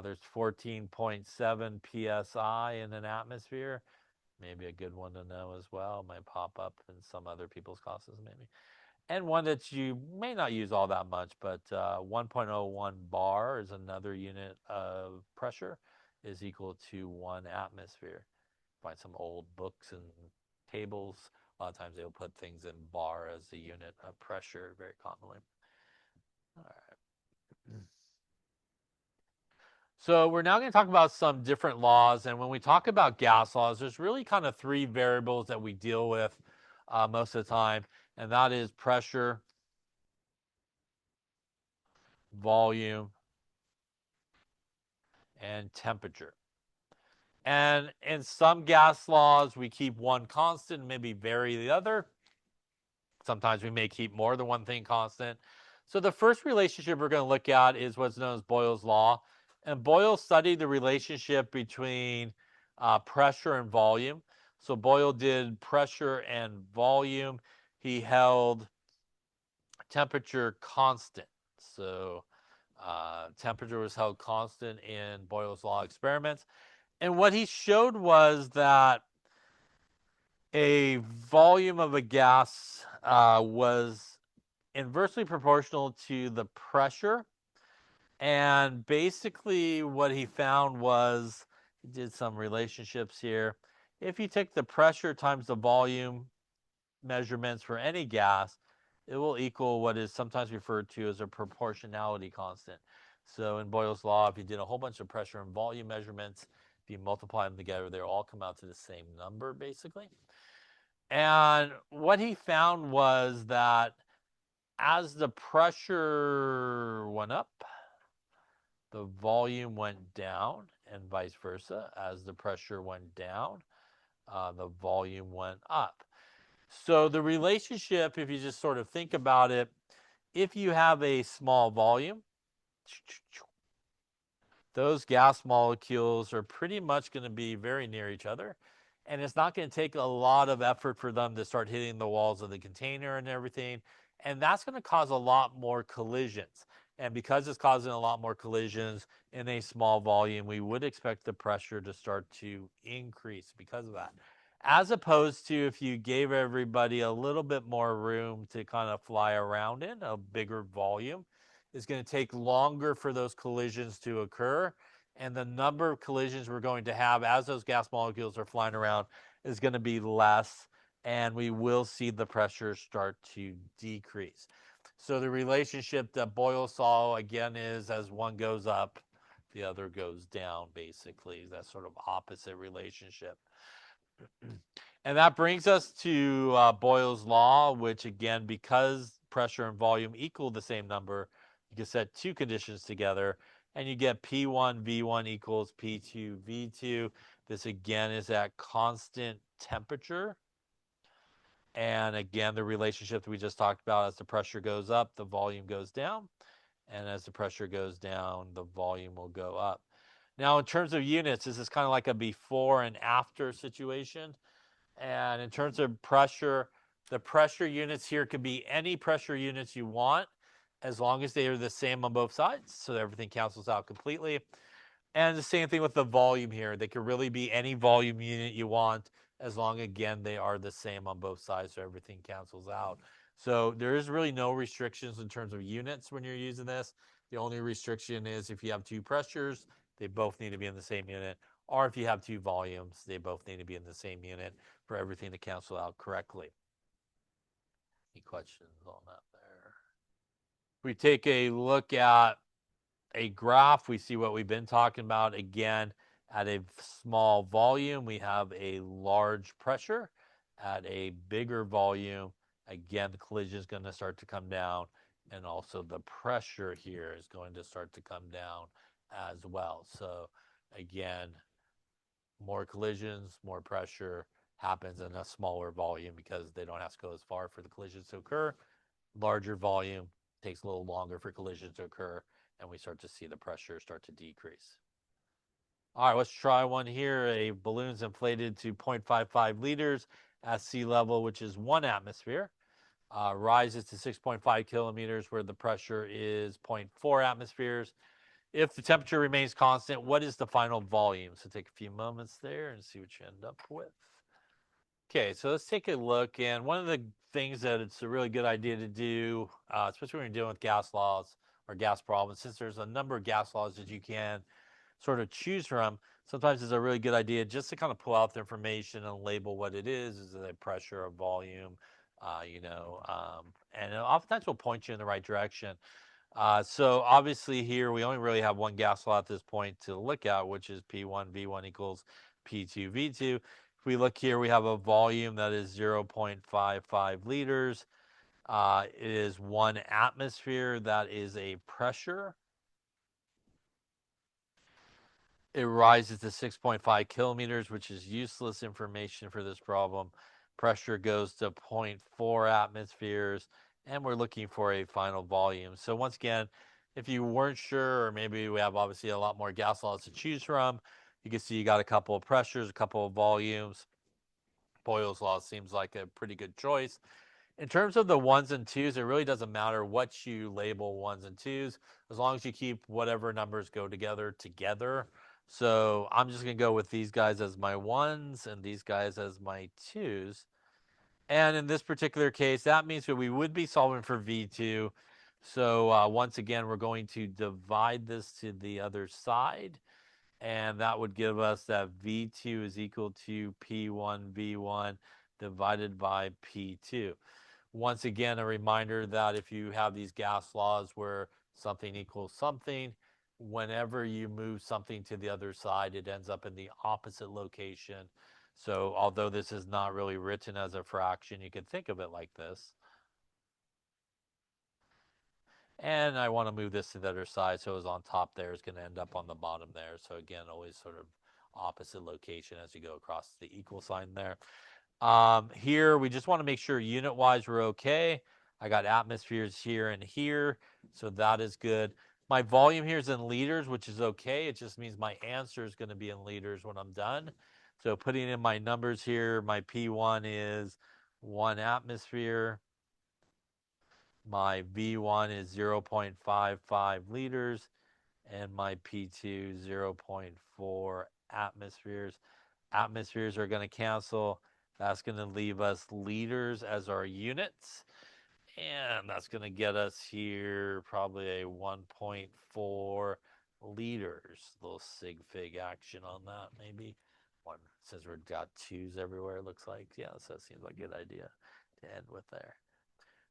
There's 14.7 psi in an atmosphere. Maybe a good one to know as well. Might pop up in some other people's classes maybe. And one that you may not use all that much, but 1.01 bar is another unit of pressure, is equal to 1 atmosphere. Find some old books and tables A lot of times they'll put things in bar as the unit of pressure very commonly. All right. So we're now going to talk about some different laws. And when we talk about gas laws, there's really kind of three variables that we deal with most of the time. And that is pressure, volume, and temperature. And in some gas laws, we keep one constant and maybe vary the other. Sometimes we may keep more than one thing constant. So the first relationship we're going to look at is what's known as Boyles Law. And Boyle studied the relationship between pressure and volume. So Boyle did pressure and volume. He held temperature constant. So temperature was held constant in Boyle's Law experiments. And what he showed was that a volume of a gas was inversely proportional to the pressure. And basically, what he found was he did some relationships here. If you take the pressure times the volume measurements for any gas, it will equal what is sometimes referred to as a proportionality constant. So in Boyle's Law, if you did a whole bunch of pressure and volume measurements, if you multiply them together, they all come out to the same number, basically. And what he found was that as the pressure went up, the volume went down, and vice versa. As the pressure went down, the volume went up. So the relationship, if you just sort of think about it, if you have a small volume, those gas molecules are pretty much going to be very near each other. And it's not going to take a lot of effort for them to start hitting the walls of the container and everything. And that's going to cause a lot more collisions. And because it's causing a lot more collisions in a small volume, we would expect the pressure to start to increase because of that. As opposed to if you gave everybody a little bit more room to kind of fly around in, a bigger volume, it's going to take longer for those collisions to occur. And the number of collisions we're going to have as those gas molecules are flying around is going to be less. And we will see the pressure start to decrease. So the relationship that Boyle saw, again, is as one goes up, the other goes down, basically. That sort of opposite relationship. And that brings us to Boyle's Law, which, again, because pressure and volume equal the same number, you can set two conditions together, and you get P1 V1 equals P2 V2. This, again, is at constant temperature. And again, the relationship that we just talked about, as the pressure goes up, the volume goes down. And as the pressure goes down, the volume will go up. Now, in terms of units, this is kind of like a before and after situation. And in terms of pressure, the pressure units here could be any pressure units you want, as long as they are the same on both sides, so everything cancels out completely. And the same thing with the volume here. They could really be any volume unit you want, as long, again, they are the same on both sides, so everything cancels out. So there is really no restrictions in terms of units when you're using this. The only restriction is if you have two pressures, they both need to be in the same unit. Or if you have two volumes, they both need to be in the same unit for everything to cancel out correctly. Any questions on that there? If we take a look at a graph, we see what we've been talking about. Again, at a small volume, we have a large pressure. At a bigger volume, again, the collision is going to start to come down, and also the pressure here is going to start to come down as well. So again, more collisions, more pressure happens in a smaller volume because they don't have to go as far for the collisions to occur. Larger volume takes a little longer for collisions to occur, and we start to see the pressure start to decrease. All right, let's try one here. A balloon's inflated to 0.55 liters at sea level, which is 1 atmosphere. Rises to 6.5 kilometers where the pressure is 0.4 atmospheres. If the temperature remains constant, what is the final volume? So take a few moments there and see what you end up with. Okay, so let's take a look. And one of the things that it's a really good idea to do, especially when you're dealing with gas laws or gas problems, since there's a number of gas laws that you can sort of choose from, sometimes it's a really good idea just to kind of pull out the information and label what it is. Is it a pressure or volume? And it oftentimes will point you in the right direction. So obviously here we only really have one gas law at this point to look at, which is P1 V1 equals P2 V2. If we look here, we have a volume that is 0.55 liters. It is 1 atmosphere. That is a pressure. It rises to 6.5 kilometers, which is useless information for this problem. Pressure goes to 0.4 atmospheres, and we're looking for a final volume. So once again, if you weren't sure, or maybe we have obviously a lot more gas laws to choose from, you can see you got a couple of pressures, a couple of volumes. Boyles Law seems like a pretty good choice. In terms of the ones and twos, it really doesn't matter what you label ones and twos, as long as you keep whatever numbers go together. So I'm just going to go with these guys as my ones and these guys as my twos. And in this particular case, that means that we would be solving for V2. So once again, we're going to divide this to the other side. And that would give us that V2 is equal to P1 V1 divided by P2. Once again, a reminder that if you have these gas laws where something equals something, whenever you move something to the other side, it ends up in the opposite location. So although this is not really written as a fraction, you can think of it like this. And I want to move this to the other side, so it's on top there. It's going to end up on the bottom there. So again, always sort of opposite location as you go across the equal sign there. Here, we just want to make sure unit-wise we're okay. I got atmospheres here and here, so that is good. My volume here is in liters, which is okay. It just means my answer is going to be in liters when I'm done. So putting in my numbers here, my P1 is 1 atmosphere. My V1 is 0.55 liters, and my P2 0.4 atmospheres. Atmospheres are going to cancel. That's going to leave us liters as our units. And that's going to get us here probably a 1.4 liters. A little sig fig action on that, maybe. One, since we've got twos everywhere, it looks like. Yeah, so that seems like a good idea to end with there.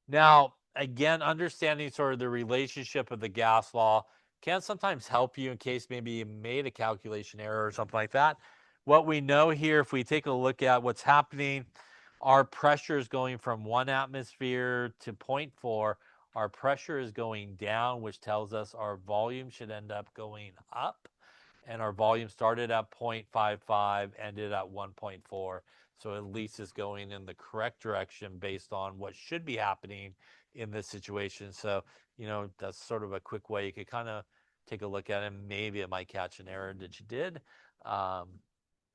Now, again, understanding sort of the relationship of the gas law can sometimes help you in case maybe you made a calculation error or something like that. What we know here, if we take a look at what's happening, our pressure is going from 1 atmosphere to 0.4. Our pressure is going down, which tells us our volume should end up going up. And our volume started at 0.55, ended at 1.4. So at least it's going in the correct direction based on what should be happening in this situation. So, that's sort of a quick way you could kind of take a look at it. Maybe it might catch an error that you did.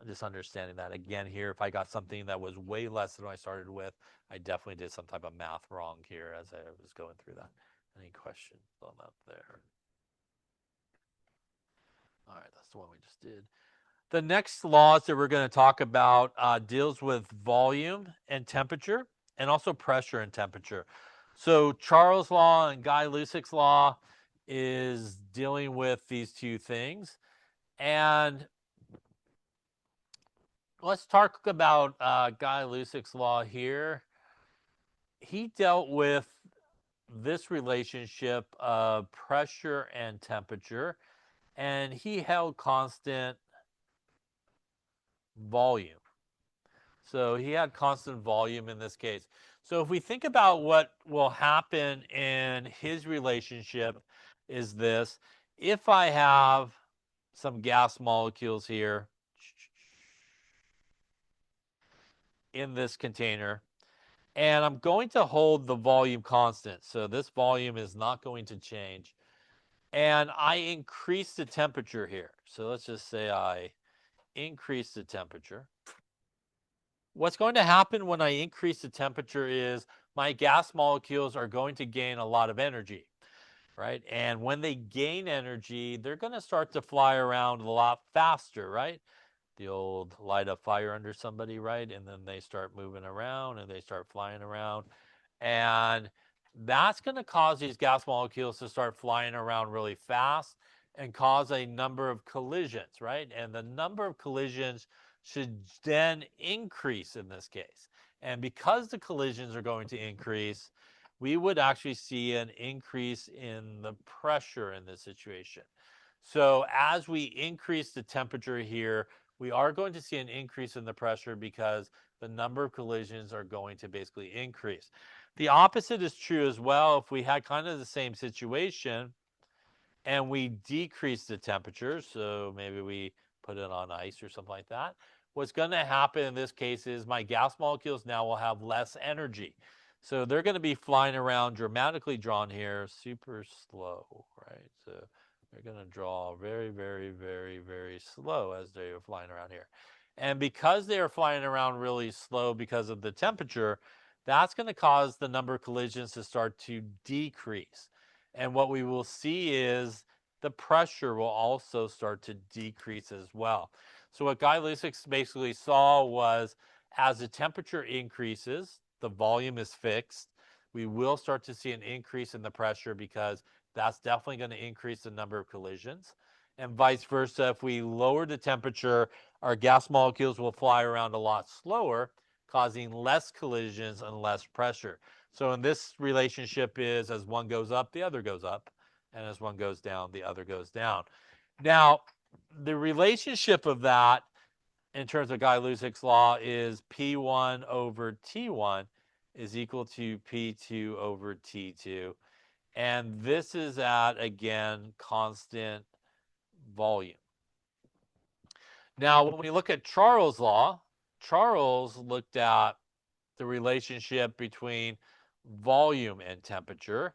Just understanding that again here, if I got something that was way less than I started with, I definitely did some type of math wrong here as I was going through that. Any questions on that there? All right, that's the one we just did. The next laws that we're going to talk about deals with volume and temperature, and also pressure and temperature. So Charles' law and Guy Lusik's law is dealing with these two things. And let's talk about Guy Lusik's law here. He dealt with this relationship of pressure and temperature, and he held constant volume. So he had constant volume in this case. So if we think about what will happen in his relationship is this. If I have some gas molecules here in this container, and I'm going to hold the volume constant. So this volume is not going to change. And I increase the temperature here. So let's just say I increase the temperature. What's going to happen when I increase the temperature is my gas molecules are going to gain a lot of energy, right? And when they gain energy, they're going to start to fly around a lot faster, right? The old light a fire under somebody, right? And then they start moving around and they start flying around. And that's going to cause these gas molecules to start flying around really fast. and cause a number of collisions, right? And the number of collisions should then increase in this case. And because the collisions are going to increase, we would actually see an increase in the pressure in this situation. So as we increase the temperature here, we are going to see an increase in the pressure because the number of collisions are going to basically increase. The opposite is true as well. If we had kind of the same situation and we decrease the temperature, so maybe we put it on ice or something like that, what's going to happen in this case is my gas molecules now will have less energy. So they're going to be flying around dramatically drawn here, super slow, right? So they're going to draw very, very, very, very slow as they are flying around here. And because they are flying around really slow because of the temperature, that's going to cause the number of collisions to start to decrease. And what we will see is the pressure will also start to decrease as well. So what Guy Lusick basically saw was as the temperature increases, the volume is fixed. We will start to see an increase in the pressure because that's definitely going to increase the number of collisions. And vice versa, if we lower the temperature, our gas molecules will fly around a lot slower, causing less collisions and less pressure. So in this relationship is as one goes up, the other goes up, and as one goes down, the other goes down. Now, the relationship of that in terms of Guy Lusick's law is P1 over T1 is equal to P2 over T2. And this is at, again, constant volume. Now, when we look at Charles' law, Charles looked at the relationship between volume and temperature.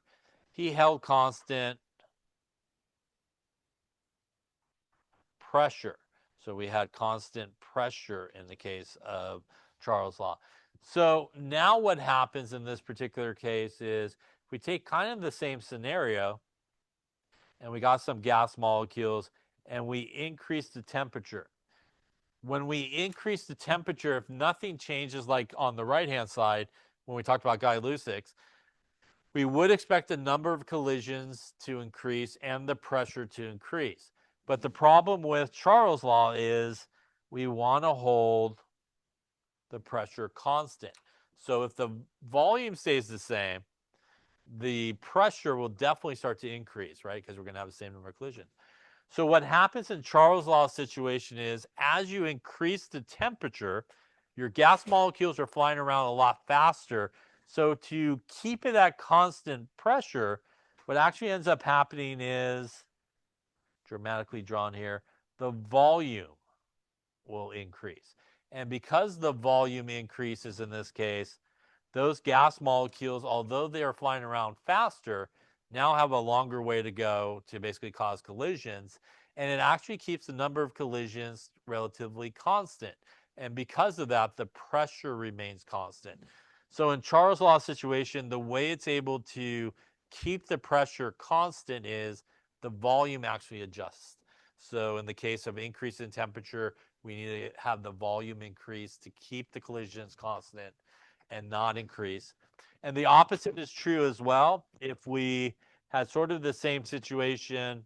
He held constant pressure. So we had constant pressure in the case of Charles' law. So now what happens in this particular case is we take kind of the same scenario and we got some gas molecules and we increase the temperature. When we increase the temperature, if nothing changes, like on the right-hand side, when we talked about Guy Lusick's, we would expect the number of collisions to increase and the pressure to increase. But the problem with Charles' law is we want to hold the pressure constant. So if the volume stays the same, the pressure will definitely start to increase, right? Because we're going to have the same number of collisions. So what happens in Charles' law situation is as you increase the temperature, your gas molecules are flying around a lot faster. So to keep it at constant pressure, what actually ends up happening is, dramatically drawn here, the volume will increase. And because the volume increases in this case, those gas molecules, although they are flying around faster, now have a longer way to go to basically cause collisions. And it actually keeps the number of collisions relatively constant. And because of that, the pressure remains constant. So in Charles' law situation, the way it's able to keep the pressure constant is the volume actually adjusts. So in the case of increase in temperature, we need to have the volume increase to keep the collisions constant and not increase. And the opposite is true as well. If we had sort of the same situation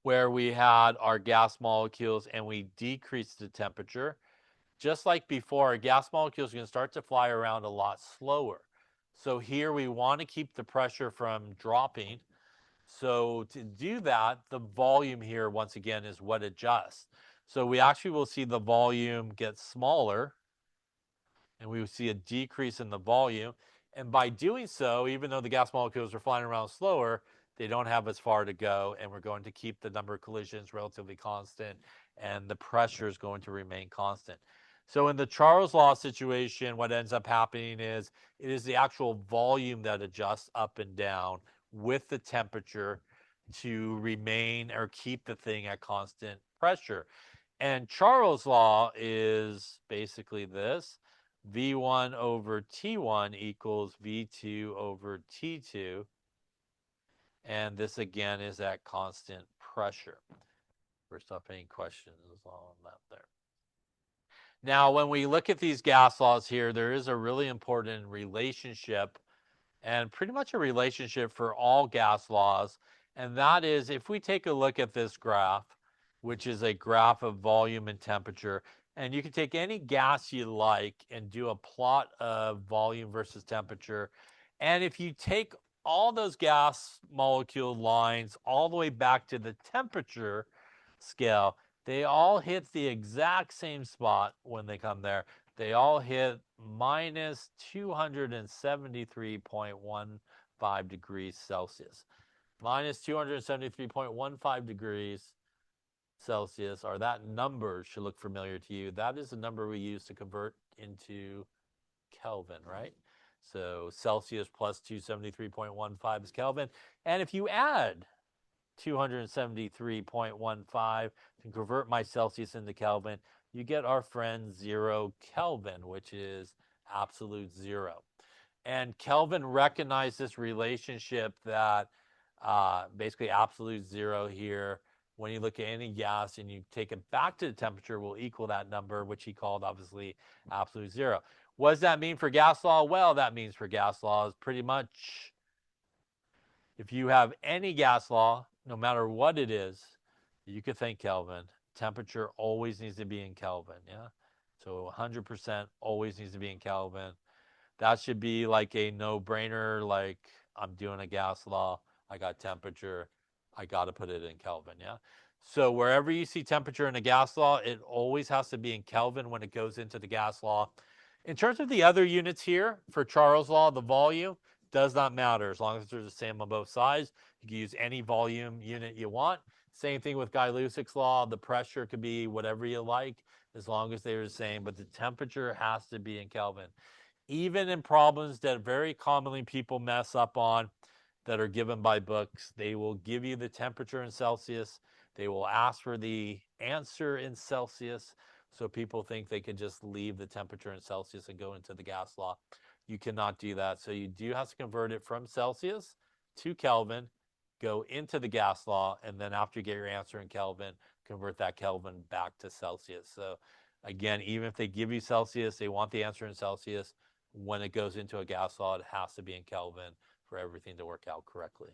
where we had our gas molecules and we decreased the temperature, just like before, our gas molecules are going to start to fly around a lot slower. So here we want to keep the pressure from dropping. So to do that, the volume here, once again, is what adjusts. So we actually will see the volume get smaller, and we will see a decrease in the volume. And by doing so, even though the gas molecules are flying around slower, they don't have as far to go, and we're going to keep the number of collisions relatively constant, and the pressure is going to remain constant. So in the Charles law situation, what ends up happening is it is the actual volume that adjusts up and down with the temperature to remain or keep the thing at constant pressure. And Charles' law is basically this. V1 over T1 equals V2 over T2. And this again is at constant pressure. First off, any questions on that there? Now, when we look at these gas laws here, there is a really important relationship and pretty much a relationship for all gas laws. And that is, if we take a look at this graph, which is a graph of volume and temperature, and you can take any gas you like and do a plot of volume versus temperature. And if you take all those gas molecule lines all the way back to the temperature scale, they all hit the exact same spot when they come there. They all hit minus 273.15 degrees Celsius. Minus 273.15 degrees Celsius, or that number should look familiar to you. That is the number we use to convert into Kelvin, right? So Celsius plus 273.15 is Kelvin. And if you add 273.15 to convert my Celsius into Kelvin, you get our friend 0 Kelvin, which is absolute zero. And Kelvin recognized this relationship that basically absolute zero here. When you look at any gas and you take it back to the temperature, will equal that number, which he called obviously absolute zero. What does that mean for gas law? Well, that means for gas law is pretty much if you have any gas law, no matter what it is, you could think Kelvin. Temperature always needs to be in Kelvin. Yeah. So 100% always needs to be in Kelvin. That should be like a no-brainer. Like I'm doing a gas law, I got temperature, I got to put it in Kelvin. Yeah. So wherever you see temperature in a gas law, it always has to be in Kelvin when it goes into the gas law. In terms of the other units here for Charles' law, the volume does not matter as long as they're the same on both sides. You can use any volume unit you want. Same thing with Guy-Lussac's law. The pressure could be whatever you like as long as they're the same, but the temperature has to be in Kelvin. Even in problems that very commonly people mess up on that are given by books, they will give you the temperature in Celsius. They will ask for the answer in Celsius. So people think they could just leave the temperature in Celsius and go into the gas law. You cannot do that. So you do have to convert it from Celsius to Kelvin, go into the gas law, and then after you get your answer in Kelvin, convert that Kelvin back to Celsius. So again, even if they give you Celsius, they want the answer in Celsius. When it goes into a gas law, it has to be in Kelvin for everything to work out correctly.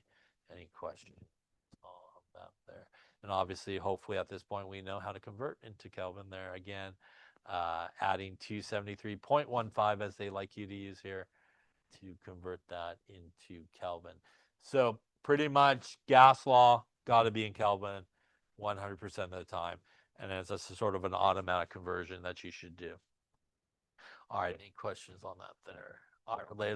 Any questions on that there? And obviously, hopefully at this point, we know how to convert into Kelvin there. Again, adding 273.15 as they like you to use here to convert that into Kelvin. So pretty much gas law got to be in Kelvin 100% of the time. And it's a sort of an automatic conversion that you should do. All right, any questions on that there? All right, related